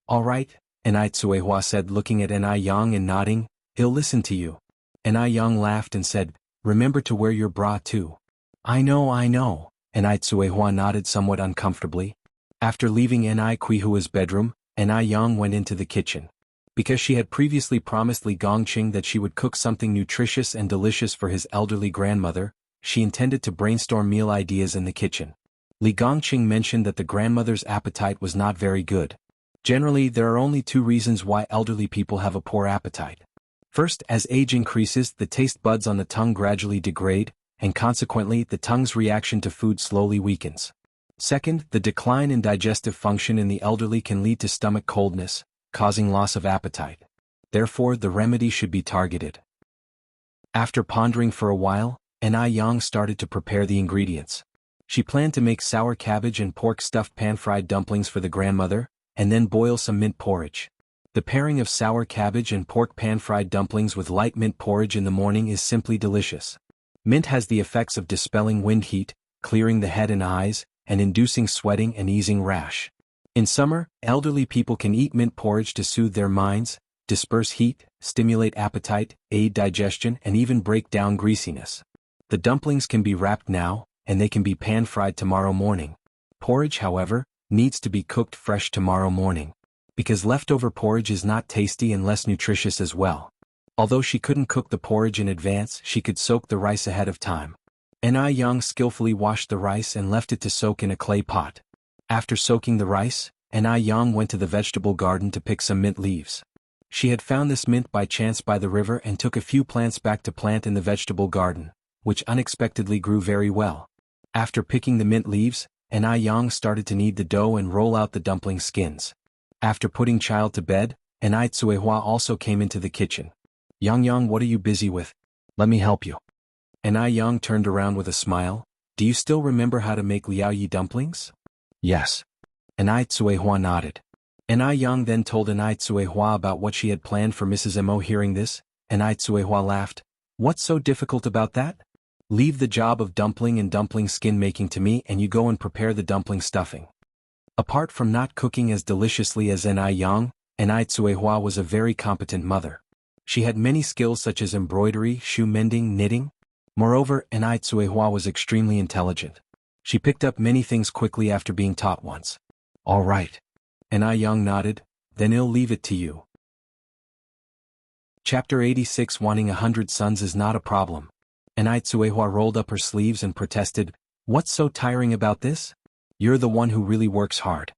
All right, Ai Tsuehua said, looking at Ai Yang and nodding, he'll listen to you. And Ai Yang laughed and said, remember to wear your bra too. I know. And Ai Tsuehua nodded somewhat uncomfortably. After leaving Ai Quihua's bedroom, Ai Yang went into the kitchen. Because she had previously promised Li Gongqing that she would cook something nutritious and delicious for his elderly grandmother, she intended to brainstorm meal ideas in the kitchen. Li Gongqing mentioned that the grandmother's appetite was not very good. Generally, there are only two reasons why elderly people have a poor appetite. First, as age increases, the taste buds on the tongue gradually degrade, and consequently the tongue's reaction to food slowly weakens. Second, the decline in digestive function in the elderly can lead to stomach coldness, causing loss of appetite. Therefore, the remedy should be targeted. After pondering for a while, Ai Yang started to prepare the ingredients. She planned to make sour cabbage and pork stuffed pan-fried dumplings for the grandmother, and then boil some mint porridge. The pairing of sour cabbage and pork pan-fried dumplings with light mint porridge in the morning is simply delicious. Mint has the effects of dispelling wind heat, clearing the head and eyes, and inducing sweating and easing rash. In summer, elderly people can eat mint porridge to soothe their minds, disperse heat, stimulate appetite, aid digestion, and even break down greasiness. The dumplings can be wrapped now, and they can be pan-fried tomorrow morning. Porridge, however, needs to be cooked fresh tomorrow morning. Because leftover porridge is not tasty and less nutritious as well. Although she couldn't cook the porridge in advance, she could soak the rice ahead of time. Ai Yang skillfully washed the rice and left it to soak in a clay pot. After soaking the rice, Ai Yang went to the vegetable garden to pick some mint leaves. She had found this mint by chance by the river and took a few plants back to plant in the vegetable garden, which unexpectedly grew very well. After picking the mint leaves, Ai Yang started to knead the dough and roll out the dumpling skins. After putting child to bed, Ai Tsuehua also came into the kitchen. Yang, what are you busy with? Let me help you. Ai Yang turned around with a smile. Do you still remember how to make liaoyi dumplings? Yes. Anai Tsuehua nodded. Anai Yang then told Anai Tsuehua about what she had planned for Mrs. Mo. Hearing this, Anai Tsuehua laughed. What's so difficult about that? Leave the job of dumpling and dumpling skin making to me and you go and prepare the dumpling stuffing. Apart from not cooking as deliciously as Anai Yang, Anai Tsuehua was a very competent mother. She had many skills such as embroidery, shoe mending, knitting. Moreover, Anai Tsuehua was extremely intelligent. She picked up many things quickly after being taught once. All right. Anai Yang nodded, then I'll leave it to you. Chapter 86 Wanting 100 sons is not a problem. Anai Tsuehua rolled up her sleeves and protested, What's so tiring about this? You're the one who really works hard.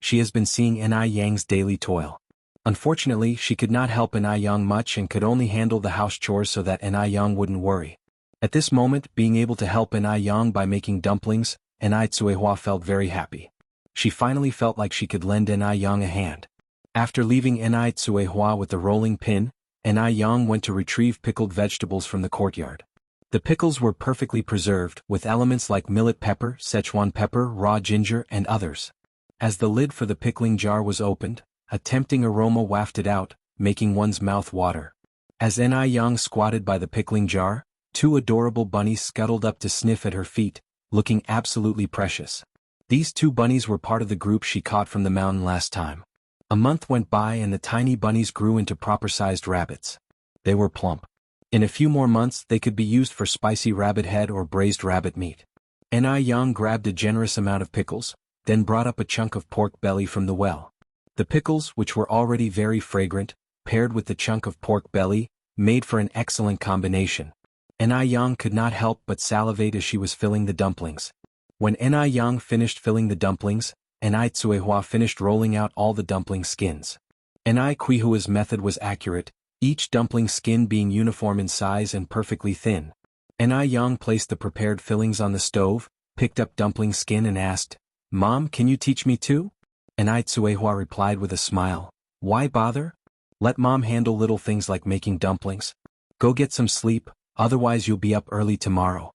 She has been seeing Anai Yang's daily toil. Unfortunately, she could not help Anai Yang much and could only handle the house chores so that Anai Yang wouldn't worry. At this moment, being able to help Anai Yang by making dumplings, Anai Tsuehua felt very happy. She finally felt like she could lend Anai Yang a hand. After leaving Anai Tsuehua with the rolling pin, Anai Yang went to retrieve pickled vegetables from the courtyard. The pickles were perfectly preserved, with elements like millet pepper, Szechuan pepper, raw ginger, and others. As the lid for the pickling jar was opened, a tempting aroma wafted out, making one's mouth water. As Anai Yang squatted by the pickling jar, 2 adorable bunnies scuttled up to sniff at her feet, looking absolutely precious. These 2 bunnies were part of the group she caught from the mountain last time. A month went by and the tiny bunnies grew into proper-sized rabbits. They were plump. In a few more months they could be used for spicy rabbit head or braised rabbit meat. Anai Yang grabbed a generous amount of pickles, then brought up a chunk of pork belly from the well. The pickles, which were already very fragrant, paired with the chunk of pork belly, made for an excellent combination. Anai Yang could not help but salivate as she was filling the dumplings. When Anai Yang finished filling the dumplings, Anai Tsuehua finished rolling out all the dumpling skins. Anai Tsuehua's method was accurate, each dumpling skin being uniform in size and perfectly thin. Anai Yang placed the prepared fillings on the stove, picked up dumpling skin and asked, Mom, can you teach me too? Anai Tsuehua replied with a smile, Why bother? Let Mom handle little things like making dumplings. Go get some sleep, otherwise you'll be up early tomorrow.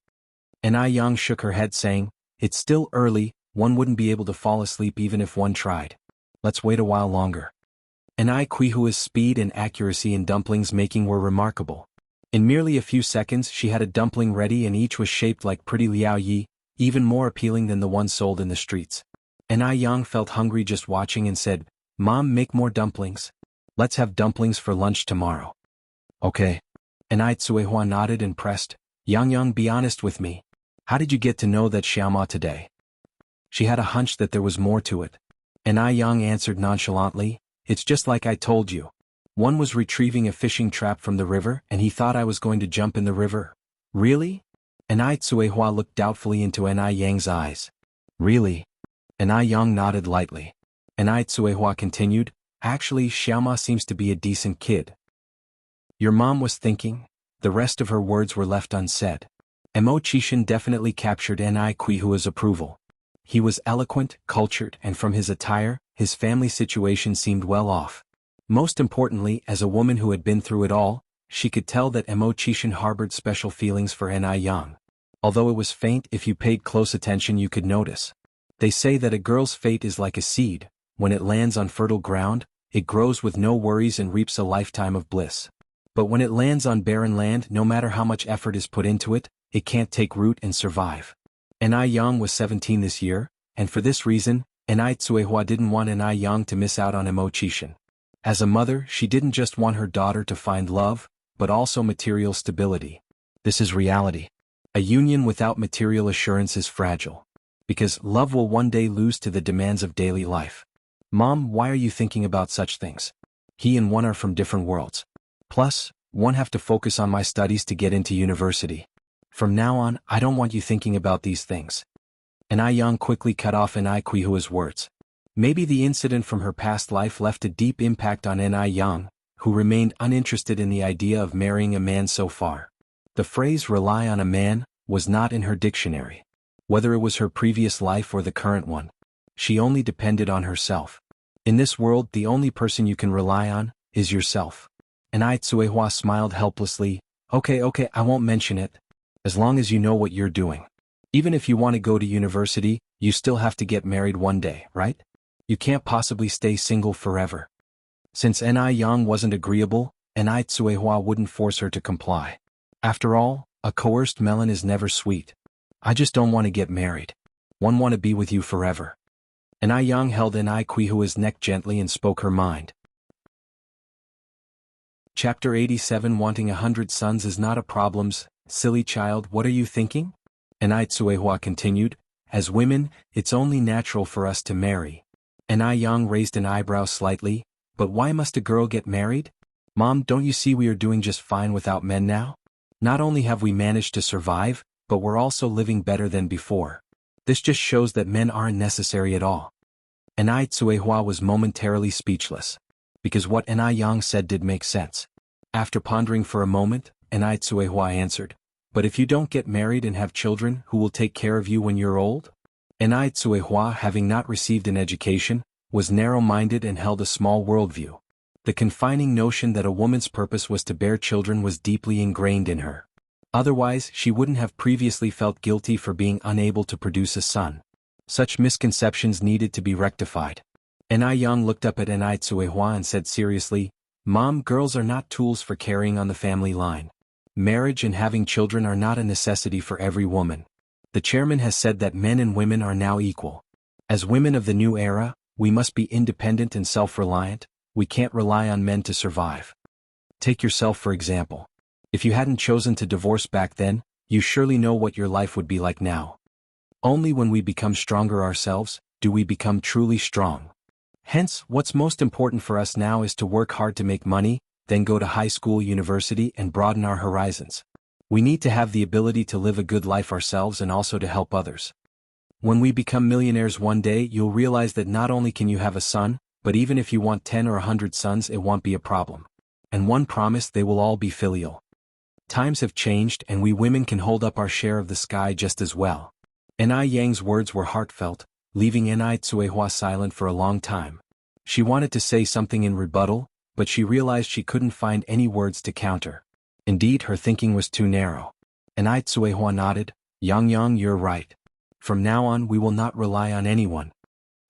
Anai Yang shook her head saying, It's still early, one wouldn't be able to fall asleep even if one tried. Let's wait a while longer. Anai Tsuehua's speed and accuracy in dumplings making were remarkable. In merely a few seconds she had a dumpling ready and each was shaped like pretty Liao Yi, even more appealing than the ones sold in the streets. Anai Yang felt hungry just watching and said, Mom, make more dumplings. Let's have dumplings for lunch tomorrow. Okay. Anai Tsuehua nodded and pressed, Yang, be honest with me. How did you get to know that Xiaoma today? She had a hunch that there was more to it. Anai Yang answered nonchalantly, It's just like I told you. One was retrieving a fishing trap from the river and he thought I was going to jump in the river. Really? Anai Tsuehua looked doubtfully into Anai Yang's eyes. Really? Anai Yang nodded lightly. Anai Tsuehua continued, Actually, Xiaoma seems to be a decent kid. Your mom was thinking? The rest of her words were left unsaid. Mo Qishan definitely captured Anai Tsuehua's approval. He was eloquent, cultured, and from his attire, his family situation seemed well off. Most importantly, as a woman who had been through it all, she could tell that Mo Qishan harbored special feelings for Anai Yang. Although it was faint, if you paid close attention you could notice. They say that a girl's fate is like a seed, when it lands on fertile ground, it grows with no worries and reaps a lifetime of bliss. But when it lands on barren land, no matter how much effort is put into it, it can't take root and survive. Anai Yang was 17 this year, and for this reason, Anai Tsuehua didn't want Anai Yang to miss out on Mo Qishan. As a mother, she didn't just want her daughter to find love, but also material stability. This is reality. A union without material assurance is fragile. Because love will one day lose to the demands of daily life. Mom, why are you thinking about such things? He and one are from different worlds. Plus, one have to focus on my studies to get into university. From now on, I don't want you thinking about these things. Anai Yang quickly cut off Anai Tsuehua's words. Maybe the incident from her past life left a deep impact on Anai Yang, who remained uninterested in the idea of marrying a man so far. The phrase rely on a man was not in her dictionary. Whether it was her previous life or the current one. She only depended on herself. In this world, the only person you can rely on is yourself. Anai Tsuehua smiled helplessly. Okay, I won't mention it. As long as you know what you're doing. Even if you want to go to university, you still have to get married one day, right? You can't possibly stay single forever. Since Ni Yang wasn't agreeable, Ni Tsuehua wouldn't force her to comply. After all, a coerced melon is never sweet. I just don't want to get married. One want to be with you forever. Ni Yang held Ni Quihua's neck gently and spoke her mind. Chapter 87 Wanting 100 sons is not a problem, silly child, what are you thinking? Ni Tsuehua continued, as women, it's only natural for us to marry. Ni Yang raised an eyebrow slightly, but why must a girl get married? Mom, don't you see we are doing just fine without men now? Not only have we managed to survive, but we're also living better than before. This just shows that men aren't necessary at all. Ni Tsuehua was momentarily speechless, because what Ni Yang said did make sense. After pondering for a moment, Ni Tsuehua answered, but if you don't get married and have children, who will take care of you when you're old? Ni Tsuehua, having not received an education, was narrow-minded and held a small worldview. The confining notion that a woman's purpose was to bear children was deeply ingrained in her. Otherwise, she wouldn't have previously felt guilty for being unable to produce a son. Such misconceptions needed to be rectified. Ni Yang looked up at Ni Tsuehua and said seriously, Mom, girls are not tools for carrying on the family line. Marriage and having children are not a necessity for every woman. The chairman has said that men and women are now equal. As women of the new era, we must be independent and self-reliant. We can't rely on men to survive. Take yourself for example. If you hadn't chosen to divorce back then, you surely know what your life would be like now. Only when we become stronger ourselves, do we become truly strong. Hence, what's most important for us now is to work hard to make money, then go to high school, university, and broaden our horizons. We need to have the ability to live a good life ourselves and also to help others. When we become millionaires one day, you'll realize that not only can you have a son, but even if you want 10 or 100 sons, it won't be a problem. And one promise, they will all be filial. Times have changed and we women can hold up our share of the sky just as well. Ni Yang's words were heartfelt, leaving Ni Tsuehua silent for a long time. She wanted to say something in rebuttal, but she realized she couldn't find any words to counter. Indeed, her thinking was too narrow. Ni Tsuehua nodded, Yang, you're right. From now on we will not rely on anyone.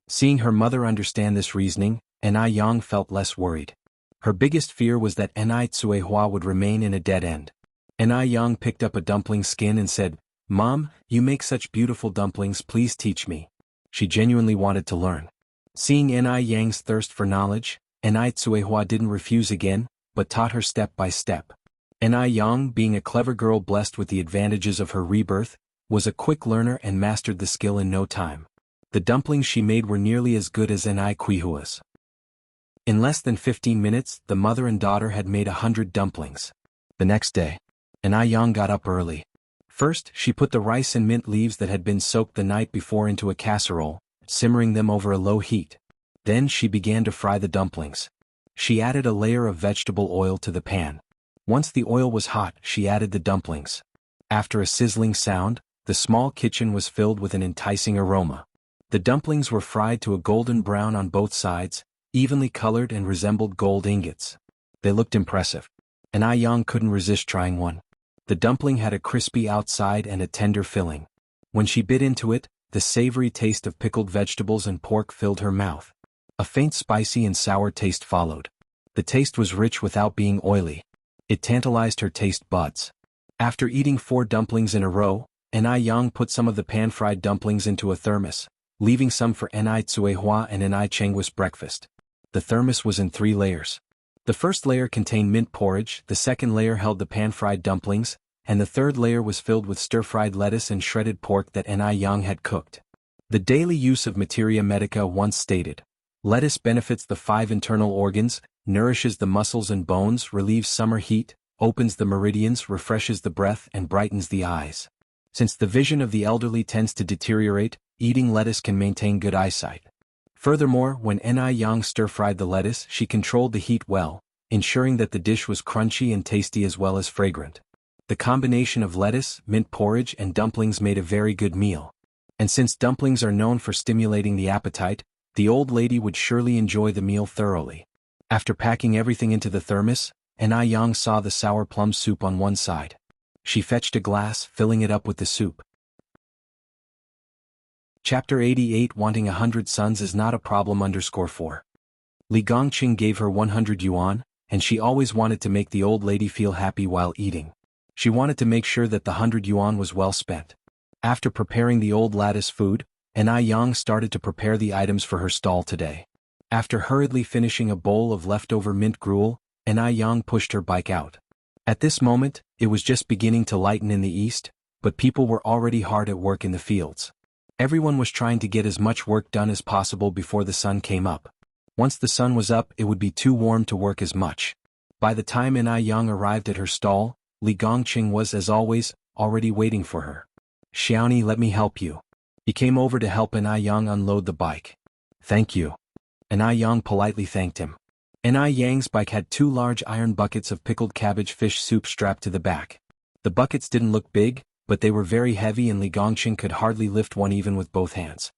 Seeing her mother understand this reasoning, Ni Yang felt less worried. Her biggest fear was that Ni Tsuehua would remain in a dead end. Ni Yang picked up a dumpling skin and said, Mom, you make such beautiful dumplings, please teach me. She genuinely wanted to learn. Seeing Ni Yang's thirst for knowledge, Ni Tsuehua didn't refuse again, but taught her step by step. Ni Yang, being a clever girl blessed with the advantages of her rebirth, was a quick learner and mastered the skill in no time. The dumplings she made were nearly as good as Ni Quihua's. In less than 15 minutes, the mother and daughter had made 100 dumplings. The next day, Ni Yang got up early. First, she put the rice and mint leaves that had been soaked the night before into a casserole, simmering them over a low heat. Then she began to fry the dumplings. She added a layer of vegetable oil to the pan. Once the oil was hot, she added the dumplings. After a sizzling sound, the small kitchen was filled with an enticing aroma. The dumplings were fried to a golden brown on both sides, evenly colored and resembled gold ingots. They looked impressive. Ni Yang couldn't resist trying one. The dumpling had a crispy outside and a tender filling. When she bit into it, the savory taste of pickled vegetables and pork filled her mouth. A faint spicy and sour taste followed. The taste was rich without being oily. It tantalized her taste buds. After eating 4 dumplings in a row, Ni Yang put some of the pan-fried dumplings into a thermos, leaving some for Ni Tsuehua and Ni Chenghua's breakfast. The thermos was in 3 layers. The first layer contained mint porridge, the second layer held the pan-fried dumplings, and the third layer was filled with stir-fried lettuce and shredded pork that Ni Yang had cooked. The daily use of Materia Medica once stated, lettuce benefits the 5 internal organs, nourishes the muscles and bones, relieves summer heat, opens the meridians, refreshes the breath, and brightens the eyes. Since the vision of the elderly tends to deteriorate, eating lettuce can maintain good eyesight. Furthermore, when Ni Yang stir-fried the lettuce, she controlled the heat well, ensuring that the dish was crunchy and tasty as well as fragrant. The combination of lettuce, mint porridge, and dumplings made a very good meal. And since dumplings are known for stimulating the appetite, the old lady would surely enjoy the meal thoroughly. After packing everything into the thermos, Ni Yang saw the sour plum soup on one side. She fetched a glass, filling it up with the soup. Chapter 88 Wanting 100 sons is not a problem _4. Li Gongqing gave her 100 yuan, and she always wanted to make the old lady feel happy while eating. She wanted to make sure that the 100 yuan was well spent. After preparing the old lattice food, Yang started to prepare the items for her stall today. After hurriedly finishing a bowl of leftover mint gruel, Yang pushed her bike out. At this moment, it was just beginning to lighten in the east, but people were already hard at work in the fields. Everyone was trying to get as much work done as possible before the sun came up. Once the sun was up, it would be too warm to work as much. By the time Yang arrived at her stall, Li Gongqing was, as always, already waiting for her. "Xiaoni, let me help you." He came over to help Yang unload the bike. "Thank you." Yang politely thanked him. Yang's bike had 2 large iron buckets of pickled cabbage fish soup strapped to the back. The buckets didn't look big, but they were very heavy and Li Gongqing could hardly lift one even with both hands.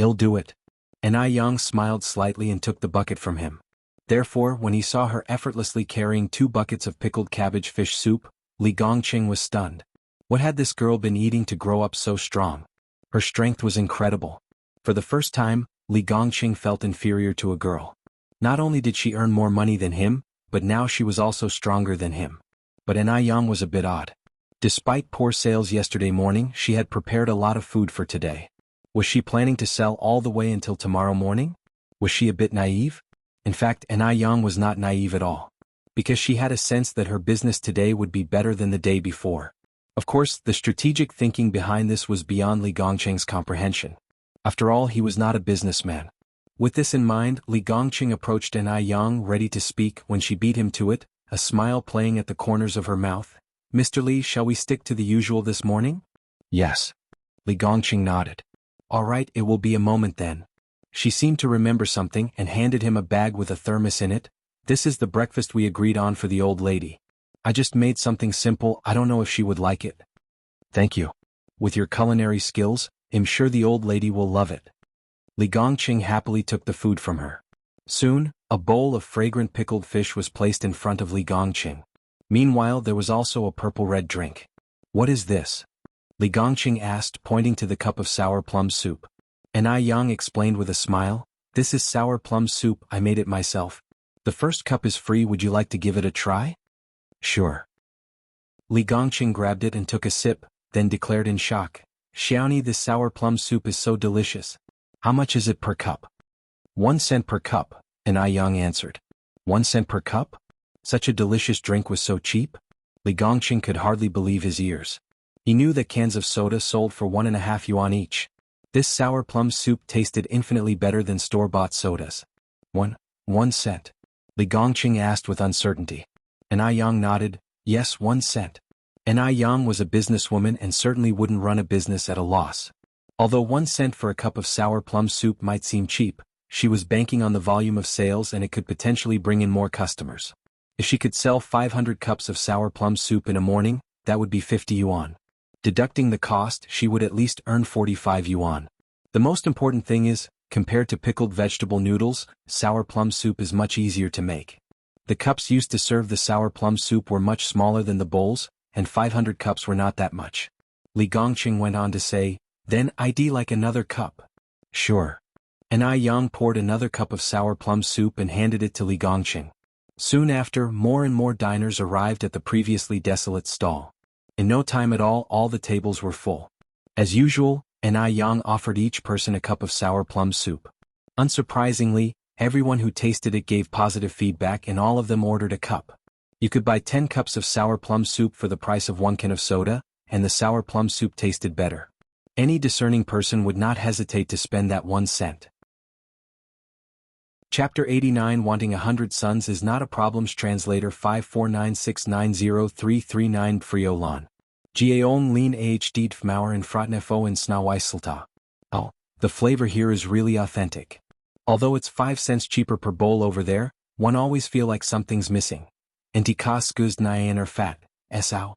"I'll do it." Yang smiled slightly and took the bucket from him. Therefore, when he saw her effortlessly carrying 2 buckets of pickled cabbage fish soup, Li Gongqing was stunned. What had this girl been eating to grow up so strong? Her strength was incredible. For the first time, Li Gongqing felt inferior to a girl. Not only did she earn more money than him, but now she was also stronger than him. But Yang was a bit odd. Despite poor sales yesterday morning, she had prepared a lot of food for today. Was she planning to sell all the way until tomorrow morning? Was she a bit naive? In fact, Yang was not naive at all. Because she had a sense that her business today would be better than the day before. Of course, the strategic thinking behind this was beyond Li Gongqing's comprehension. After all, he was not a businessman. With this in mind, Li Gongqing approached Yang ready to speak when she beat him to it, a smile playing at the corners of her mouth. "Mr. Li, shall we stick to the usual this morning?" "Yes." Li Gongqing nodded. "All right, it will be a moment then." She seemed to remember something and handed him a bag with a thermos in it. "This is the breakfast we agreed on for the old lady. I just made something simple, I don't know if she would like it." "Thank you. With your culinary skills, I'm sure the old lady will love it." Li Gongqing happily took the food from her. Soon, a bowl of fragrant pickled fish was placed in front of Li Gongqing. Meanwhile, there was also a purple-red drink. "What is this?" Li Gongqing asked, pointing to the cup of sour plum soup. Yang explained with a smile, "This is sour plum soup, I made it myself. The first cup is free, would you like to give it a try?" "Sure." Li Gongqing grabbed it and took a sip, then declared in shock, "Xiaoni, this sour plum soup is so delicious. How much is it per cup?" 1 cent per cup, Yang answered. 1 cent per cup? Such a delicious drink was so cheap? Li Gongqing could hardly believe his ears. He knew that cans of soda sold for 1.5 yuan each. This sour plum soup tasted infinitely better than store-bought sodas. One cent? Li Gongqing asked with uncertainty. Yang nodded, "Yes, 1 cent." Yang was a businesswoman and certainly wouldn't run a business at a loss. Although 1 cent for a cup of sour plum soup might seem cheap, she was banking on the volume of sales and it could potentially bring in more customers. If she could sell 500 cups of sour plum soup in a morning, that would be 50 yuan. Deducting the cost, she would at least earn 45 yuan. The most important thing is, compared to pickled vegetable noodles, sour plum soup is much easier to make. The cups used to serve the sour plum soup were much smaller than the bowls, and 500 cups were not that much. Li Gongqing went on to say, "Then I'd like another cup." "Sure." Yang poured another cup of sour plum soup and handed it to Li Gongqing. Soon after, more and more diners arrived at the previously desolate stall. In no time at all the tables were full. As usual, Yang offered each person a cup of sour plum soup. Unsurprisingly, everyone who tasted it gave positive feedback and all of them ordered a cup. You could buy 10 cups of sour plum soup for the price of 1 can of soda, and the sour plum soup tasted better. Any discerning person would not hesitate to spend that 1 cent. Chapter 89 Wanting 100 sons is not a problems. Translator 549690339 Friolan. Gaon lean aged Fmauer and Frotnefo and Snawaiselta. Oh, the flavor here is really authentic. Although it's 5 cents cheaper per bowl over there, one always feel like something's missing. Antika skuz nyan or fat, esau.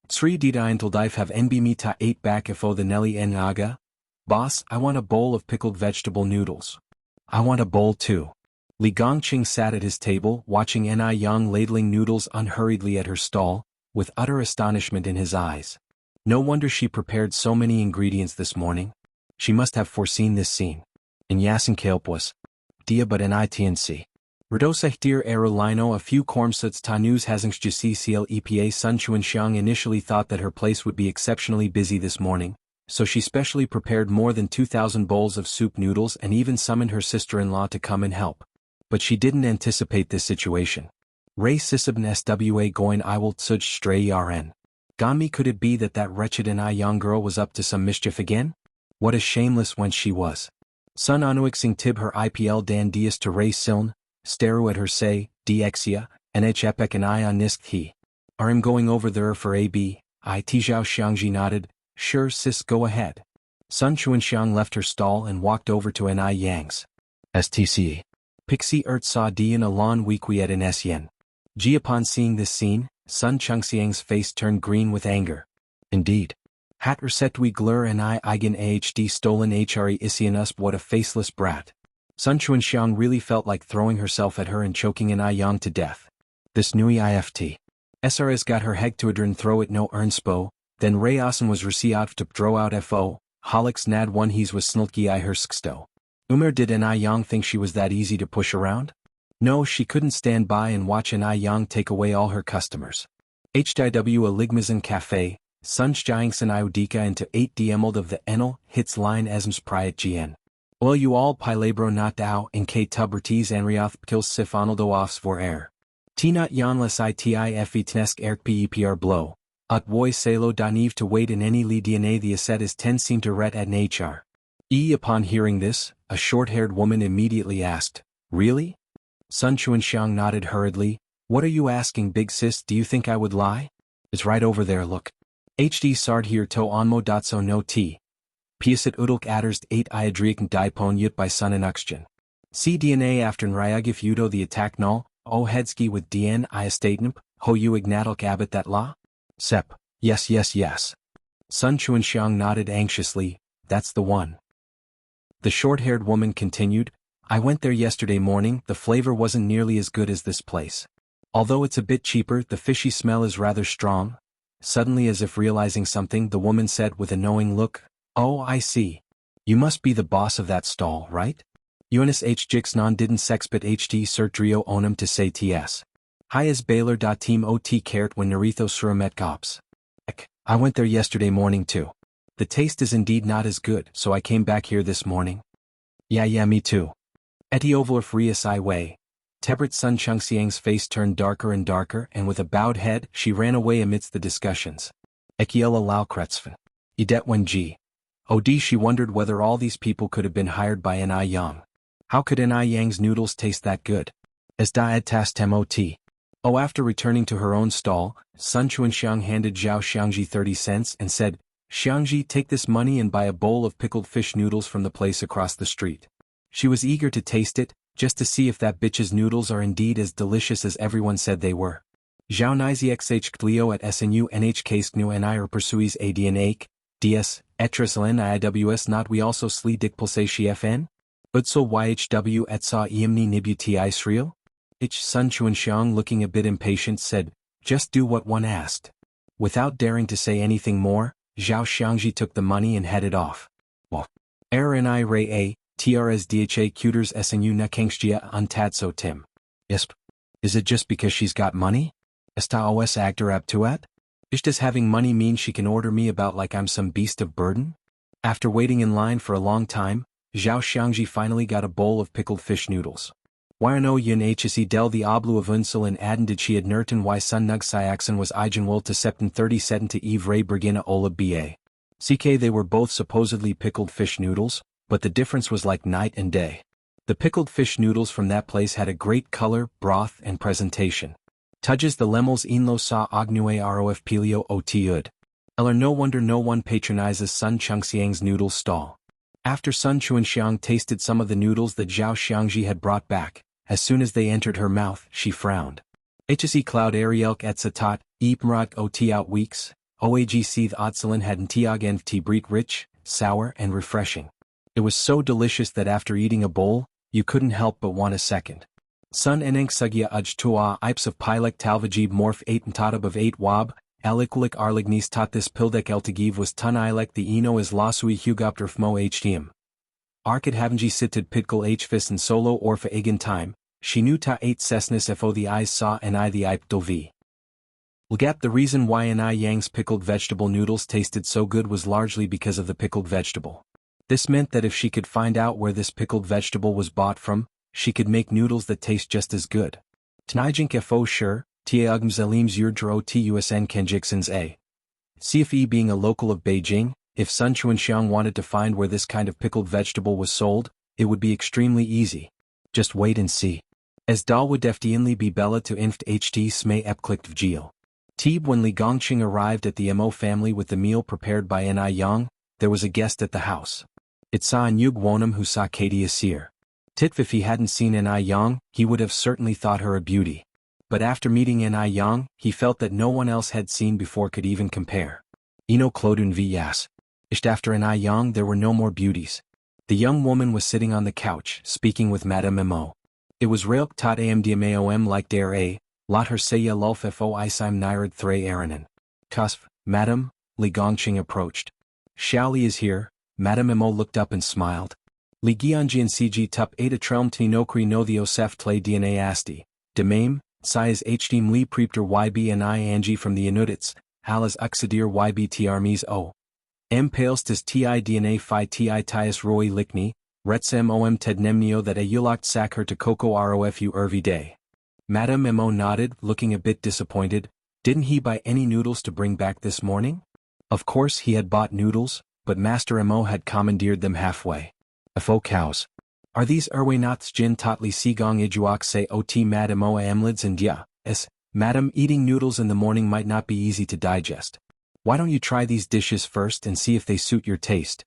Sri dida intil dive have nb mita 8 back ifo the nelly en naga? Boss, I want a bowl of pickled vegetable noodles. I want a bowl too. Li Gongqing sat at his table watching Yang ladling noodles unhurriedly at her stall, with utter astonishment in his eyes. No wonder she prepared so many ingredients this morning. She must have foreseen this scene. In Yasin Kailpwas. Dia but in ITNC. Rodosahtir Aerolino a few Kormsuts Tanus Hazingsjc EPA Sun Chuanxiang initially thought that her place would be exceptionally busy this morning, so she specially prepared more than 2,000 bowls of soup noodles and even summoned her sister-in-law to come and help. But she didn't anticipate this situation. Ray Sisabn Swa Goin Iwal Tsuj Stray Rn. Gami, could it be that that wretched and young girl was up to some mischief again? What a shameless wench she was. Sun Anuixing Tib her IPL Dan Dias to Ray Siln, staru at her say, Dxia, Nhepek and I on Nisk he. I'm going over there for AB, I Tijao Xiangji nodded, sure sis go ahead. Sun Chuanxiang left her stall and walked over to Ni Yang's. STC. Pixie Ert saw Dian a lon weekwiet in Sien. Ji upon seeing this scene, Sun Chungxiang's face turned green with anger. Indeed. Hat resetwi glur and I eigen AHD stolen HRE Isianusp what a faceless brat. Sun Chuanxiang really felt like throwing herself at her and choking an Yang to death. This nui IFT. SRS got her heg to adren throw it no ernspo, then Rayasan was reciat to throw out FO, Holix nad one he's was snilky I her sksto. Did an Yang think she was that easy to push around? No, she couldn't stand by and watch an Yang take away all her customers. HIW a Ligmazen Cafe, Sunshjangsen Iudika into 8 Diemold of the Enel, hits line Esms Priat GN. Well you all pilabro not thou in K tuberties Anrioth kills sifonaldo offs for air. T not yanless ITIFE tnesk erk PEPR blow. Ut voy salo daniv to wait in any li DNA the asset is 10 seem to ret at HR. Upon hearing this, a short-haired woman immediately asked, really? Sun Chuanxiang nodded hurriedly, what are you asking big sis, do you think I would lie? It's right over there look. HD sard here to onmo dotso no t. Piasit udulk adderst 8 iadriak dipon yut by sun and oxygen. See DNA after nryagif udo the attack null, o hedsky with dn iastatenp, ho you ignatalk abbot that law? Sep, yes. Sun Chuanxiang nodded anxiously, that's the one. The short-haired woman continued, I went there yesterday morning, the flavor wasn't nearly as good as this place. Although it's a bit cheaper, the fishy smell is rather strong. Suddenly as if realizing something, the woman said with a knowing look, oh I see. You must be the boss of that stall, right? Eunice H. Jixnon didn't sexpit HD Sertrio onum to say ts. Hi is Baylor. Team ot caret when Naritho suramet gops. I went there yesterday morning too. The taste is indeed not as good, so I came back here this morning. Yeah me too. Etiovolf Rias I way. Tebrit Sun Chungxiang's face turned darker and darker and with a bowed head she ran away amidst the discussions. Ekiela Laukretzfen. Idet when G. Od she wondered whether all these people could have been hired by Ni Yang. How could Ni Yang's noodles taste that good? As Daed Tas Temot. Oh, after returning to her own stall, Sun Chuanxiang handed Zhao Xiangji 30 cents and said, Xiangji, take this money and buy a bowl of pickled fish noodles from the place across the street. She was eager to taste it, just to see if that bitch's noodles are indeed as delicious as everyone said they were. Zhao Nizi XH Clio at SNU NHK Sknu NI or pursues ADN Ake, DS, Etrislen IWS not we also sli dik pulsation FN? Udsel YHW et sa EMNI nibuti Israel? Ich Sun Chuanxiang looking a bit impatient said, just do what one asked. Without daring to say anything more, Zhao Xiangji took the money and headed off. Well, RNI Ray A, TRSDHA Cuters SNU Nakangshia Untadso Tim. Isp. Is it just because she's got money? Esta os actor abtuat? Does having money mean she can order me about like I'm some beast of burden? After waiting in line for a long time, Zhao Xiangji finally got a bowl of pickled fish noodles. Warno yin hse del the oblu of unsel and adden did she adnerten y sun nug syaxen was igenwol to septen 37 to eve ray bergina ola ba. CK they were both supposedly pickled fish noodles, but the difference was like night and day. The pickled fish noodles from that place had a great color, broth and presentation. Tudges the lemels inlo sa ognue rof pelio otud. Eller no wonder no one patronizes Sun Chungxiang's noodle stall. After Sun Chuanxiang tasted some of the noodles that Zhao Xiangji had brought back, as soon as they entered her mouth, she frowned. HSE Cloud Arielk et satat, Eepmrot ot out weeks, OAG seeth Otselin had ntiag nft breek rich, sour and refreshing. It was so delicious that after eating a bowl, you couldn't help but want a second. Sun eneng sugya uj tua ipes of pilek talvajib morph 8 ntatab of 8 wab, Aliqulik arlignis tot this pildek eltigiv was tun ilek the eno is losui hugopterfmo htm. Arkad havenji sitted pitkel hfis and solo orfa igen time, she knew ta 8 cessness fo the eyes saw and I the ip dolvi. Lgap the reason why Anai Yang's pickled vegetable noodles tasted so good was largely because of the pickled vegetable. This meant that if she could find out where this pickled vegetable was bought from, she could make noodles that taste just as good. Tnijink fo sure, tiagm zelims yurdro tusn kenjiksons a. CFE being a local of Beijing, if Sun Chuanxiang wanted to find where this kind of pickled vegetable was sold, it would be extremely easy. Just wait and see. As dal would deftienly be bella to inft ht sme epklikt vgil. Teeb when Li Gongqing arrived at the Mo family with the meal prepared by Anai Yang, there was a guest at the house. It saw an Yug Wonam who saw Katie Asir. Titf if he hadn't seen Anai Yang, he would have certainly thought her a beauty. But after meeting Anai Yang, he felt that no one else had seen before could even compare. Ino Klodun v Yas. After Anai Yang there were no more beauties. The young woman was sitting on the couch, speaking with Madame Mo. It was Railk tot amdmaom like dare a, lot her seya lulf fo isim nirad thray aranan. Kusf, Madame, Li Gongqing approached. Xiaoli is here, Madame Mo looked up and smiled. Li Gianjian cg tup ada trelm tinokri no the osef tle dna asti, demame, sias hdm li preepter yb and I angie from the Inudits, alas uxadir ybt armies o. M palestis ti dna phi ti tias roi likni, retsem om tednemnio that a yulokt sack her to coco rofu ervi day. Madame Mo nodded, looking a bit disappointed. Didn't he buy any noodles to bring back this morning? Of course he had bought noodles, but Master Mo had commandeered them halfway. Fo cows. Are these erwenots jin totli sigong ijuak se ot Madame Mo amlids and ya, Madam, eating noodles in the morning might not be easy to digest. Why don't you try these dishes first and see if they suit your taste?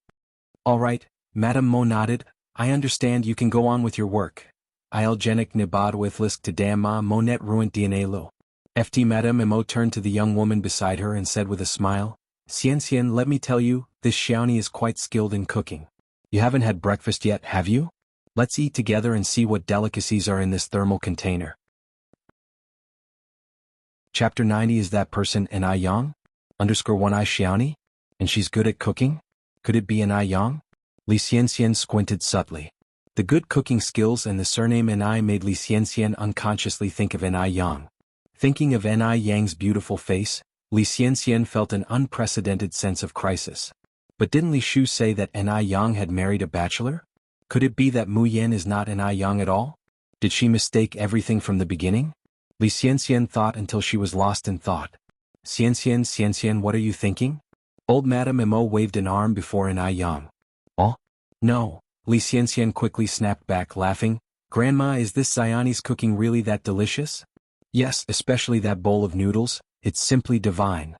All right, Madame Mo nodded, I understand you can go on with your work. I'll genik nibad withlisk to damma monet ruint dna lo. Ft Madame Mo turned to the young woman beside her and said with a smile, Xian, let me tell you, this Xiaoni is quite skilled in cooking. You haven't had breakfast yet, have you? Let's eat together and see what delicacies are in this thermal container. Chapter 90 Is that person Anai Yang? _1 I Xiaoni? And she's good at cooking? Could it be Anai Yang? Li Xianxian squinted subtly. The good cooking skills and the surname Anai made Li Xianxian unconsciously think of Anai Yang. Thinking of Anai Yang's beautiful face, Li Xianxian felt an unprecedented sense of crisis. But didn't Li Shu say that Anai Yang had married a bachelor? Could it be that Mu Yan is not Anai Yang at all? Did she mistake everything from the beginning? Li Xianxian thought until she was lost in thought. Xianxian, what are you thinking? Old Madame Mo waved an arm before Anai Yang. Oh? No, Li Xianxian quickly snapped back laughing. Grandma, is this Xiaoni's cooking really that delicious? Yes, especially that bowl of noodles, it's simply divine.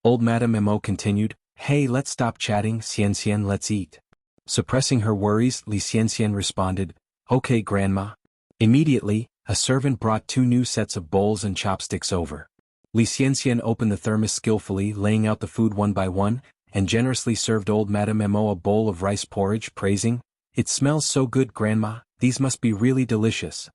Old Madame Mo continued, hey, let's stop chatting, Xianxian, let's eat. Suppressing her worries, Li Xianxian responded, okay Grandma. Immediately, a servant brought 2 new sets of bowls and chopsticks over. Li Xianxian opened the thermos skillfully, laying out the food one by one, and generously served old Madame Mo a bowl of rice porridge, praising, it smells so good Grandma, these must be really delicious.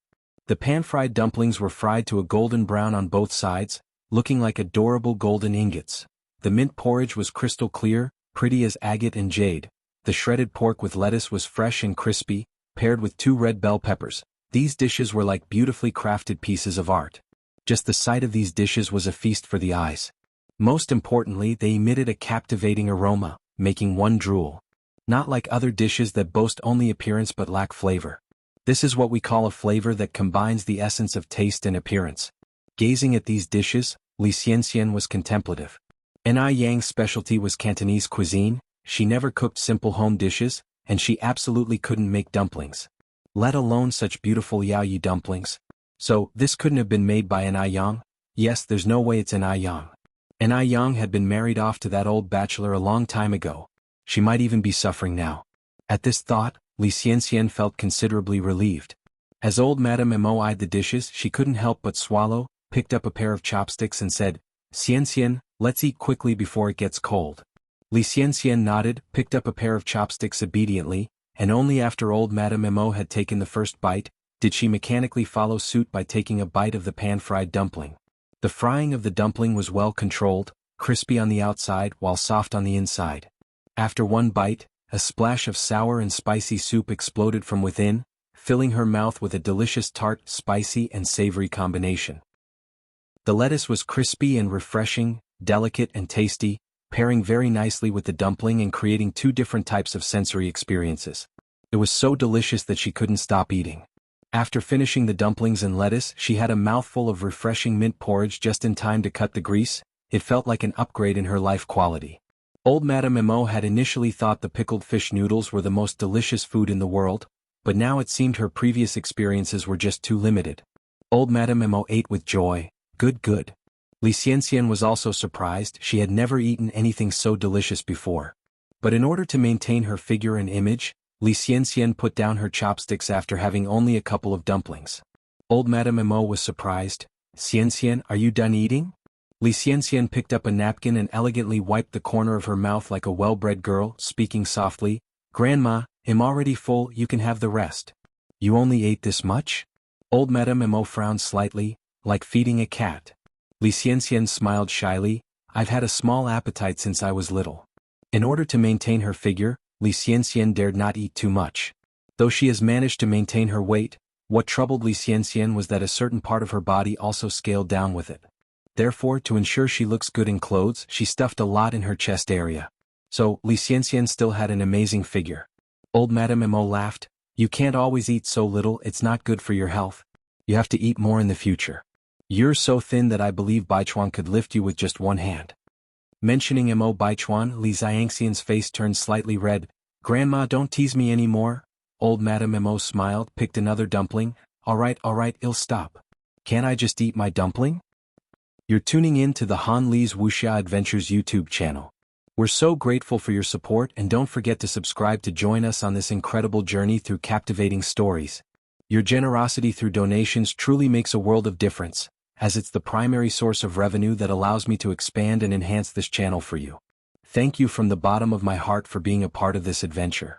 The pan-fried dumplings were fried to a golden brown on both sides, looking like adorable golden ingots. The mint porridge was crystal clear, pretty as agate and jade. The shredded pork with lettuce was fresh and crispy, paired with 2 red bell peppers. These dishes were like beautifully crafted pieces of art. Just the sight of these dishes was a feast for the eyes. Most importantly, they emitted a captivating aroma, making one drool. Not like other dishes that boast only appearance but lack flavor. This is what we call a flavor that combines the essence of taste and appearance. Gazing at these dishes, Li Xianxian was contemplative. Anai Yang's specialty was Cantonese cuisine, she never cooked simple home dishes, and she absolutely couldn't make dumplings. Let alone such beautiful yaoyu dumplings. So, this couldn't have been made by Anai Yang? Yes, there's no way it's Anai Yang. Anai Yang had been married off to that old bachelor a long time ago. She might even be suffering now. At this thought, Li Xianxian felt considerably relieved. As old Madame Mo eyed the dishes, she couldn't help but swallow, picked up a pair of chopsticks and said, Xianxian, let's eat quickly before it gets cold. Li Xianxian nodded, picked up a pair of chopsticks obediently, and only after old Madame Mo had taken the first bite, did she mechanically follow suit by taking a bite of the pan-fried dumpling. The frying of the dumpling was well controlled, crispy on the outside while soft on the inside. After one bite, a splash of sour and spicy soup exploded from within, filling her mouth with a delicious tart, spicy and savory combination. The lettuce was crispy and refreshing, delicate and tasty, pairing very nicely with the dumpling and creating two different types of sensory experiences. It was so delicious that she couldn't stop eating. After finishing the dumplings and lettuce, she had a mouthful of refreshing mint porridge just in time to cut the grease. It felt like an upgrade in her life quality. Old Madame Emo had initially thought the pickled fish noodles were the most delicious food in the world, but now it seemed her previous experiences were just too limited. Old Madame Emo ate with joy. Good. Li Xianxian was also surprised. She had never eaten anything so delicious before. But in order to maintain her figure and image, Li Xianxian put down her chopsticks after having only a couple of dumplings. Old Madame Emo was surprised. Xianxian, are you done eating? Li Xianxian picked up a napkin and elegantly wiped the corner of her mouth like a well-bred girl, speaking softly. Grandma, I'm already full, you can have the rest. You only ate this much? Old Madame Emo frowned slightly, like feeding a cat. Li Xianxian smiled shyly. I've had a small appetite since I was little. In order to maintain her figure, Li Xianxian dared not eat too much. Though she has managed to maintain her weight, what troubled Li Xianxian was that a certain part of her body also scaled down with it. Therefore, to ensure she looks good in clothes, she stuffed a lot in her chest area. So, Li Xianxian still had an amazing figure. Old Madame Emo laughed. You can't always eat so little, it's not good for your health. You have to eat more in the future. You're so thin that I believe Baichuan could lift you with just one hand. Mentioning Mo Baichuan, Li Xianxian's face turned slightly red. Grandma, don't tease me anymore. Old Madame Mo smiled, picked another dumpling. Alright, I'll stop. Can't I just eat my dumpling? You're tuning in to the Han Li's Wuxia Adventures YouTube channel. We're so grateful for your support, and don't forget to subscribe to join us on this incredible journey through captivating stories. Your generosity through donations truly makes a world of difference, as it's the primary source of revenue that allows me to expand and enhance this channel for you. Thank you from the bottom of my heart for being a part of this adventure.